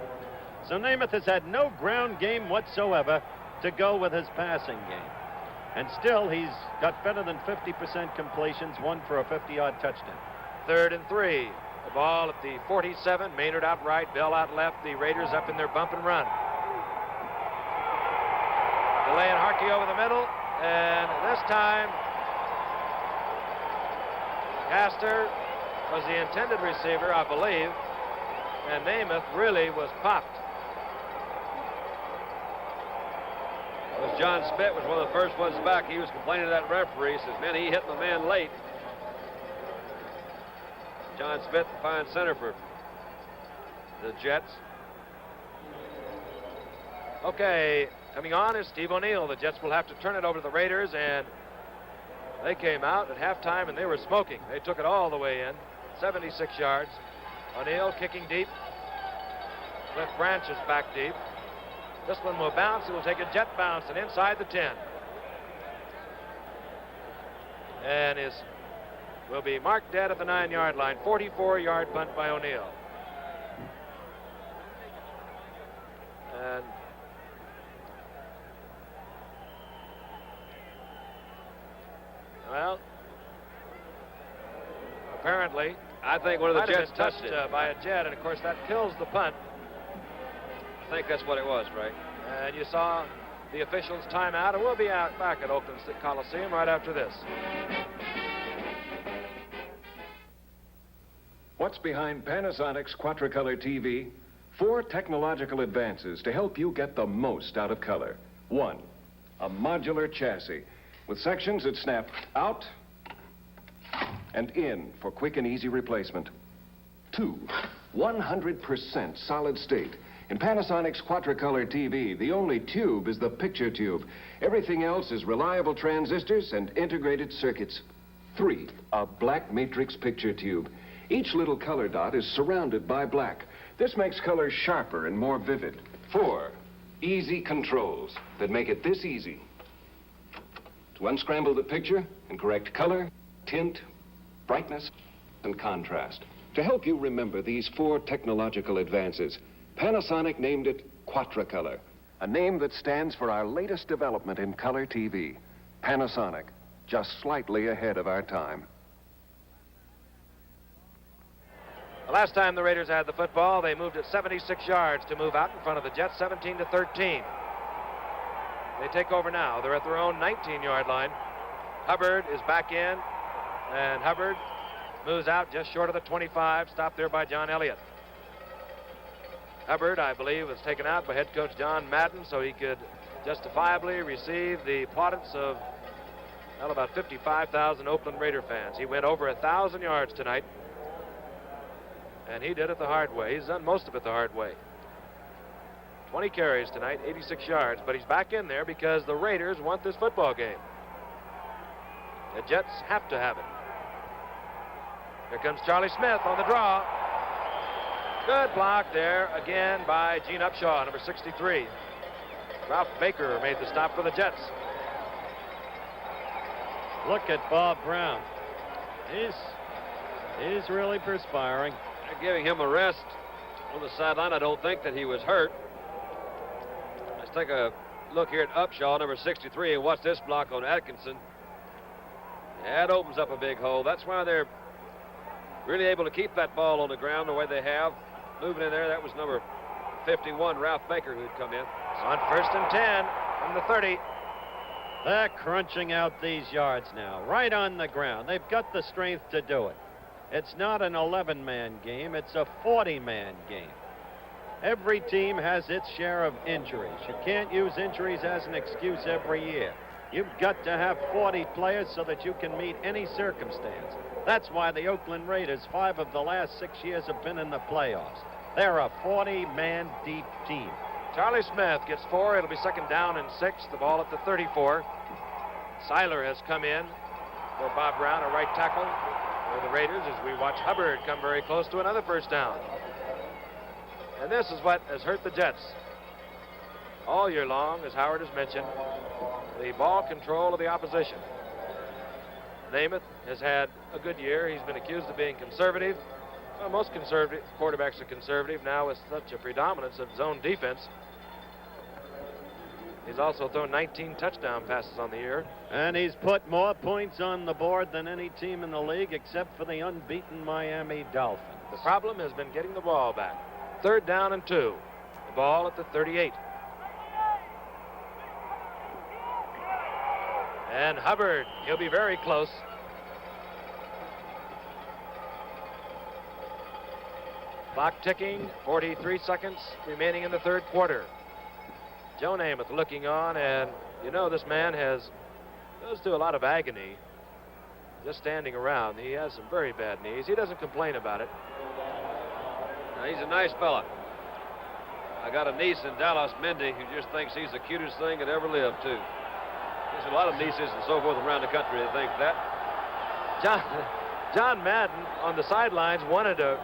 So Namath has had no ground game whatsoever to go with his passing game. And still, he's got better than 50% completions, one for a 50-yard touchdown. 3rd and 3. The ball at the 47. Maynard out right, Bell out left. The Raiders up in their bump and run. Delaying Harkey over the middle, and this time Castor was the intended receiver, I believe, and Namath really was popped. It was John Spitt was one of the first ones back. He was complaining to that referee. He says, man, he hit my man late. John Spitt, the fine center for the Jets. Okay. Coming on is Steve O'Neill. The Jets will have to turn it over to the Raiders, and they came out at halftime and they were smoking. They took it all the way in, 76 yards. O'Neill kicking deep. Cliff Branch is back deep. This one will bounce. It will take a jet bounce and inside the 10. And will be marked dead at the 9-yard line. 44-yard punt by O'Neill. And well, apparently, I think one of the Jets touched it by a jet, and of course that kills the punt. I think that's what it was, Frank. And you saw the officials' timeout, and we'll be out back at Oakland Coliseum right after this. What's behind Panasonic's Quadricolor TV? 4 technological advances to help you get the most out of color. 1, A modular chassis with sections that snap out and in for quick and easy replacement. 2, 100% solid state. In Panasonic's Quadricolor TV, the only tube is the picture tube. Everything else is reliable transistors and integrated circuits. 3, a black matrix picture tube. Each little color dot is surrounded by black. This makes colors sharper and more vivid. 4, easy controls that make it this easy to unscramble the picture and correct color, tint, brightness, and contrast. To help you remember these 4 technological advances, Panasonic named it Quadricolor, a name that stands for our latest development in color TV. Panasonic, just slightly ahead of our time. The last time the Raiders had the football, they moved it 76 yards to move out in front of the Jets, 17-13. They take over now. They're at their own 19-yard line. Hubbard is back in, and Hubbard moves out just short of the 25, stopped there by John Elliott. Hubbard, I believe, was taken out by head coach John Madden so he could justifiably receive the plaudits of, well, about 55,000 Oakland Raider fans. He went over 1,000 yards tonight, and he did it the hard way. He's done most of it the hard way. 20 carries tonight, 86 yards, but he's back in there because the Raiders want this football game. The Jets have to have it. Here comes Charlie Smith on the draw. Good block there again by Gene Upshaw, number 63. Ralph Baker made the stop for the Jets. Look at Bob Brown. He's really perspiring. They're giving him a rest on the sideline. I don't think that he was hurt. Let's take a look here at Upshaw, number 63, and watch this block on Atkinson. That opens up a big hole. That's why they're really able to keep that ball on the ground the way they have. Moving in there, that was number 51, Ralph Baker, who'd come in. On 1st and 10 from the 30. They're crunching out these yards now, right on the ground. They've got the strength to do it. It's not an 11-man game, it's a 40-man game. Every team has its share of injuries. You can't use injuries as an excuse every year. You've got to have 40 players so that you can meet any circumstance. That's why the Oakland Raiders, 5 of the last 6 years, have been in the playoffs. They're a 40-man deep team. Charlie Smith gets 4. It'll be 2nd down and 6. The ball at the 34. Seiler has come in for Bob Brown, a right tackle for the Raiders, as we watch Hubbard come very close to another 1st down. And this is what has hurt the Jets all year long, as Howard has mentioned, the ball control of the opposition. Namath has had a good year. He's been accused of being conservative. Well, most conservative quarterbacks are conservative now with such a predominance of zone defense. He's also thrown 19 touchdown passes on the year. And he's put more points on the board than any team in the league except for the unbeaten Miami Dolphins. The problem has been getting the ball back. 3rd down and 2. The ball at the 38. And Hubbard, he'll be very close. Clock ticking, 43 seconds remaining in the 3rd quarter. Joe Namath looking on, and you know this man goes through a lot of agony just standing around. He has some very bad knees. He doesn't complain about it. Now, he's a nice fella. I got a niece in Dallas, Mindy, who just thinks he's the cutest thing that ever lived, too. There's a lot of nieces and so forth around the country that think that. John Madden on the sidelines wanted a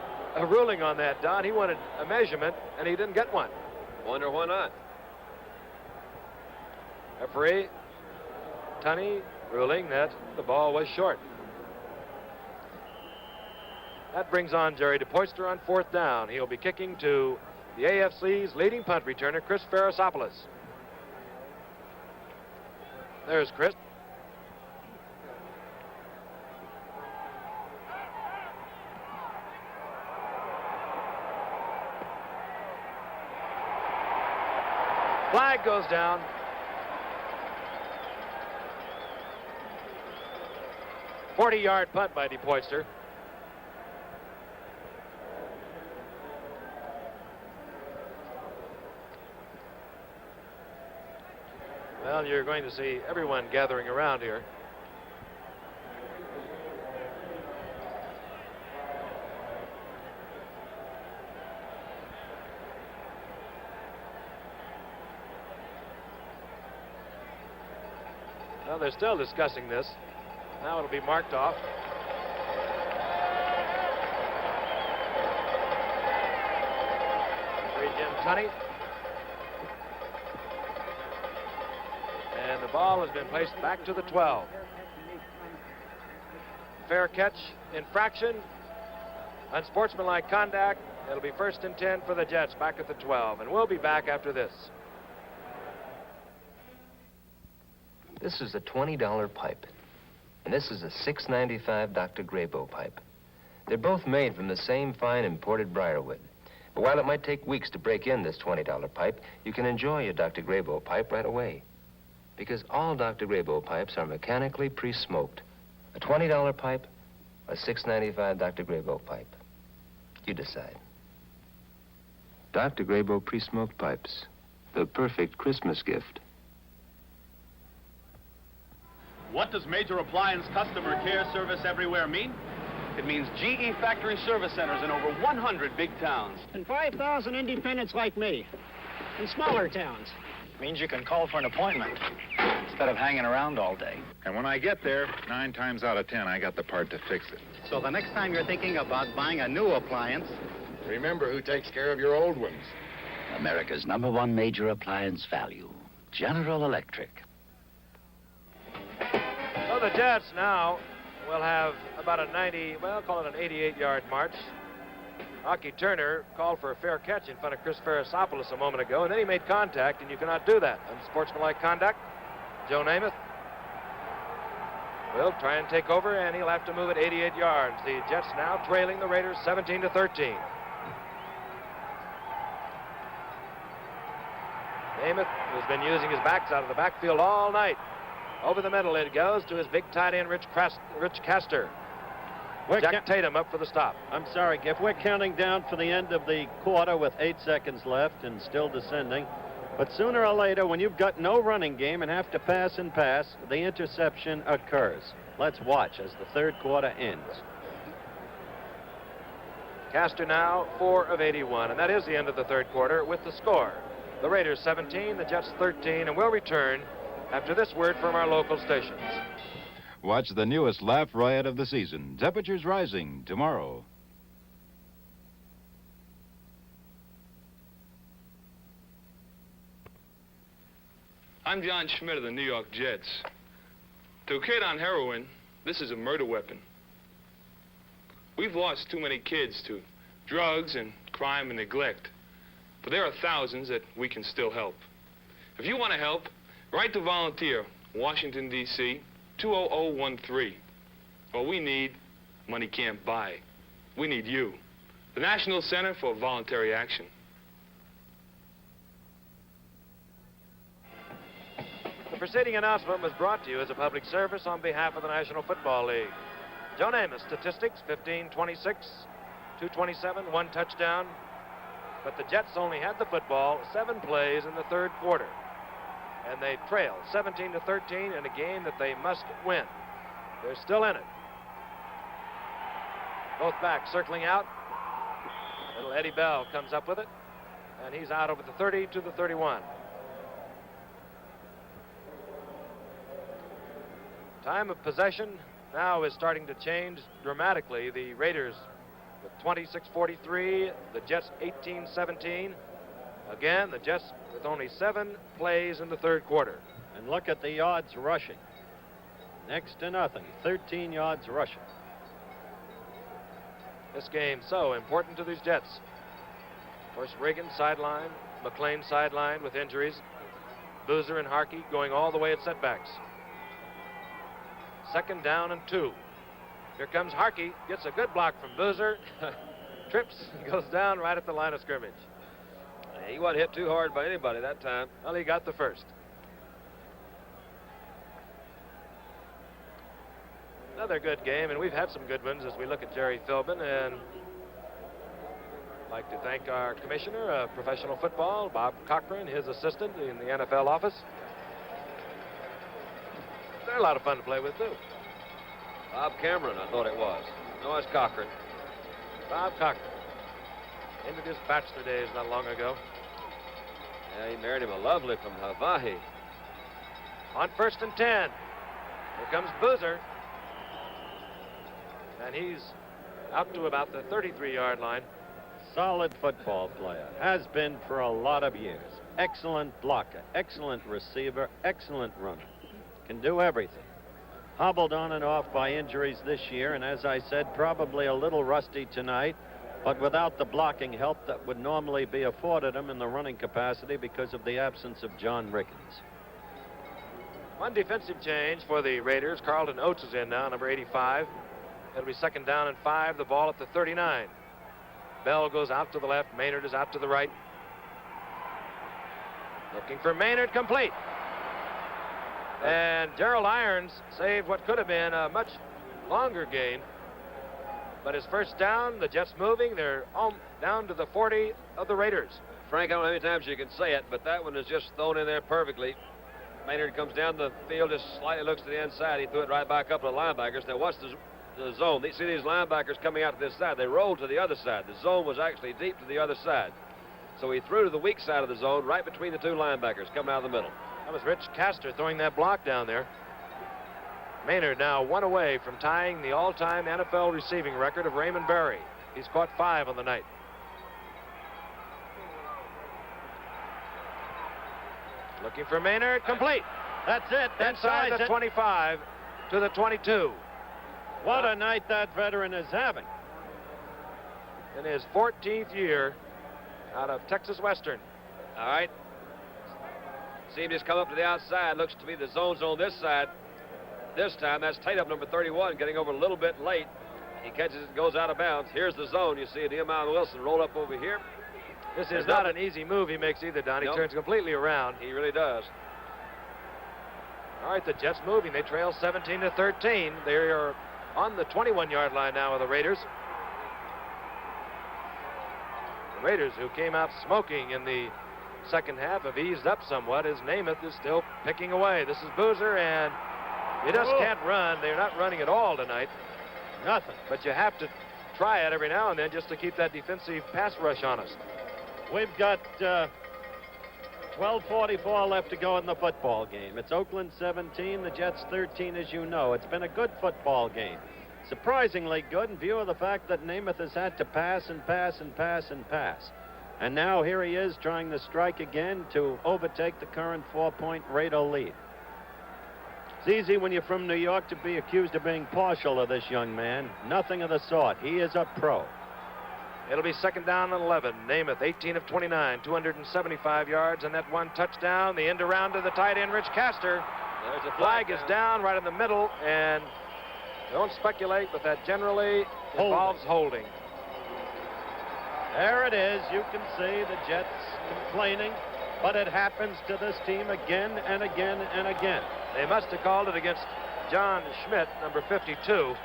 ruling on that, Don. He wanted a measurement, and he didn't get one. Wonder why not. Referee Tunney ruling that the ball was short. That brings on Jerry DePoyster on 4th down. He'll be kicking to the AFC's leading punt returner, Chris Ferrisopoulos. There's Chris. Flag goes down. "40-yard punt by DePoyster. Well, you're going to see everyone gathering around here. Well, they're still discussing this. Now it'll be marked off. Jim Tunney. And the ball has been placed back to the 12. Fair catch, infraction, unsportsmanlike conduct. It'll be 1st and 10 for the Jets back at the 12. And we'll be back after this. This is a $20 pipe. And this is a $6.95 Dr. Graybo pipe. They're both made from the same fine imported briarwood. But while it might take weeks to break in this $20 pipe, you can enjoy your Dr. Graybo pipe right away. Because all Dr. Graybo pipes are mechanically pre-smoked. A $20 pipe, a $6.95 Dr. Graybo pipe. You decide. Dr. Graybo pre-smoked pipes. The perfect Christmas gift. What does Major Appliance Customer Care Service Everywhere mean? It means GE factory service centers in over 100 big towns. And 5,000 independents like me in smaller towns. Means you can call for an appointment instead of hanging around all day. And when I get there, 9 times out of 10, I got the part to fix it. So the next time you're thinking about buying a new appliance, remember who takes care of your old ones. America's #1 major appliance value, General Electric. So the Jets now will have about a 90, well, call it an 88-yard march. Hockey Turner called for a fair catch in front of Chris Ferrisopoulos a moment ago, and then he made contact, and you cannot do that. Unsportsmanlike conduct. Joe Namath will try and take over, and he'll have to move it 88 yards. The Jets now trailing the Raiders 17-13. Namath, who's been using his backs out of the backfield all night. Over the middle it goes to his big tight end, Rich Castor. Jack Tatum up for the stop. I'm sorry, Giff. We're counting down for the end of the quarter with 8 seconds left and still descending. But sooner or later, when you've got no running game and have to pass and pass, the interception occurs. Let's watch as the third quarter ends. Castor now 4 of 81, and that is the end of the third quarter with the score. The Raiders 17, the Jets 13, and we'll return after this word from our local stations. Watch the newest laugh riot of the season. Temperatures rising tomorrow. I'm John Schmidt of the New York Jets. To a kid on heroin, this is a murder weapon. We've lost too many kids to drugs and crime and neglect. But there are thousands that we can still help. If you want to help, write to Volunteer, Washington, D.C., 20013. What we need, money can't buy. We need you. The National Center for Voluntary Action. The preceding announcement was brought to you as a public service on behalf of the National Football League. Joe Namath, statistics, 15-26, 227, 1 touchdown. But the Jets only had the football 7 plays in the third quarter. And they trail 17-13 in a game that they must win. They're still in it. Both backs circling out. Little Eddie Bell comes up with it, and he's out over the 30 to the 31. Time of possession now is starting to change dramatically. The Raiders with 26-43, the Jets 18-17. Again, the Jets with only 7 plays in the third quarter. And look at the yards rushing. Next to nothing, 13 yards rushing. This game so important to these Jets. Of course, Reagan sidelined, McLean sidelined with injuries. Boozer and Harkey going all the way at setbacks. 2nd down and 2. Here comes Harkey, gets a good block from Boozer. Trips, goes down right at the line of scrimmage. He wasn't hit too hard by anybody that time. Well, he got the first. Another good game, and we've had some good ones as we look at Jerry Philbin. And I'd like to thank our commissioner of professional football, Bob Cochran, his assistant in the NFL office. They're a lot of fun to play with, too. Bob Cameron, I thought it was. No, it's Cochran. Bob Cochran. Ended his bachelor days not long ago. Yeah, he married him a lovely from Hawaii. On 1st and 10. Here comes Boozer. And he's out to about the 33-yard line. Solid football player. Has been for a lot of years. Excellent blocker, excellent receiver, excellent runner. Can do everything. Hobbled on and off by injuries this year, and as I said, probably a little rusty tonight, but without the blocking help that would normally be afforded him in the running capacity because of the absence of John Rickens. One defensive change for the Raiders. Carlton Oates is in now, number 85. It'll be 2nd down and 5, the ball at the 39. Bell goes out to the left, Maynard is out to the right. Looking for Maynard, complete. And Gerald Irons saved what could have been a much longer gain. But his first down, the Jets moving, they're down to the 40 of the Raiders. Frank, I don't know how many times you can say it, but that one is just thrown in there perfectly. Maynard comes down the field, just slightly looks to the inside. He threw it right by a couple of linebackers. Now, what's the zone? They see these linebackers coming out to this side. They rolled to the other side. The zone was actually deep to the other side. So he threw to the weak side of the zone, right between the two linebackers, coming out of the middle. That was Rich Castor throwing that block down there. Maynard now 1 away from tying the all-time NFL receiving record of Raymond Berry. He's caught 5 on the night. Looking for Maynard, complete. That's it. Inside the 25 to the 22. What a night that veteran is having. In his 14th year out of Texas Western. All right. See him just come up to the outside. Looks to me the zone's on this side. This time, that's tight up number 31, getting over a little bit late. He catches it and goes out of bounds. Here's the zone. You see Nehemiah Wilson roll up over here. This is not an easy move he makes either, Don. He turns completely around. He really does. All right, the Jets moving. They trail 17-13. They are on the 21-yard line now of the Raiders. The Raiders, who came out smoking in the second half, have eased up somewhat as Namath is still picking away. This is Boozer, and you just can't run. They're not running at all tonight. Nothing. But you have to try it every now and then just to keep that defensive pass rush honest. We've got 12:44 left to go in the football game. It's Oakland 17, the Jets 13, as you know. It's been a good football game. Surprisingly good in view of the fact that Namath has had to pass and pass and pass and pass. And now here he is trying to strike again to overtake the current 4-point Raider lead. It's easy when you're from New York to be accused of being partial to this young man. Nothing of the sort. He is a pro. It'll be 2nd down and 11. Namath, 18 of 29, 275 yards, and that 1 touchdown. The end around to the tight end, Rich Castor. There's a flag is down right in the middle, and don't speculate, but that generally involves holding. There it is. You can see the Jets complaining, but it happens to this team again and again and again. They must have called it against John Schmidt, number 52.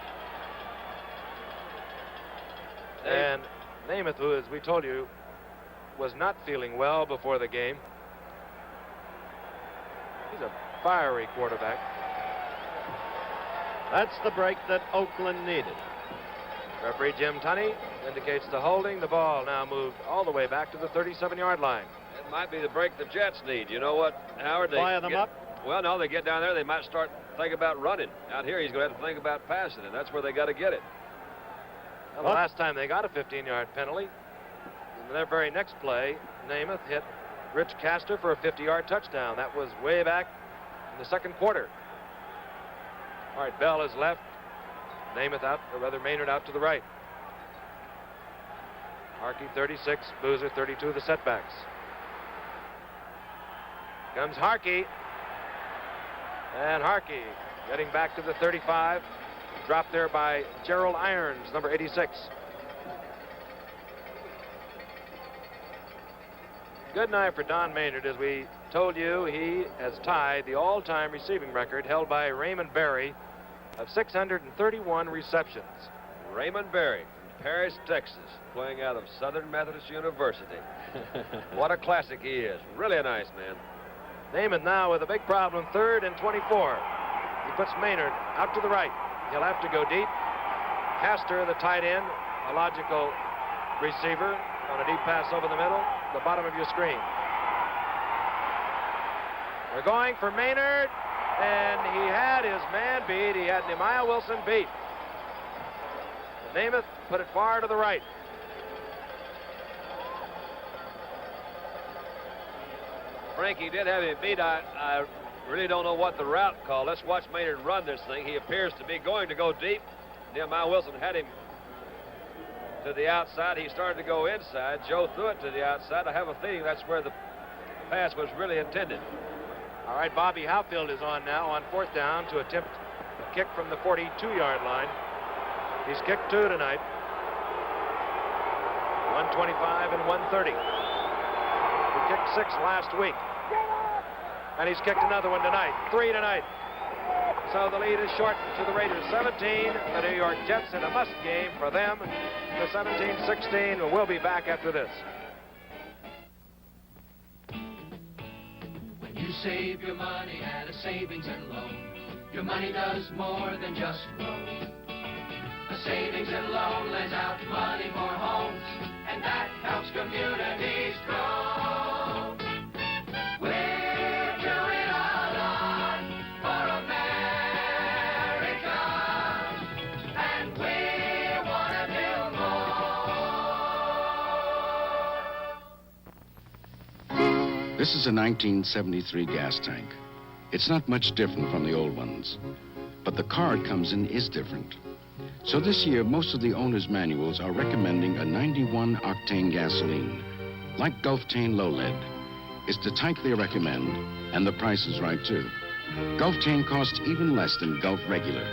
And Namath, who, as we told you, was not feeling well before the game. He's a fiery quarterback. That's the break that Oakland needed. Referee Jim Tunney indicates the holding. The ball now moved all the way back to the 37-yard line. It might be the break the Jets need. You know what, Howard? Fire them up? Well, no, they get down there, they might start thinking about running. Out here, he's going to have to think about passing, and that's where they got to get it. Well, the last time they got a 15-yard penalty, in their very next play, Namath hit Rich Castor for a 50-yard touchdown. That was way back in the second quarter. All right, Bell is left. Namath out, or rather Maynard out to the right. Harkey 36, Boozer 32, the setbacks. Comes Harkey. And Harkey getting back to the 35. Dropped there by Gerald Irons, number 86. Good night for Don Maynard. As we told you, he has tied the all-time receiving record held by Raymond Berry of 631 receptions. Raymond Berry from Paris, Texas, playing out of Southern Methodist University. What a classic he is. Really a nice man. Namath now with a big problem, 3rd and 24. He puts Maynard out to the right. He'll have to go deep. Castor, the tight end, a logical receiver on a deep pass over the middle, the bottom of your screen. They're going for Maynard, and he had his man beat. He had Nehemiah Wilson beat. Namath put it far to the right. Frankie did have him beat. I really don't know what the route called. Let's watch Maynard run this thing. He appears to be going to go deep. Nehemiah Wilson had him to the outside. He started to go inside. Joe threw it to the outside. I have a feeling that's where the pass was really intended. All right, Bobby Howfield is on now on 4th down to attempt a kick from the 42-yard line. He's kicked 2 tonight. 125 and 130. He kicked 6 last week. And he's kicked another one tonight. 3 tonight. So the lead is shortened to the Raiders 17. The New York Jets in a must game for them. The 17-16. We'll be back after this. When you save your money at a savings and loan, your money does more than just grow. A savings and loan lends out money for homes, and that helps communities grow. We're doing a lot for America, and we want to do more. This is a 1973 gas tank. It's not much different from the old ones, but the car it comes in is different. So this year, most of the owner's manuals are recommending a 91 octane gasoline, like Gulftane Low Lead. It's the type they recommend, and the price is right too. Gulftane costs even less than Gulf Regular.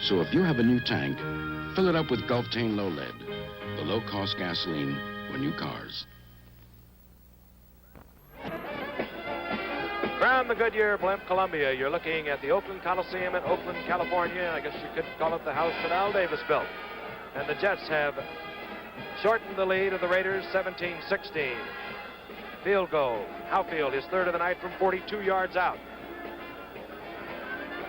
So if you have a new tank, fill it up with Gulftane Low Lead, the low-cost gasoline for new cars. From the Goodyear Blimp, Columbia, you're looking at the Oakland Coliseum in Oakland, California. I guess you could call it the house that Al Davis built. And the Jets have shortened the lead of the Raiders, 17-16. Field goal. Howfield, his 3rd of the night from 42 yards out.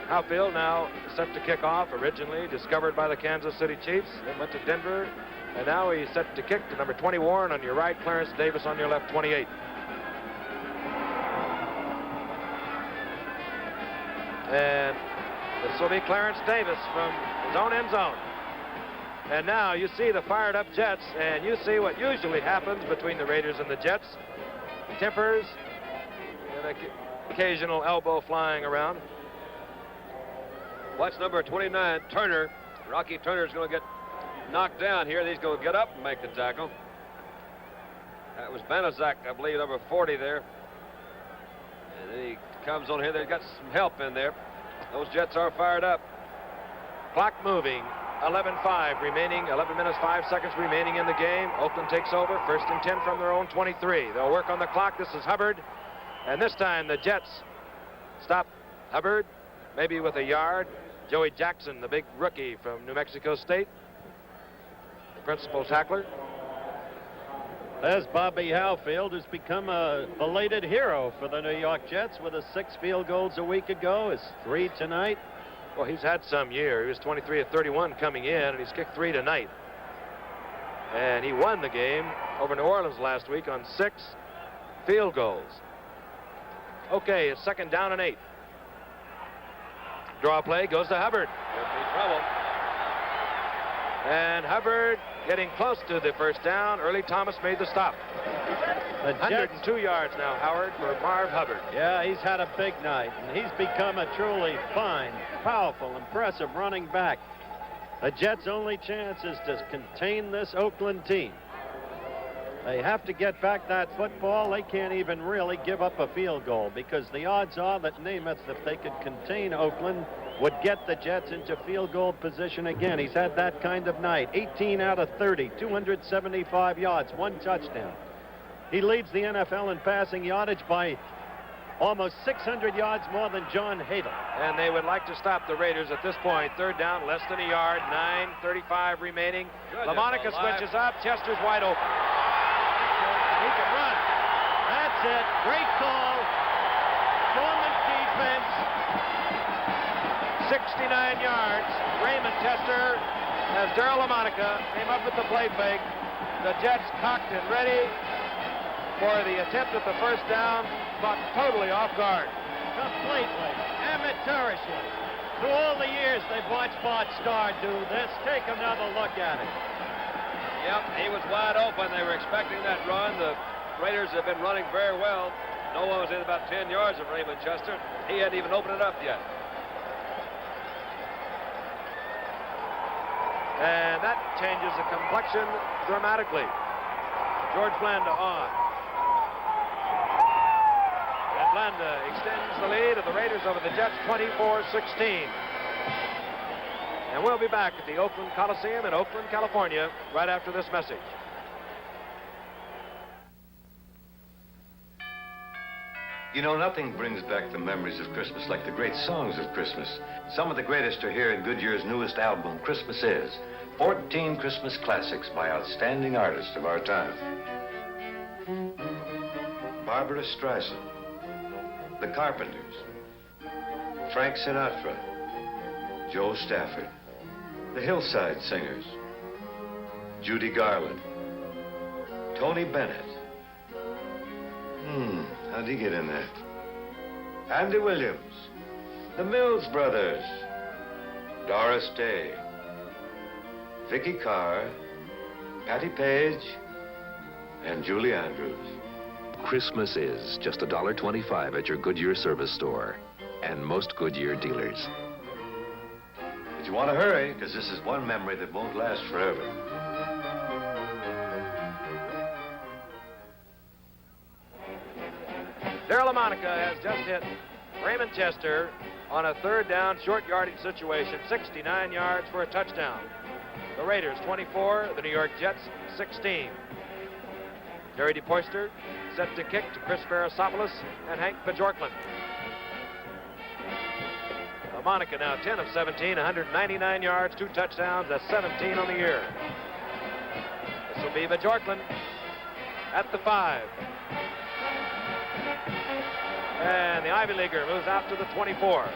Howfield now set to kick off, originally discovered by the Kansas City Chiefs, then went to Denver, and now he's set to kick to number 20 Warren on your right, Clarence Davis on your left, 28. And this will be Clarence Davis from his own end zone. And now you see the fired up Jets, and you see what usually happens between the Raiders and the Jets. Tempers and occasional elbow flying around. Watch number 29, Turner. Rocky Turner's going to get knocked down here. He's going to get up and make the tackle. That was Banaszak, I believe, number 40 there. And then he comes on here. They've got some help in there. Those Jets are fired up. Clock moving. 11-5 remaining. 11 minutes, 5 seconds remaining in the game. Oakland takes over. 1st and 10 from their own 23. They'll work on the clock. This is Hubbard. And this time the Jets stop Hubbard, maybe with a yard. Joey Jackson, the big rookie from New Mexico State, the principal tackler. There's Bobby Howfield, who's become a belated hero for the New York Jets with his 6 field goals a week ago, his 3 tonight. Well, he's had some year. He was 23 of 31 coming in, and he's kicked 3 tonight. And he won the game over New Orleans last week on 6 field goals. Okay, it's 2nd down and 8. Draw play goes to Hubbard. Could be trouble. And Hubbard getting close to the 1st down. Early Thomas made the stop. 102 yards now, Howard, for Marv Hubbard. Yeah, he's had a big night, and he's become a truly fine, powerful, impressive running back. The Jets' only chance is to contain this Oakland team. They have to get back that football. They can't even really give up a field goal, because the odds are that Namath, if they could contain Oakland, would get the Jets into field goal position again. He's had that kind of night. 18 out of 30, 275 yards, 1 touchdown. He leads the NFL in passing yardage by almost 600 yards more than John Hadle. And they would like to stop the Raiders at this point. 3rd down, less than a yard, 9:35 remaining. LaMonica switches up. Chester's wide open. He can run. That's it. Great call. Foreman's defense. yards. Raymond Chester, as Darryl LaMonica came up with the play fake. The Jets cocked and ready for the attempt at the first down, but totally off guard. Completely, amateurishly. Through all the years they've watched Bart Starr do this, take another look at it. Yep, he was wide open. They were expecting that run. The Raiders have been running very well. No one was in about 10 yards of Raymond Chester. He hadn't even opened it up yet. And that changes the complexion dramatically. George Blanda on. And Blanda extends the lead of the Raiders over the Jets 24-16. And we'll be back at the Oakland Coliseum in Oakland, California, right after this message. You know, nothing brings back the memories of Christmas like the great songs of Christmas. Some of the greatest are here in Goodyear's newest album, Christmas Is. 14 Christmas classics by outstanding artists of our time. Barbara Streisand, The Carpenters, Frank Sinatra, Joe Stafford, The Hillside Singers, Judy Garland, Tony Bennett. How'd he get in there? Andy Williams, the Mills Brothers, Doris Day, Vicky Carr, Patty Page, and Julie Andrews. Christmas is just $1.25 at your Goodyear service store and most Goodyear dealers. But you want to hurry, because this is one memory that won't last forever. Darryl LaMonica has just hit Raymond Chester on a third down, short yardage situation, 69 yards for a touchdown. The Raiders 24, the New York Jets 16. Jerry DePoyster set to kick to Chris Farasopoulos and Hank Bajorklin. LaMonica now 10 of 17, 199 yards, 2 touchdowns, that's 17 on the year. This will be Bajorklin at the 5. And the Ivy Leaguer moves out to the 24.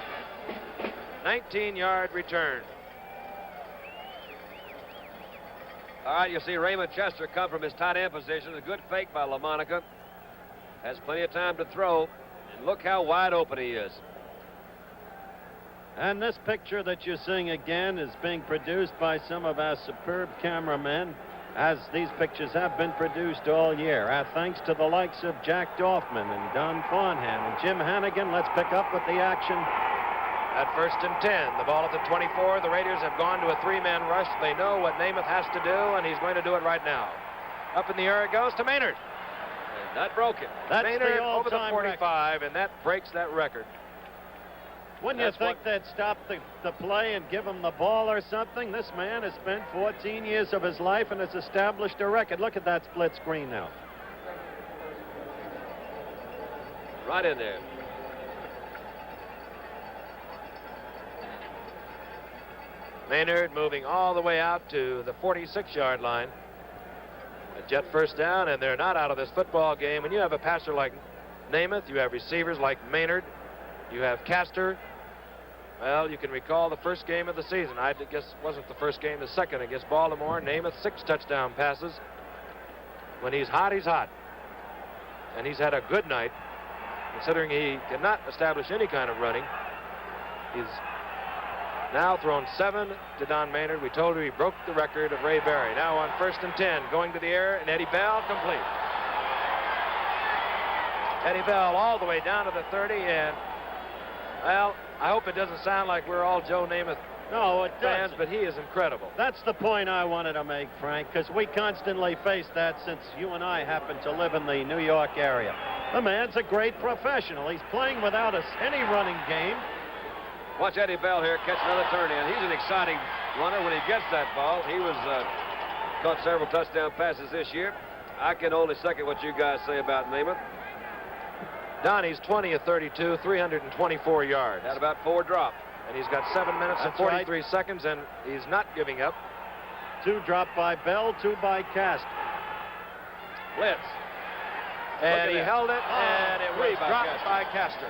19-yard return. All right, you see Raymond Chester come from his tight end position. A good fake by LaMonica. Has plenty of time to throw. And look how wide open he is. And this picture that you're seeing again is being produced by some of our superb cameramen, as these pictures have been produced all year. Our thanks to the likes of Jack Dorfman and Don Farnham and Jim Hannigan. Let's pick up with the action. At 1st and 10, the ball at the 24. The Raiders have gone to a 3-man rush. They know what Namath has to do, and he's going to do it right now. Up in the air it goes to Maynard. And that broke it. That's Maynard the over the all-time 45, and that breaks that record. Wouldn't you think they'd stop the play and give him the ball or something? This man has spent 14 years of his life and has established a record. Look at that split screen now. Right in there. Maynard moving all the way out to the 46-yard line. A Jet first down, and they're not out of this football game. When you have a passer like Namath, you have receivers like Maynard, you have Castor. Well, you can recall the first game of the season. I guess it wasn't the first game, the second against Baltimore. Namath 6 touchdown passes. When he's hot, he's hot. And he's had a good night, considering he cannot establish any kind of running. He's now thrown 7 to Don Maynard. We told you he broke the record of Ray Berry. Now on 1st and 10, going to the air, and Eddie Bell complete. Eddie Bell all the way down to the 30, and, well, I hope it doesn't sound like we're all Joe Namath fans, but he is incredible. That's the point I wanted to make, Frank, because we constantly face that since you and I happen to live in the New York area. The man's a great professional. He's playing without any running game. Watch Eddie Bell here catch another turn in. He's an exciting runner when he gets that ball. He was caught several touchdown passes this year. I can only second what you guys say about Namath. Donnie's 20 of 32, 324 yards. Had about 4 dropped. And he's got 7 minutes and 43 seconds, and he's not giving up. 2 dropped by Bell, 2 by Castor. Blitz. And he held it, and it was dropped by Castor.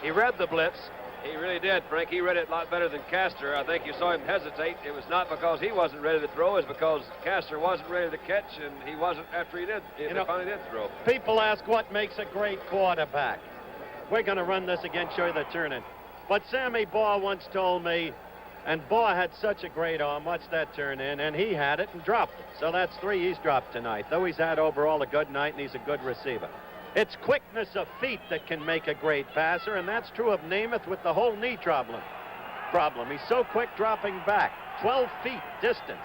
He read the blitz, He really did, Frank. He read it a lot better than Castor. I think you saw him hesitate. It was not because he wasn't ready to throw. It was because Castor wasn't ready to catch, and he wasn't after he did. He finally did throw. People ask what makes a great quarterback. We're going to run this again, show you the turn-in. But Sammy Baugh once told me, and Baugh had such a great arm, watch that turn-in, and he had it and dropped it. So that's 3 he's dropped tonight, though he's had overall a good night, and he's a good receiver. It's quickness of feet that can make a great passer, and that's true of Namath with the whole knee problem. He's so quick dropping back. 12 feet distance.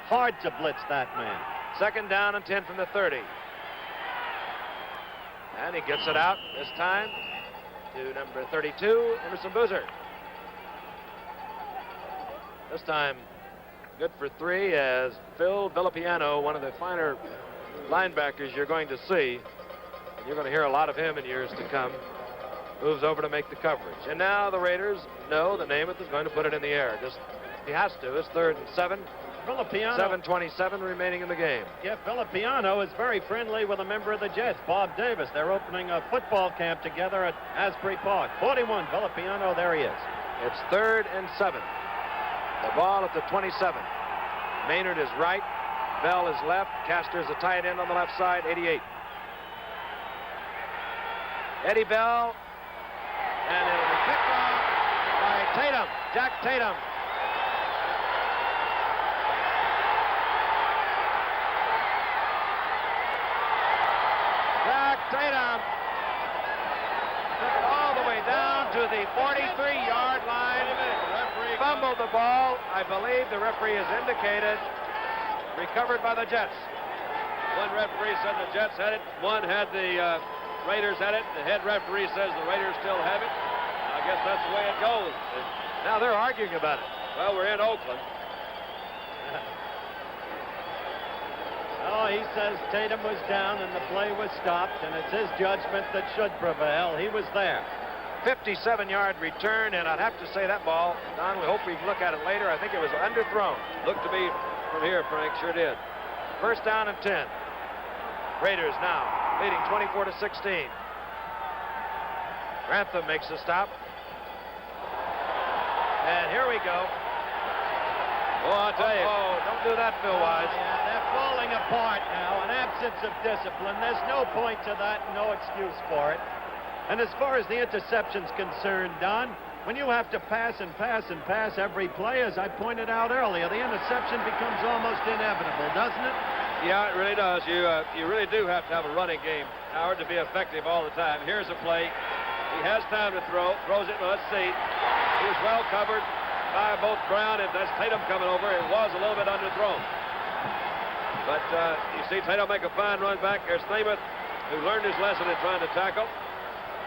Hard to blitz that man. 2nd down and 10 from the 30. And he gets it out this time to number 32, Emerson Boozer. This time, good for 3 as Phil Villapiano, one of the finer linebackers you're going to see. You're going to hear a lot of him in years to come. Moves over to make the coverage. And now the Raiders know that Namath is going to put it in the air. He has to. It's 3rd and 7. Villapiano. 7:27 remaining in the game. Yeah, Villapiano is very friendly with a member of the Jets, Bob Davis. They're opening a football camp together at Asbury Park. 41, Villapiano, there he is. It's 3rd and 7. The ball at the 27. Maynard is right. Bell is left. Castor's a tight end on the left side, 88. Eddie Bell, and it'll be picked off by Tatum, Jack Tatum. Jack Tatum took it all the way down to the 43-yard line. Fumbled the ball. I believe the referee has indicated recovered by the Jets. One referee said the Jets had it. One had the Raiders had it. The head referee says the Raiders still have it. I guess that's the way it goes. And now they're arguing about it. Well, we're in Oakland. Oh, he says Tatum was down and the play was stopped, and it's his judgment that should prevail. He was there. 57-yard return, and I'd have to say that ball, Don, we hope we can look at it later. I think it was underthrown. Looked to be from here, Frank. Sure did. 1st down and 10. Raiders now leading 24-16. Grantham makes a stop. And here we go. Oh, I'll tell you. Oh, don't do that, Phil Wise. Yeah, they're falling apart now. An absence of discipline. There's no point to that, no excuse for it. And as far as the interception's concerned, Don, when you have to pass and pass and pass every play, as I pointed out earlier, the interception becomes almost inevitable, doesn't it? Yeah, it really does. You really do have to have a running game, Howard, to be effective all the time. Here's a play. He has time to throw. Throws it. Let's see. He was well covered by both Brown and that's Tatum coming over. It was a little bit underthrown. But you see Tatum make a fine run back. There's Namath, who learned his lesson in trying to tackle.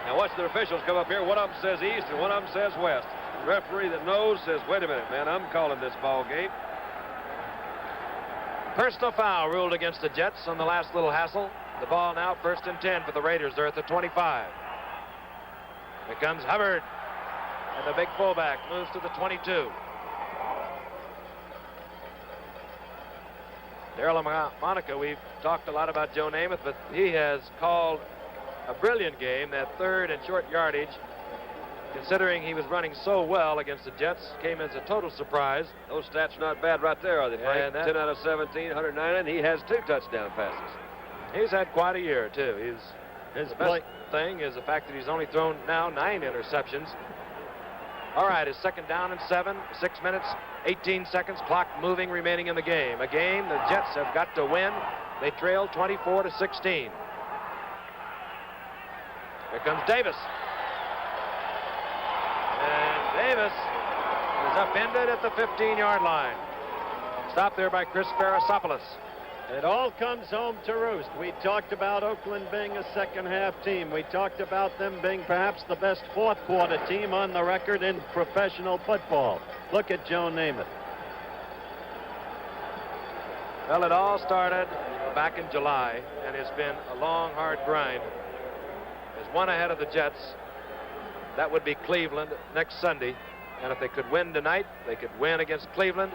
Now watch the officials come up here. One of them says east and one of them says west. The referee that knows says, wait a minute, man, I'm calling this ball game. Personal foul ruled against the Jets on the last little hassle. The ball now 1st and 10 for the Raiders. They're at the 25. Here comes Hubbard. And the big fullback moves to the 22. Darryl Monica, we've talked a lot about Joe Namath, but he has called a brilliant game. That 3rd and short yardage, considering he was running so well against the Jets, came as a total surprise. Those stats are not bad right there, are they, Frank? 10 out of 17, 109, and he has 2 touchdown passes. He's had quite a year, too. His best thing is the fact that he's only thrown now 9 interceptions. All right, it's 2nd down and 7, 6 minutes, 18 seconds, clock moving, remaining in the game. A game the Jets have got to win. They trail 24-16. Here comes Davis. And Davis is upended at the 15-yard line. Stopped there by Chris Farasopoulos. It all comes home to roost. We talked about Oakland being a second-half team. We talked about them being perhaps the best fourth-quarter team on the record in professional football. Look at Joe Namath. Well, it all started back in July, and it's been a long, hard grind. There's one ahead of the Jets. That would be Cleveland next Sunday. And if they could win tonight, they could win against Cleveland.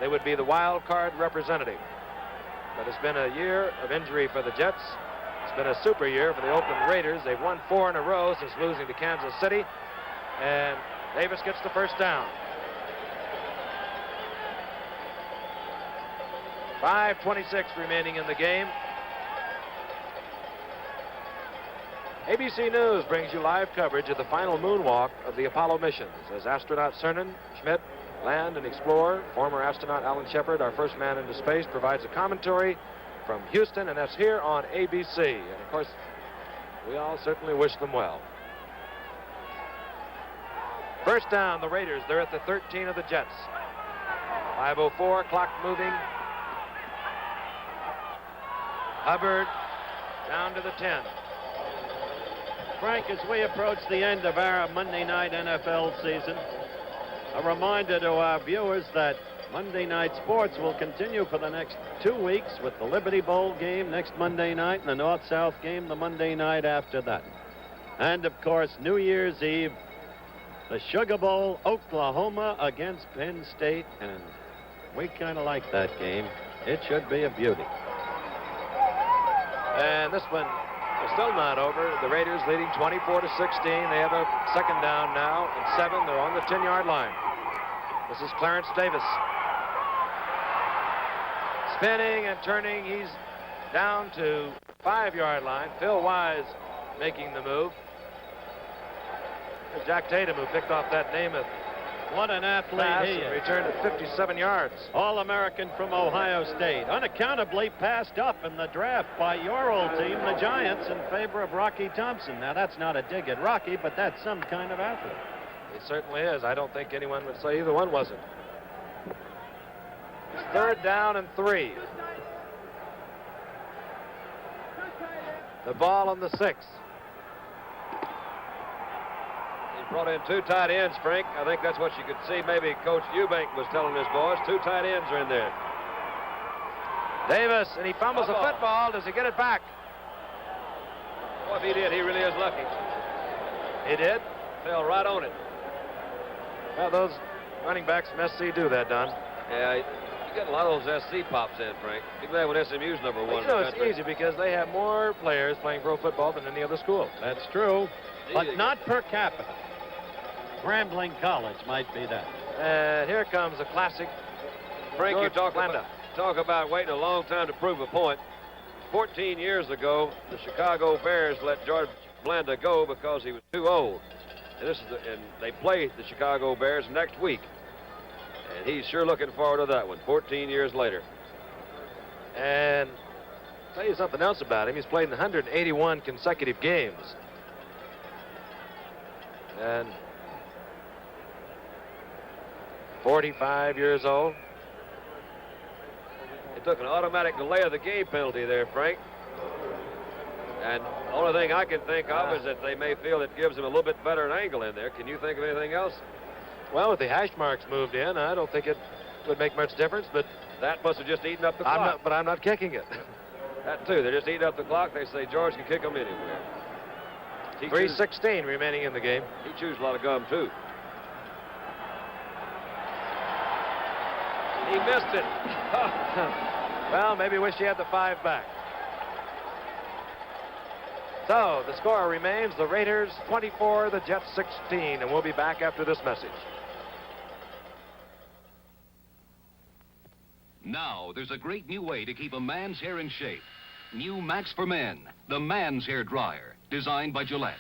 They would be the wild card representative. But it's been a year of injury for the Jets. It's been a super year for the Oakland Raiders. They've won 4 in a row since losing to Kansas City. And Davis gets the first down. 5:26 remaining in the game. ABC News brings you live coverage of the final moonwalk of the Apollo missions as astronaut Cernan, Schmidt, land and explorer, former astronaut Alan Shepard, our first man into space, provides a commentary from Houston, and that's here on ABC. And of course, we all certainly wish them well. First down, the Raiders. They're at the 13 of the Jets. 5:04, clock moving. Hubbard down to the 10. Frank, as we approach the end of our Monday night NFL season, a reminder to our viewers that Monday night sports will continue for the next 2 weeks with the Liberty Bowl game next Monday night and the North-South game the Monday night after that. And, of course, New Year's Eve, the Sugar Bowl, Oklahoma against Penn State, and we kind of like that game. It should be a beauty. And this one is still not over. The Raiders leading 24-16. They have a second down now and 7. They're on the 10-yard line. This is Clarence Davis. Spinning and turning. He's down to 5-yard line. Phil Wise making the move. There's Jack Tatum, who picked off that Namath. What an athlete he is. Returned at 57 yards. All-American from Ohio State. Unaccountably passed up in the draft by your old team, the Giants, in favor of Rocky Thompson. Now, that's not a dig at Rocky, but that's some kind of athlete. It certainly is. I don't think anyone would say either one wasn't. It's third down and 3. The ball on the 6. Brought in 2 tight ends, Frank. I think that's what you could see. Maybe Coach Eubank was telling his boys. 2 tight ends are in there. Davis, and he fumbles the football. Does he get it back? Well, if he did, he really is lucky. He did? Fell right on it. Well, those running backs from SC do that, Don. Yeah, you get a lot of those SC pops in, Frank. Be glad when SMU's number 1 You know, it's easy because they have more players playing pro football than any other school. That's true, but not per capita. Grambling College might be that. And here comes a classic. Frank, George you talk about waiting a long time to prove a point. 14 years ago, the Chicago Bears let George Blanda go because he was too old. And and they play the Chicago Bears next week. And he's sure looking forward to that one, 14 years later. And I'll tell you something else about him. He's played in 181 consecutive games. And 45 years old. They took an automatic delay of the game penalty there, Frank. And the only thing I can think of is that they may feel it gives them a little bit better angle in there. Can you think of anything else? Well, with the hash marks moved in, I don't think it would make much difference, but that must have just eaten up the clock. I'm not kicking it. That too. They're just eating up the clock. They say George can kick them anywhere. 3:16 remaining in the game. He chews a lot of gum too. He missed it. Well, maybe wish he had the 5 back. So the score remains the Raiders 24, the Jets 16, and we'll be back after this message. Now there's a great new way to keep a man's hair in shape. New Max for Men, the man's hair dryer, designed by Gillette.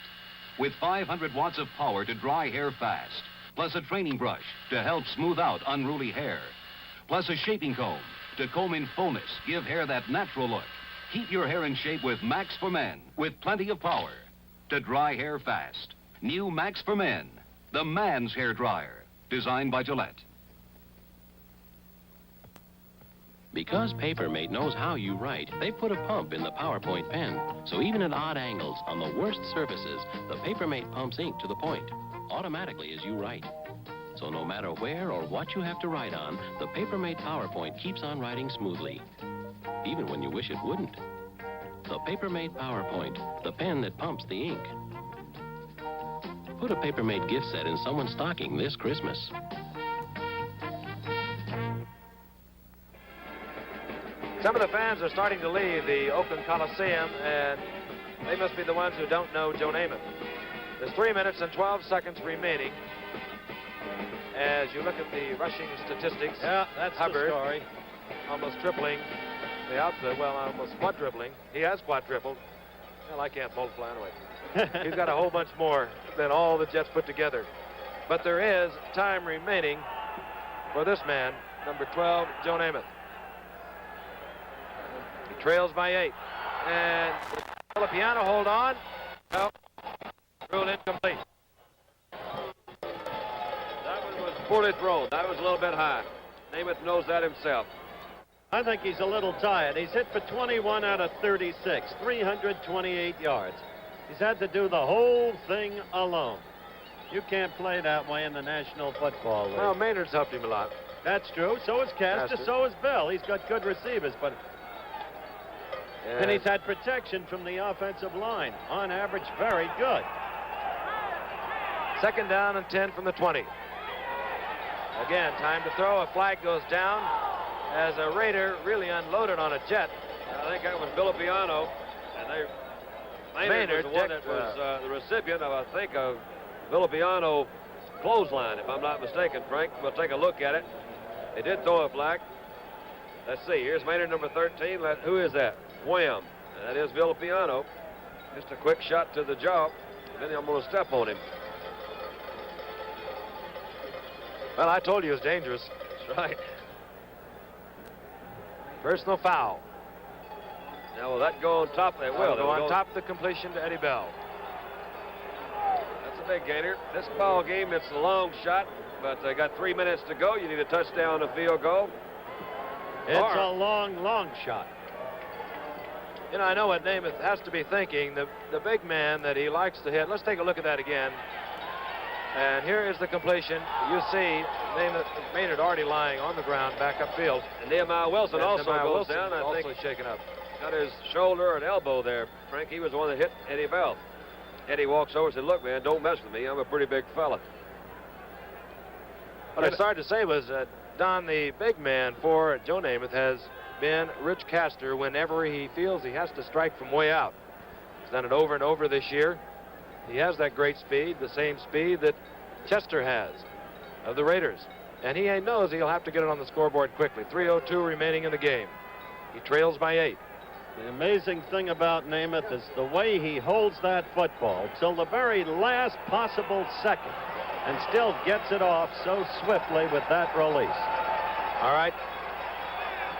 With 500 watts of power to dry hair fast, plus a training brush to help smooth out unruly hair, plus a shaping comb to comb in fullness, give hair that natural look. Keep your hair in shape with Max for Men, with plenty of power to dry hair fast. New Max for Men, the man's hair dryer, designed by Gillette. Because Papermate knows how you write, they put a pump in the PowerPoint pen. So even at odd angles, on the worst surfaces, the Papermate pumps ink to the point, automatically as you write. So no matter where or what you have to write on, the Papermate PowerPoint keeps on writing smoothly, even when you wish it wouldn't. The Papermate PowerPoint, the pen that pumps the ink. Put a Papermate gift set in someone's stocking this Christmas. Some of the fans are starting to leave the Oakland Coliseum, and they must be the ones who don't know Joe Namath. There's 3 minutes and 12 seconds remaining. As you look at the rushing statistics, Yeah, that's Hubbard the story. almost tripling the output, well, almost quadrupling. He has quadrupled. Well, I can't multiply anyway. He's got a whole bunch more than all the Jets put together. But there is time remaining for this man, number 12, Joe Namath. He trails by 8. And Filipiano, hold on. No. Ruled incomplete. That one was poorly thrown. That was a little bit high. Namath knows that himself. I think he's a little tired. He's hit for 21 out of 36, 328 yards. He's had to do the whole thing alone. You can't play that way in the National Football League. Well, Maynard's helped him a lot. That's true. So is Castor, so is Bell. He's got good receivers, but... And he's had protection from the offensive line. On average, very good. Second down and 10 from the 20. Again, time to throw. A flag goes down as a Raider really unloaded on a Jet. I think that was Filipiano. And Maynard was the one that was the recipient of, I think, a Filipiano clothesline, if I'm not mistaken, Frank. We'll take a look at it. They did throw a flag. Let's see. Here's Maynard, number 13. Who is that? Wham. That is Filipiano. Just a quick shot to the jaw. Then I'm going to step on him. Well, I told you it was dangerous. That's right. Personal foul. Now, will that go on top? It will. Go on top of the completion to Eddie Bell. That's a big gainer. This ball game, it's a long shot, but they got 3 minutes to go. You need a touchdown, a field goal. It's a long, long shot. You know, I know what Namath has to be thinking. The big man that he likes to hit. Let's take a look at that again. And here is the completion. You see Maynard already lying on the ground back upfield. And Nehemiah Wilson also goes down. I also think shaken up. Got his shoulder and elbow there. Frank, he was the one that hit Eddie Bell. Eddie walks over and said, look, man, don't mess with me. I'm a pretty big fella. What I started to say was Don, the big man for Joe Namath, has been Rich Castor whenever he feels he has to strike from way out. He's done it over and over this year. He has that great speed, the same speed that Chester has of the Raiders. And he knows he'll have to get it on the scoreboard quickly. 3:02 remaining in the game. He trails by 8. The amazing thing about Namath is the way he holds that football till the very last possible second and still gets it off so swiftly with that release. All right.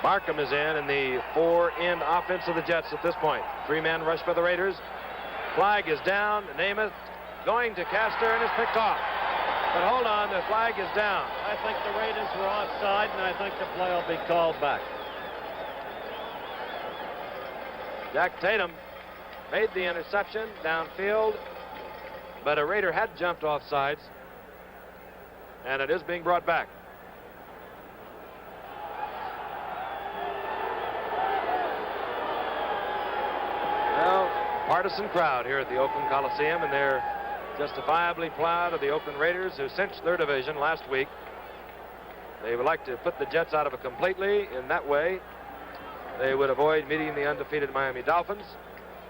Markham is in the 4-end offense of the Jets at this point. 3-man rush by the Raiders. Flag is down. Namath going to Castor and is picked off. But hold on, the flag is down. I think the Raiders were offside, and I think the play will be called back. Jack Tatum made the interception downfield, but a Raider had jumped off sides, and it is being brought back. Well, partisan crowd here at the Oakland Coliseum, and they're justifiably proud of the Oakland Raiders, who cinched their division last week. They would like to put the Jets out of it completely. In that way, they would avoid meeting the undefeated Miami Dolphins.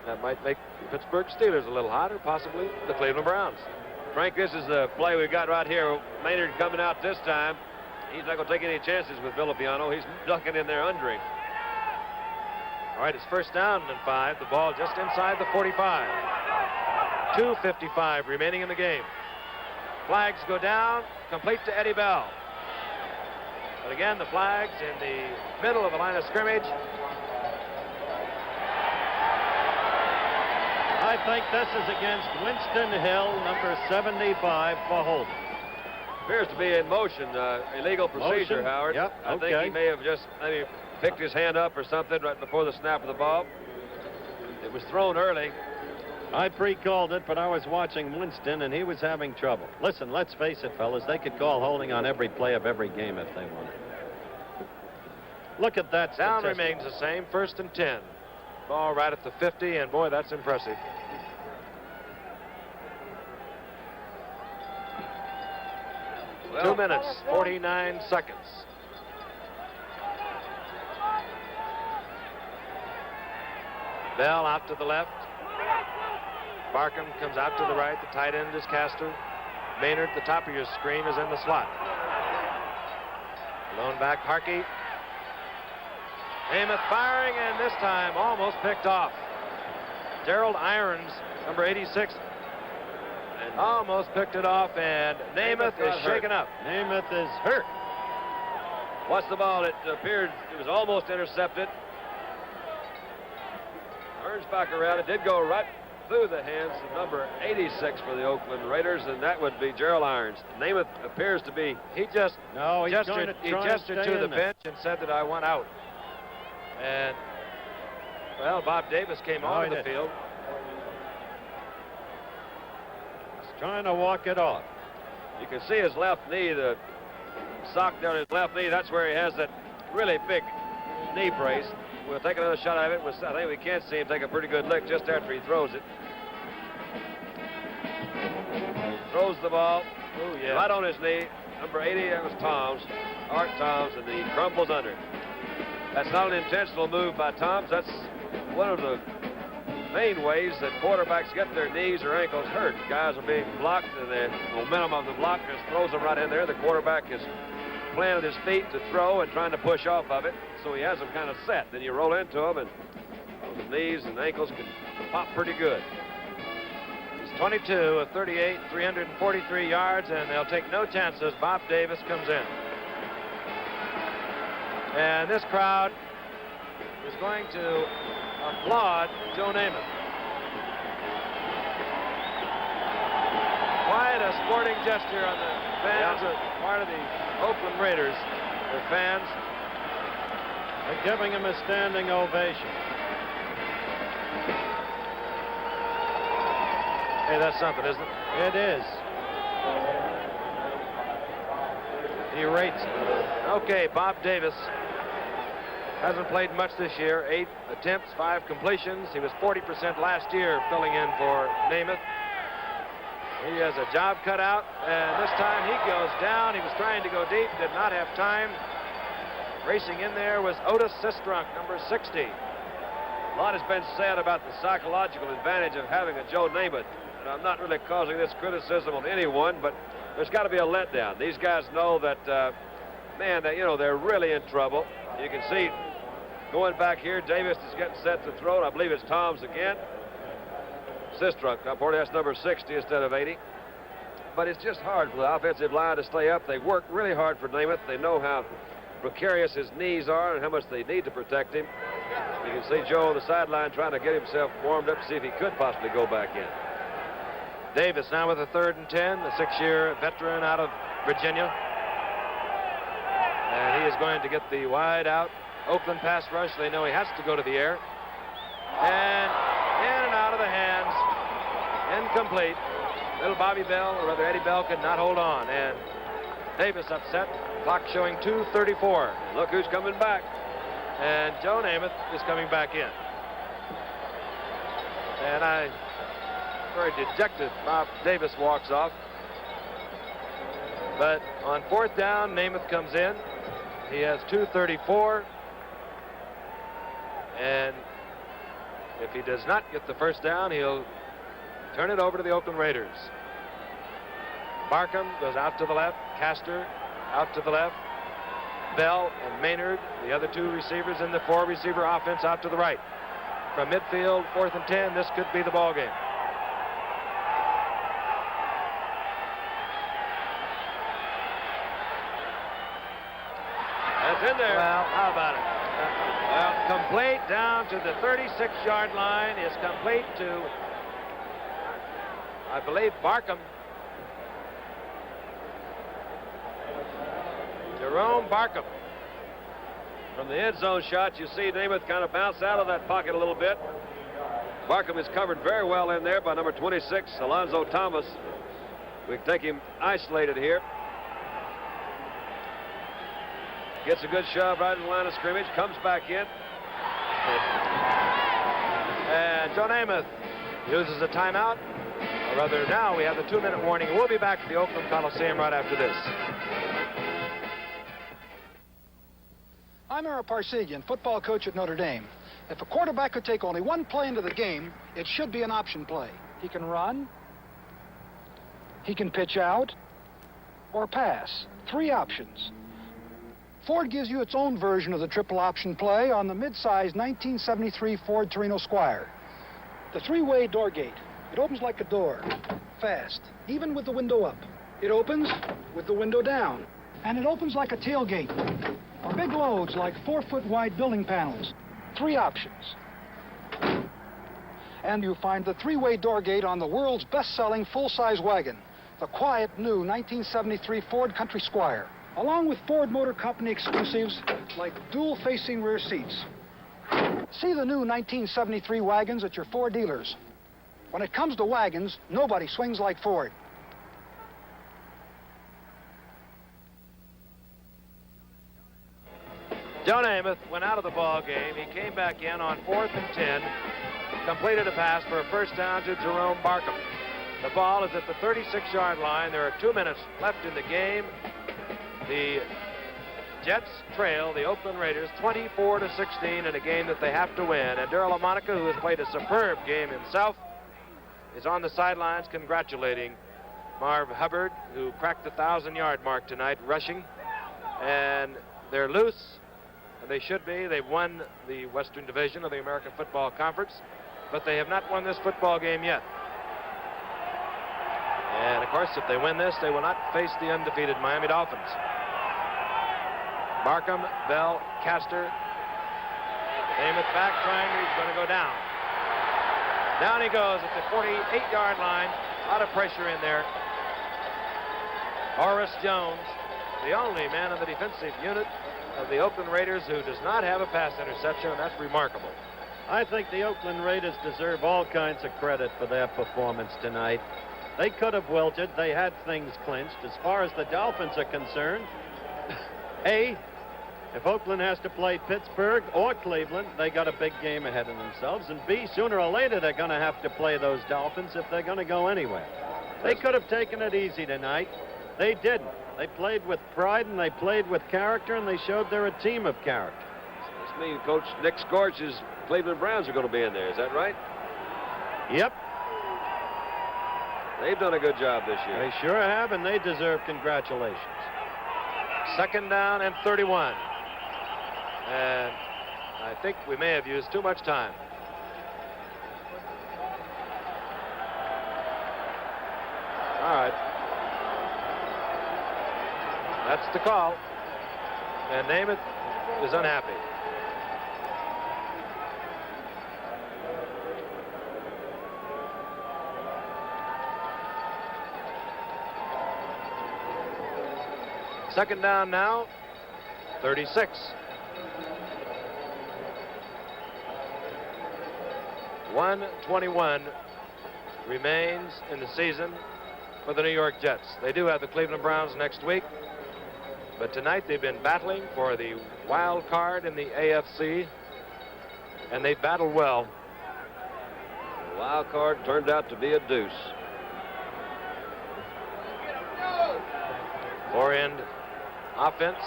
That might make the Pittsburgh Steelers a little hotter, possibly the Cleveland Browns. Frank, this is the play we've got right here. Maynard coming out this time. He's not going to take any chances with Filipiano. He's ducking in there under him. All right, it's first down and 5. The ball just inside the 45. 2:55 remaining in the game. Flags go down, complete to Eddie Bell. But again, the flags in the middle of the line of scrimmage. I think this is against Winston Hill, number 75, for holding. Appears to be in motion. Illegal procedure, Motion? Howard. Yep, I think he may have just maybe picked his hand up or something right before the snap of the ball. It was thrown early. I pre-called it, but I was watching Winston, and he was having trouble. Listen, let's face it, fellas. They could call holding on every play of every game if they wanted. Look at that Down statistic. remains the same, first and 10. Ball right at the 50, and boy, that's impressive. Well, 2 minutes, 49 seconds. Bell out to the left. Barkham comes out to the right. The tight end is Castor. Maynard, the top of your screen, is in the slot. Lone back, Harkey. Namath firing, and this time almost picked off. Gerald Irons, number 86, and almost picked it off, and Namath is shaken up. Namath is hurt. Watch the ball. It appeared it was almost intercepted. Turns back around. It did go right through the hands of number 86 for the Oakland Raiders, and that would be Gerald Irons. Namath appears to be. He just gestured to the bench and said that I want out. And well, Bob Davis came on the field. He's trying to walk it off. You can see his left knee, the sock down his left knee. That's where he has that really big knee brace. We'll take another shot at it. I think we can't see him take a pretty good lick just after he throws it. Throws the ball right on his knee. Number 80, that was Toms, Art Toms, and he crumbles under. That's not an intentional move by Toms. That's one of the main ways that quarterbacks get their knees or ankles hurt. Guys are being blocked, and the momentum of the block just throws them right in there. The quarterback is planted his feet to throw and trying to push off of it, so he has them kind of set. Then you roll into them, and the knees and ankles can pop pretty good. He's 22 of 38, 343 yards, and they'll take no chances. Bob Davis comes in. And this crowd is going to applaud Joe Namath. Quite a sporting gesture on the fans of part of the Oakland Raiders. Their fans are giving him a standing ovation. Hey, that's something, isn't it? It is. He rates it. Okay, Bob Davis hasn't played much this year. 8 attempts, 5 completions. He was 40% last year filling in for Namath. He has a job cut out, and this time he goes down. He was trying to go deep, did not have time. Racing in there was Otis Sistrunk, number 60. A lot has been said about the psychological advantage of having a Joe Namath. And I'm not really causing this criticism on anyone, but there's got to be a letdown. These guys know that, man, that, they're really in trouble. You can see going back here, Davis is getting set to throw, and I believe it's Toms again. Sistrunk, that's number 60 instead of 80. But it's just hard for the offensive line to stay up. They work really hard for Namath. They know how precarious his knees are and how much they need to protect him. You can see Joe on the sideline trying to get himself warmed up to see if he could possibly go back in. Davis now with a 3rd and 10, the 6-year veteran out of Virginia. And he is going to get the wide out Oakland pass rush. They know he has to go to the air. And in and out of the hands. Incomplete. Little Bobby Bell, or rather Eddie Bell, could not hold on. And Davis upset. Clock showing 2:34. Look who's coming back. And Joe Namath is coming back in. And very dejected, Bob Davis walks off. But on 4th down, Namath comes in. He has 2:34. And if he does not get the first down, he'll turn it over to the Oakland Raiders. Barkham goes out to the left. Castor out to the left. Bell and Maynard, the other 2 receivers in the 4-receiver offense, out to the right. From midfield, 4th and 10, this could be the ball game. That's in there. Well, how about it? Complete down to the 36-yard line is complete to, I believe, Barkham. Jerome Barkham. From the end zone shot, you see Namath kind of bounce out of that pocket a little bit. Barkham is covered very well in there by number 26, Alonzo Thomas. We can take him isolated here. Gets a good shove right in the line of scrimmage, comes back in. And Joe Namath uses a timeout. Or rather, now we have the 2-minute warning. We'll be back to the Oakland Coliseum right after this. I'm Ara Parsegian, football coach at Notre Dame. If a quarterback could take only one play into the game, it should be an option play. He can run, He can pitch out or pass. 3 options. Ford gives you its own version of the triple option play on the mid-size 1973 Ford Torino Squire. The 3-way door gate. It opens like a door, fast, even with the window up. It opens with the window down, and it opens like a tailgate for big loads like 4-foot wide building panels. 3 options. And you find the 3-way door gate on the world's best-selling full-size wagon, the quiet new 1973 Ford Country Squire, along with Ford Motor Company exclusives like dual-facing rear seats. See the new 1973 wagons at your Ford dealers. When it comes to wagons, nobody swings like Ford. Joe Namath went out of the ball game. He came back in on 4th and 10, completed a pass for a first down to Jerome Barkham. The ball is at the 36-yard line. There are 2 minutes left in the game. The Jets trail the Oakland Raiders 24-16 in a game that they have to win. And Darryl LaMonica, who has played a superb game himself, is on the sidelines congratulating Marv Hubbard, who cracked the 1,000-yard mark tonight rushing. And they're loose, and they should be. They've won the Western Division of the American Football Conference, but they have not won this football game yet. And, of course, if they win this, they will not face the undefeated Miami Dolphins. Barkham, Bell, Castor. Namath back trying. He's going to go down. Down he goes at the 48-yard line. A lot of pressure in there. Horace Jones, the only man in the defensive unit of the Oakland Raiders who does not have a pass interception, and that's remarkable. I think the Oakland Raiders deserve all kinds of credit for their performance tonight. They could have wilted. They had things clinched. As far as the Dolphins are concerned, A, if Oakland has to play Pittsburgh or Cleveland, they got a big game ahead of themselves. And B, sooner or later, they're going to have to play those Dolphins if they're going to go anywhere. They could have taken it easy tonight. They didn't. They played with pride, and they played with character, and they showed they're a team of character. This means Coach Nick Scorch's Cleveland Browns are going to be in there. Is that right? Yep. They've done a good job this year. They sure have, and they deserve congratulations. 2nd down and 31. And I think we may have used too much time. All right. That's the call. And Namath is unhappy. Second down now, 36. .121 remains in the season for the New York Jets. They do have the Cleveland Browns next week, but tonight they've been battling for the wild card in the AFC, and they battled well. The wild card turned out to be a deuce. 4-end offense.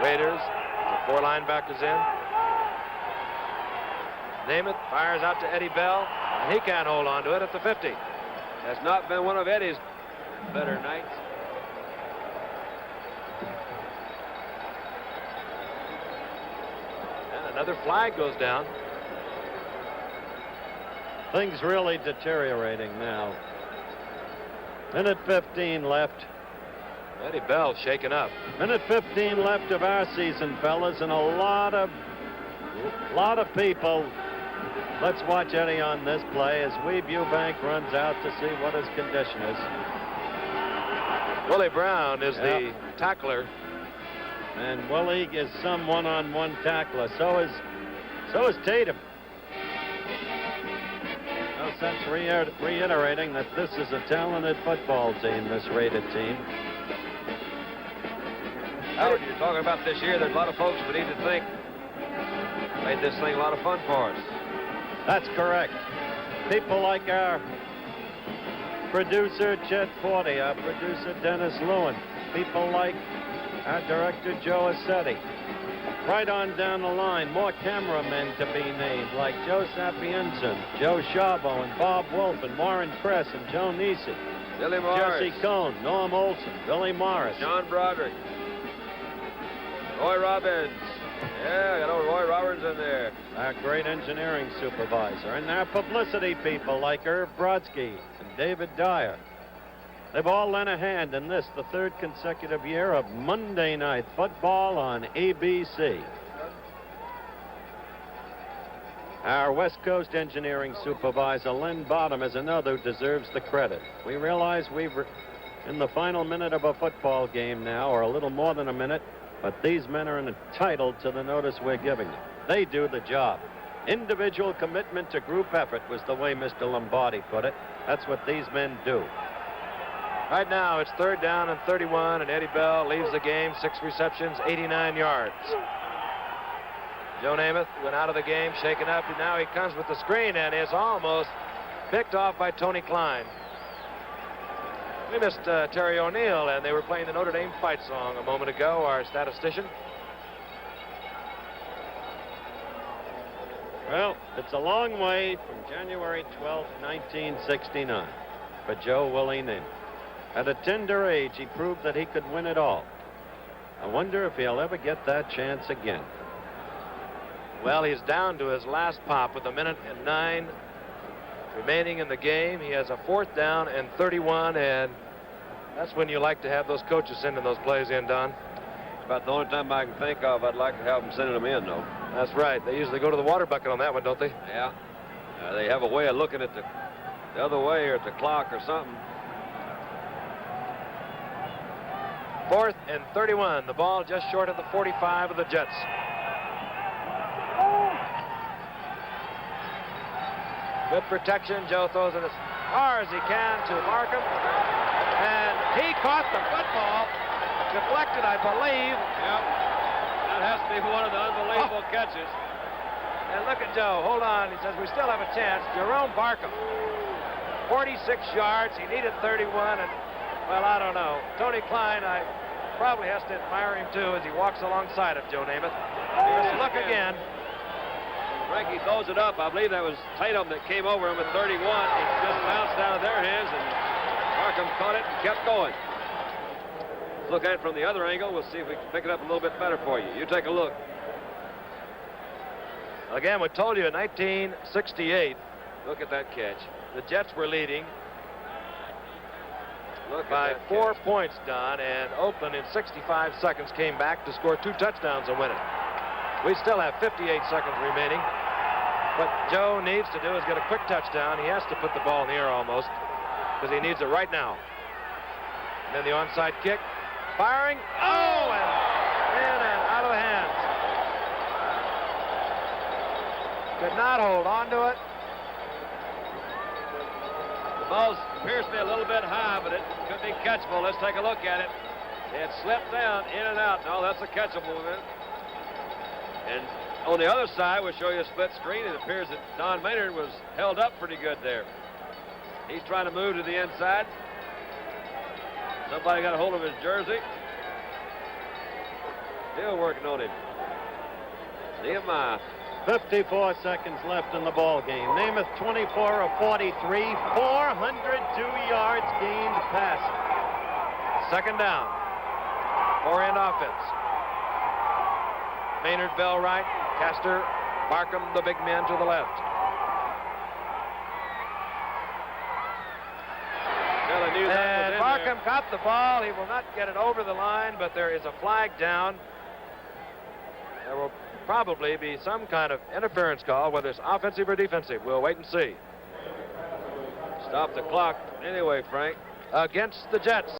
Raiders, the 4 linebackers in. Namath fires out to Eddie Bell, and he can't hold on to it at the 50. Has not been one of Eddie's better nights. And another flag goes down. Things really deteriorating now. Minute 15 left. Eddie Bell shaken up. Minute 15 left of our season, fellas, and a lot of people. Let's watch Eddie on this play as Weeb Eubank runs out to see what his condition is. Willie Brown is the tackler. And Willie is some one-on-one tackler. So is Tatum. No sense reiterating that this is a talented football team, this Raider team. Howard, you're talking about this year. There's a lot of folks we need to think made this thing a lot of fun for us. That's correct. People like our producer, Chet Forty, our producer, Dennis Lewin. People like Our director, Joe Assetti. Right on down the line, more cameramen to be named, like Joe Sapienza, Joe Shabo, and Bob Wolf, and Warren Kress, and Joe Nisi. Billy Morris. Jesse Cohn, Norm Olson, Billy Morris. John Broderick. Roy Robbins. Yeah, got old Roy Roberts in there. Our great engineering supervisor. And our publicity people like Irv Brodsky and David Dyer. They've all lent a hand in this, the third consecutive year of Monday Night Football on ABC. Our West Coast engineering supervisor, Len Bottom, is another who deserves the credit. We realize we're in the final minute of a football game now, or a little more than a minute, but these men are entitled to the notice we're giving them. They do the job. Individual commitment to group effort was the way Mr. Lombardi put it. That's what these men do. Right now, it's 3rd down and 31, and Eddie Bell leaves the game, 6 receptions, 89 yards. Joe Namath went out of the game, shaken up, and now he comes with the screen and is almost picked off by Tony Klein. We missed Terry O'Neill, and they were playing the Notre Dame fight song a moment ago, our statistician. Well, it's a long way from January 12, 1969 for Joe Willie Namath. At a tender age, he proved that he could win it all. I wonder if he'll ever get that chance again. Well, he's down to his last pop with 1:09 remaining in the game. He has a 4th down and 31, and that's when you like to have those coaches sending those plays in, Don. It's about the only time I can think of I'd like to have them sending them in, though. That's right. They usually go to the water bucket on that one, don't they? Yeah. They have a way of looking at the other way or at the clock or something. 4th and 31. The ball just short of the 45 of the Jets. Good protection. Joe throws it as far as he can to Markham. And he caught the football. Deflected, I believe. Yep. That has to be one of the unbelievable catches. And look at Joe. Hold on. He says, we still have a chance. Jerome Barkham. 46 yards. He needed 31. And, well, I don't know. Tony Klein, I probably has to admire him, too, as he walks alongside of Joe Namath. Here's a look again. Frankie throws it up. I believe that was Tatum that came over him at 31. It just bounced out of their hands, and Markham caught it and kept going. Let's look at it from the other angle. We'll see if we can pick it up a little bit better for you. You take a look. Again, we told you in 1968, look at that catch. The Jets were leading by 4 points, Don, and Oakland in 65 seconds came back to score 2 touchdowns and win it. We still have 58 seconds remaining. What Joe needs to do is get a quick touchdown. He has to put the ball in the air almost because he needs it right now. And then the onside kick. Firing. Oh, and in and out of the hands. Could not hold on to it. The ball appears to be a little bit high, but it could be catchable. Let's take a look at it. It slipped down, in and out. No, that's a catchable one. And on the other side, we'll show you a split screen. It appears that Don Maynard was held up pretty good there. He's trying to move to the inside. Somebody got a hold of his jersey. Still working on him. Nehemiah. 54 seconds left in the ball game. Namath 24 of 43, 402 yards gained passing. 2nd down. 4-end offense. Maynard, Bell right, Castor, Barkham, the big men to the left. And Barkham caught the ball. He will not get it over the line, but there is a flag down. There will probably be some kind of interference call, whether it's offensive or defensive. We'll wait and see. Stop the clock anyway, Frank. Against the Jets.